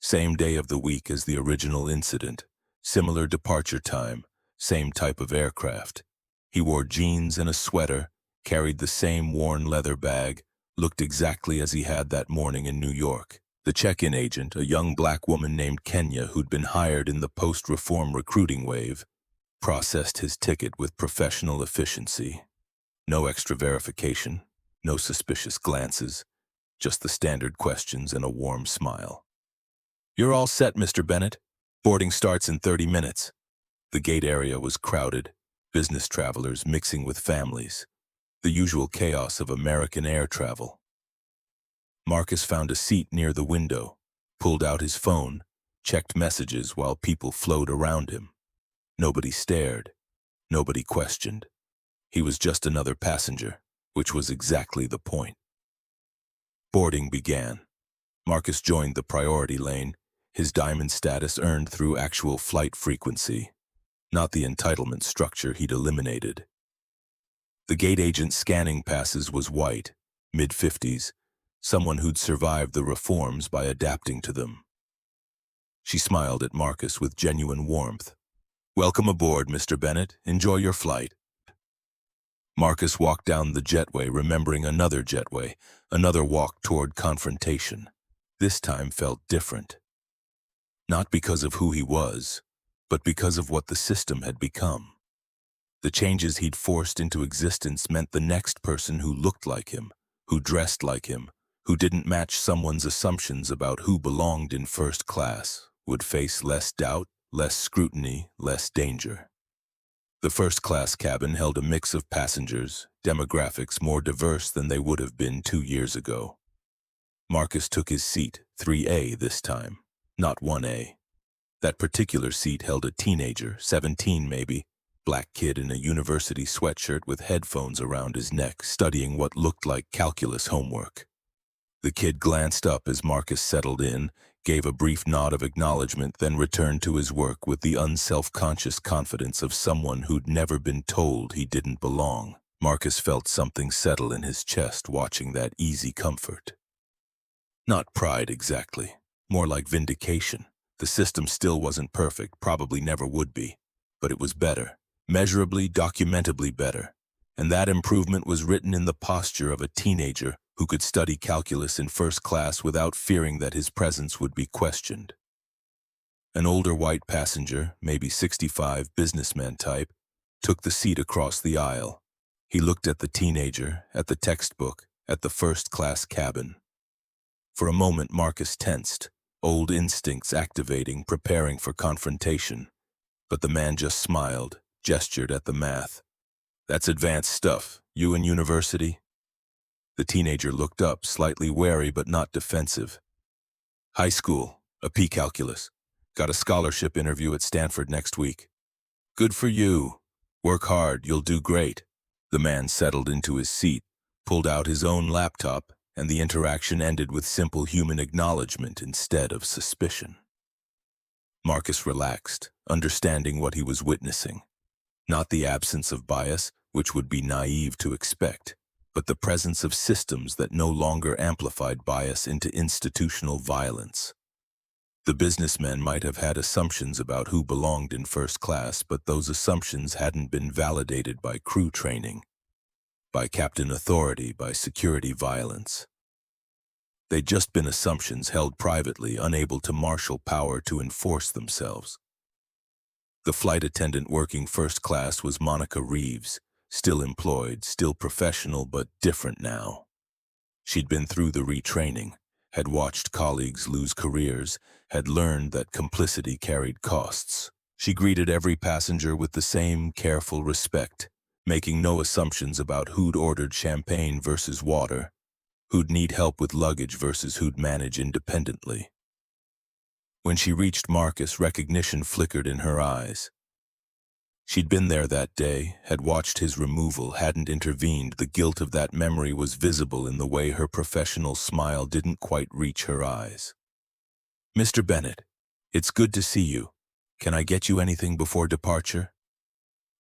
A: Same day of the week as the original incident, similar departure time, same type of aircraft. He wore jeans and a sweater, carried the same worn leather bag, looked exactly as he had that morning in New York. The check-in agent, a young black woman named Kenya who'd been hired in the post-reform recruiting wave, processed his ticket with professional efficiency. No extra verification, no suspicious glances, just the standard questions and a warm smile. "You're all set, Mr. Bennett. Boarding starts in 30 minutes. The gate area was crowded, business travelers mixing with families, the usual chaos of American air travel. Marcus found a seat near the window, pulled out his phone, checked messages while people flowed around him. Nobody stared. Nobody questioned. He was just another passenger, which was exactly the point. Boarding began. Marcus joined the priority lane, his diamond status earned through actual flight frequency, not the entitlement structure he'd eliminated. The gate agent scanning passes was white, mid-50s, someone who'd survived the reforms by adapting to them. She smiled at Marcus with genuine warmth. "Welcome aboard, Mr. Bennett. Enjoy your flight." Marcus walked down the jetway, remembering another jetway, another walk toward confrontation. This time felt different. Not because of who he was, but because of what the system had become. The changes he'd forced into existence meant the next person who looked like him, who dressed like him, who didn't match someone's assumptions about who belonged in first class, would face less doubt, less scrutiny, less danger. The first-class cabin held a mix of passengers, demographics more diverse than they would have been 2 years ago. Marcus took his seat, 3A this time, not 1A. That particular seat held a teenager, 17 maybe, black kid in a university sweatshirt with headphones around his neck, studying what looked like calculus homework. The kid glanced up as Marcus settled in, gave a brief nod of acknowledgement, then returned to his work with the unself-conscious confidence of someone who'd never been told he didn't belong. Marcus felt something settle in his chest watching that easy comfort. Not pride exactly, more like vindication. The system still wasn't perfect, probably never would be, but it was better, measurably, documentably better. And that improvement was written in the posture of a teenager who could study calculus in first class without fearing that his presence would be questioned. An older white passenger, maybe 65, businessman type, took the seat across the aisle. He looked at the teenager, at the textbook, at the first-class cabin. For a moment, Marcus tensed, old instincts activating, preparing for confrontation. But the man just smiled, gestured at the math. "That's advanced stuff. You in university?" The teenager looked up, slightly wary but not defensive. "High school, a P calculus. Got a scholarship interview at Stanford next week." "Good for you. Work hard, you'll do great." The man settled into his seat, pulled out his own laptop, and the interaction ended with simple human acknowledgement instead of suspicion. Marcus relaxed, understanding what he was witnessing. Not the absence of bias, which would be naive to expect, but the presence of systems that no longer amplified bias into institutional violence. The businessmen might have had assumptions about who belonged in first class, but those assumptions hadn't been validated by crew training, by captain authority, by security violence. They'd just been assumptions held privately, unable to marshal power to enforce themselves. The flight attendant working first class was Monica Reeves, still employed, still professional, but different now. She'd been through the retraining, had watched colleagues lose careers, had learned that complicity carried costs. She greeted every passenger with the same careful respect, making no assumptions about who'd ordered champagne versus water, who'd need help with luggage versus who'd manage independently. When she reached Marcus, recognition flickered in her eyes. She'd been there that day, had watched his removal, hadn't intervened. The guilt of that memory was visible in the way her professional smile didn't quite reach her eyes. "Mr. Bennett, it's good to see you. Can I get you anything before departure?"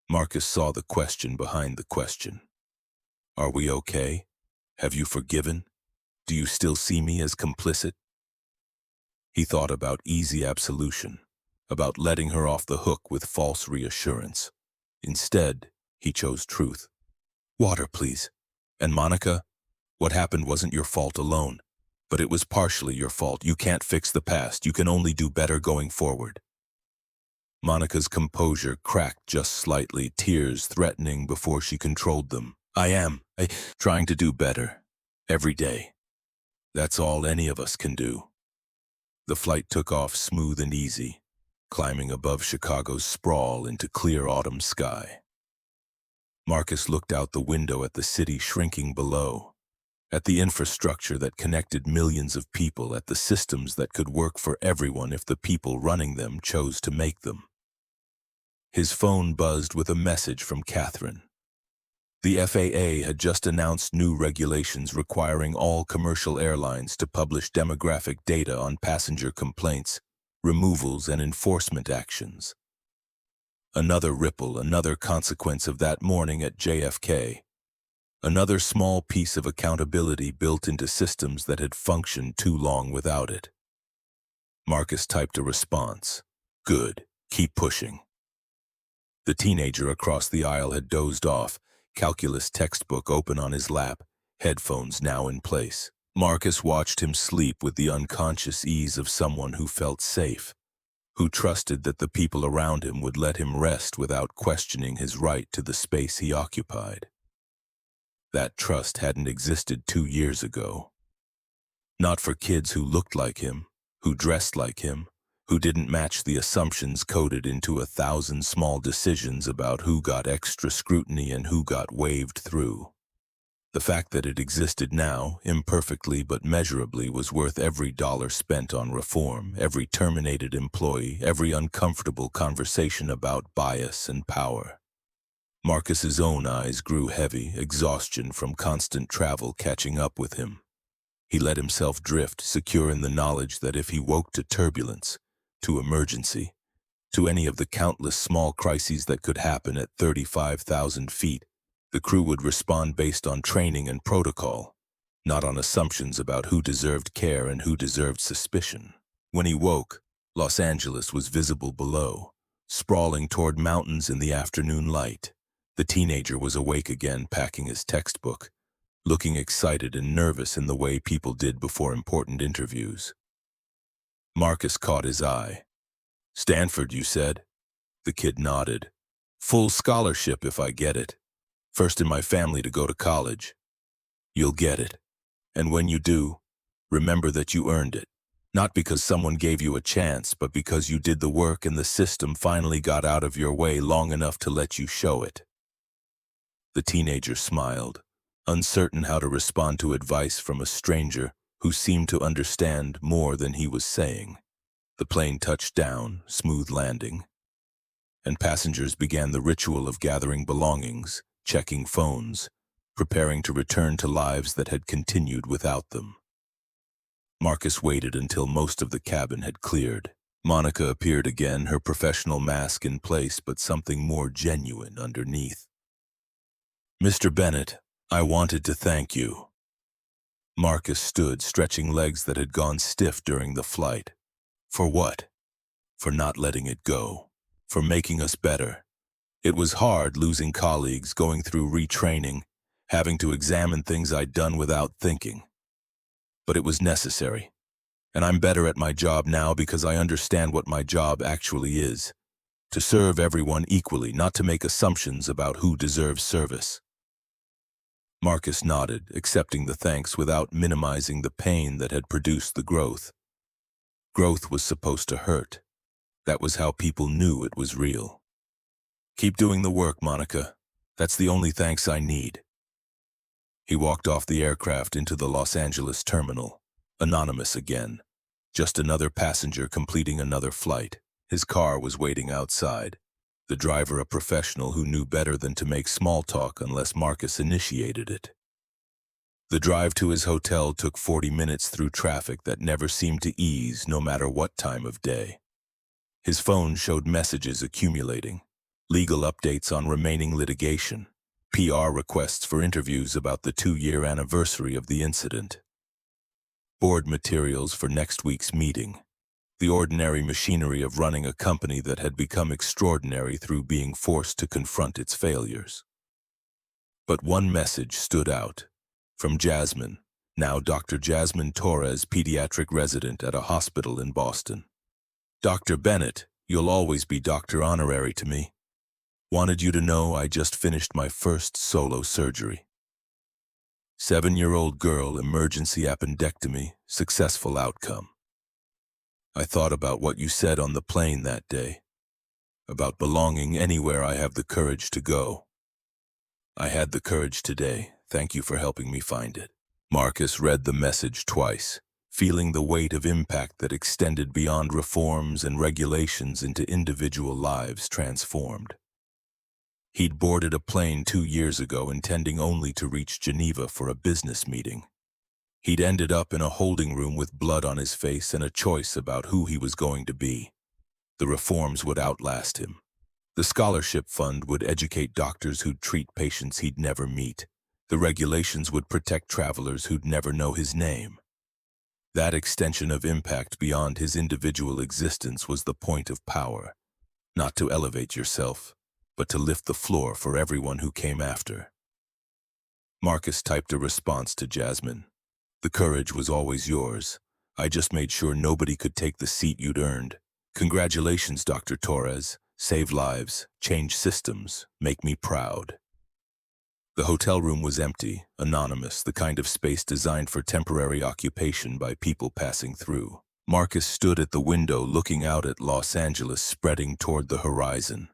A: Marcus saw the question behind the question. "Are we okay? Have you forgiven? Do you still see me as complicit?" He thought about easy absolution, about letting her off the hook with false reassurance. Instead, he chose truth. "Water, please. And Monica, what happened wasn't your fault alone, but it was partially your fault. You can't fix the past. You can only do better going forward." Monica's composure cracked just slightly, tears threatening before she controlled them. I am trying to do better. Every day. That's all any of us can do." The flight took off smooth and easy, climbing above Chicago's sprawl into clear autumn sky. Marcus looked out the window at the city shrinking below. at the infrastructure that connected millions of people, at the systems that could work for everyone if the people running them chose to make them. His phone buzzed with a message from Catherine. The FAA had just announced new regulations requiring all commercial airlines to publish demographic data on passenger complaints, removals, and enforcement actions. Another ripple, another consequence of that morning at JFK. Another small piece of accountability built into systems that had functioned too long without it. Marcus typed a response. Good. Keep pushing. The teenager across the aisle had dozed off, calculus textbook open on his lap, headphones now in place. Marcus watched him sleep with the unconscious ease of someone who felt safe, who trusted that the people around him would let him rest without questioning his right to the space he occupied. That trust hadn't existed 2 years ago. Not for kids who looked like him, who dressed like him, who didn't match the assumptions coded into 1,000 small decisions about who got extra scrutiny and who got waved through. The fact that it existed now, imperfectly but measurably, was worth every dollar spent on reform, every terminated employee, every uncomfortable conversation about bias and power. Marcus's own eyes grew heavy, exhaustion from constant travel catching up with him. He let himself drift, secure in the knowledge that if he woke to turbulence, to emergency, to any of the countless small crises that could happen at 35,000 feet, the crew would respond based on training and protocol, not on assumptions about who deserved care and who deserved suspicion. When he woke, Los Angeles was visible below, sprawling toward mountains in the afternoon light. The teenager was awake again, packing his textbook, looking excited and nervous in the way people did before important interviews. Marcus caught his eye. Stanford, you said? The kid nodded. Full scholarship if I get it. First in my family to go to college. You'll get it. And when you do, remember that you earned it. Not because someone gave you a chance, but because you did the work and the system finally got out of your way long enough to let you show it. The teenager smiled, uncertain how to respond to advice from a stranger who seemed to understand more than he was saying. The plane touched down, smooth landing, and passengers began the ritual of gathering belongings, checking phones, preparing to return to lives that had continued without them. Marcus waited until most of the cabin had cleared. Monica appeared again, her professional mask in place, but something more genuine underneath. Mr. Bennett, I wanted to thank you. Marcus stood, stretching legs that had gone stiff during the flight. For what? For not letting it go. For making us better. It was hard losing colleagues, going through retraining, having to examine things I'd done without thinking. But it was necessary. And I'm better at my job now because I understand what my job actually is. To serve everyone equally, not to make assumptions about who deserves service. Marcus nodded, accepting the thanks without minimizing the pain that had produced the growth. Growth was supposed to hurt. That was how people knew it was real. Keep doing the work, Monica. That's the only thanks I need. He walked off the aircraft into the Los Angeles terminal, anonymous again. Just another passenger completing another flight. His car was waiting outside. The driver a professional who knew better than to make small talk unless Marcus initiated it. The drive to his hotel took 40 minutes through traffic that never seemed to ease no matter what time of day. His phone showed messages accumulating, legal updates on remaining litigation, PR requests for interviews about the 2-year anniversary of the incident, board materials for next week's meeting, the ordinary machinery of running a company that had become extraordinary through being forced to confront its failures. But one message stood out, from Jasmine, now Dr. Jasmine Torres, pediatric resident at a hospital in Boston. Dr. Bennett, you'll always be Dr. Honorary to me. Wanted you to know I just finished my first solo surgery. 7-year-old girl, emergency appendectomy, successful outcome. I thought about what you said on the plane that day, about belonging anywhere I have the courage to go. I had the courage today. Thank you for helping me find it. Marcus read the message twice, feeling the weight of impact that extended beyond reforms and regulations into individual lives transformed. He'd boarded a plane 2 years ago intending only to reach Geneva for a business meeting. He'd ended up in a holding room with blood on his face and a choice about who he was going to be. The reforms would outlast him. The scholarship fund would educate doctors who'd treat patients he'd never meet. The regulations would protect travelers who'd never know his name. That extension of impact beyond his individual existence was the point of power. Not to elevate yourself, but to lift the floor for everyone who came after. Marcus typed a response to Jasmine. "The courage was always yours. I just made sure nobody could take the seat you'd earned. Congratulations, Dr. Torres. Save lives, change systems, make me proud." The hotel room was empty, anonymous, the kind of space designed for temporary occupation by people passing through. Marcus stood at the window looking out at Los Angeles spreading toward the horizon,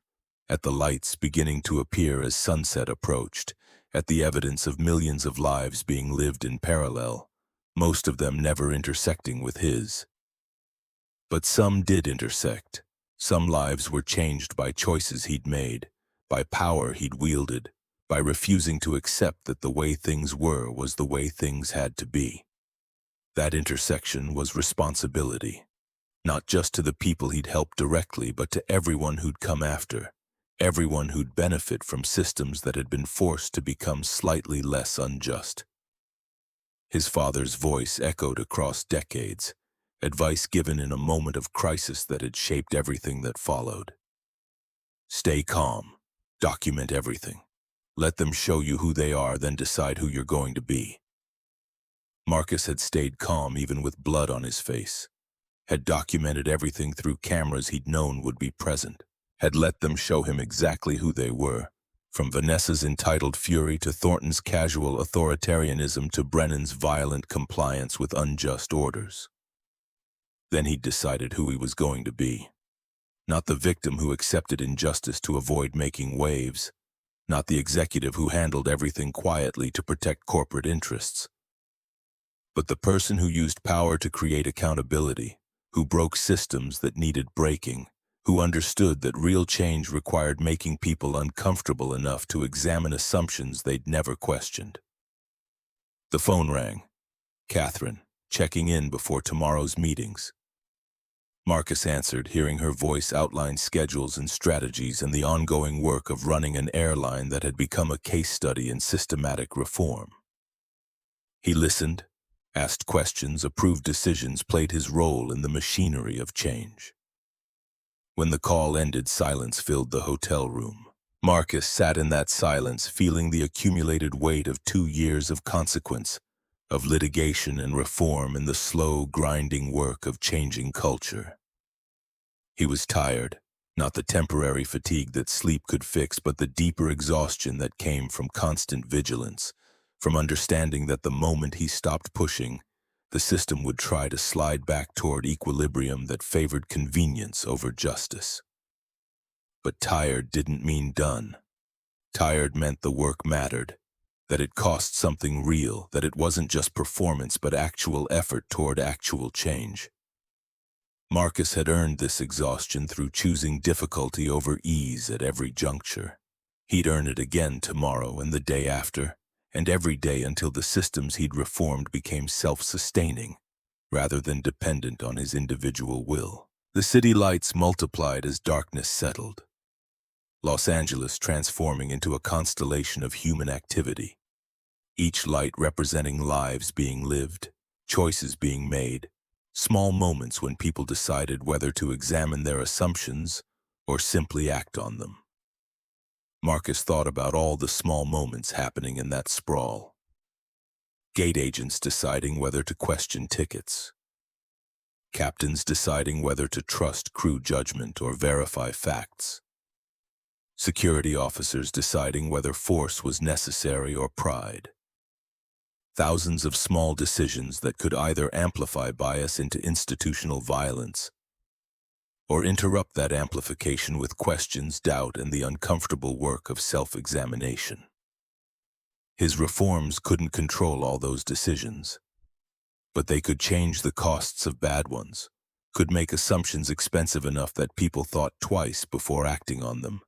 A: at the lights beginning to appear as sunset approached, at the evidence of millions of lives being lived in parallel, most of them never intersecting with his. But some did intersect. Some lives were changed by choices he'd made, by power he'd wielded, by refusing to accept that the way things were was the way things had to be. That intersection was responsibility, not just to the people he'd helped directly, but to everyone who'd come after, everyone who'd benefit from systems that had been forced to become slightly less unjust. His father's voice echoed across decades, advice given in a moment of crisis that had shaped everything that followed. Stay calm, document everything. Let them show you who they are, then decide who you're going to be. Marcus had stayed calm even with blood on his face, had documented everything through cameras he'd known would be present, had let them show him exactly who they were, from Vanessa's entitled fury to Thornton's casual authoritarianism to Brennan's violent compliance with unjust orders. Then he'd decided who he was going to be. Not the victim who accepted injustice to avoid making waves, not the executive who handled everything quietly to protect corporate interests, but the person who used power to create accountability, who broke systems that needed breaking, who understood that real change required making people uncomfortable enough to examine assumptions they'd never questioned. The phone rang. Catherine, checking in before tomorrow's meetings. Marcus answered, hearing her voice outline schedules and strategies and the ongoing work of running an airline that had become a case study in systematic reform. He listened, asked questions, approved decisions, played his role in the machinery of change. When the call ended, silence filled the hotel room. Marcus sat in that silence, feeling the accumulated weight of 2 years of consequence, of litigation and reform, and the slow, grinding work of changing culture. He was tired, not the temporary fatigue that sleep could fix, but the deeper exhaustion that came from constant vigilance, from understanding that the moment he stopped pushing, the system would try to slide back toward equilibrium that favored convenience over justice. But tired didn't mean done. Tired meant the work mattered, that it cost something real, that it wasn't just performance but actual effort toward actual change. Marcus had earned this exhaustion through choosing difficulty over ease at every juncture. He'd earn it again tomorrow and the day after, and every day until the systems he'd reformed became self-sustaining, rather than dependent on his individual will. The city lights multiplied as darkness settled. Los Angeles transforming into a constellation of human activity, each light representing lives being lived, choices being made, small moments when people decided whether to examine their assumptions or simply act on them. Marcus thought about all the small moments happening in that sprawl. Gate agents deciding whether to question tickets. Captains deciding whether to trust crew judgment or verify facts. Security officers deciding whether force was necessary or pride. Thousands of small decisions that could either amplify bias into institutional violence or interrupt that amplification with questions, doubt, and the uncomfortable work of self-examination. His reforms couldn't control all those decisions, but they could change the costs of bad ones, could make assumptions expensive enough that people thought twice before acting on them,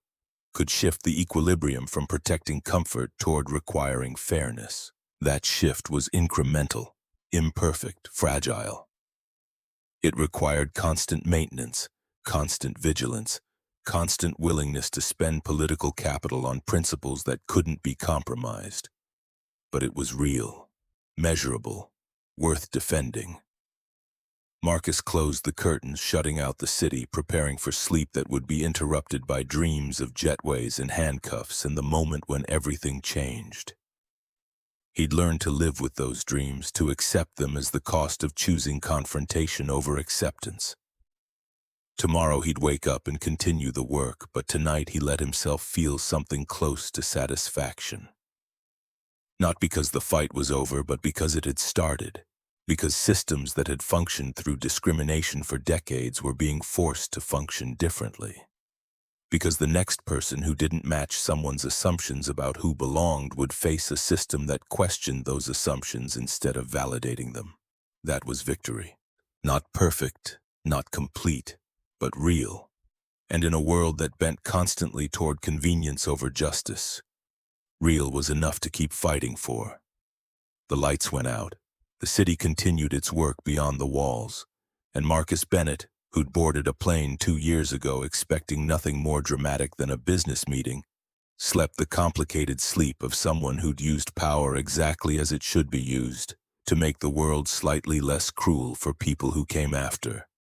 A: could shift the equilibrium from protecting comfort toward requiring fairness. That shift was incremental, imperfect, fragile. It required constant maintenance, constant vigilance, constant willingness to spend political capital on principles that couldn't be compromised. But it was real, measurable, worth defending. Marcus closed the curtains, shutting out the city, preparing for sleep that would be interrupted by dreams of jetways and handcuffs and the moment when everything changed. He'd learned to live with those dreams, to accept them as the cost of choosing confrontation over acceptance. Tomorrow he'd wake up and continue the work, but tonight he let himself feel something close to satisfaction. Not because the fight was over, but because it had started. Because systems that had functioned through discrimination for decades were being forced to function differently. Because the next person who didn't match someone's assumptions about who belonged would face a system that questioned those assumptions instead of validating them. That was victory. Not perfect, not complete, but real. And in a world that bent constantly toward convenience over justice, real was enough to keep fighting for. The lights went out. The city continued its work beyond the walls, and Marcus Bennett, who'd boarded a plane 2 years ago expecting nothing more dramatic than a business meeting, slept the complicated sleep of someone who'd used power exactly as it should be used, to make the world slightly less cruel for people who came after.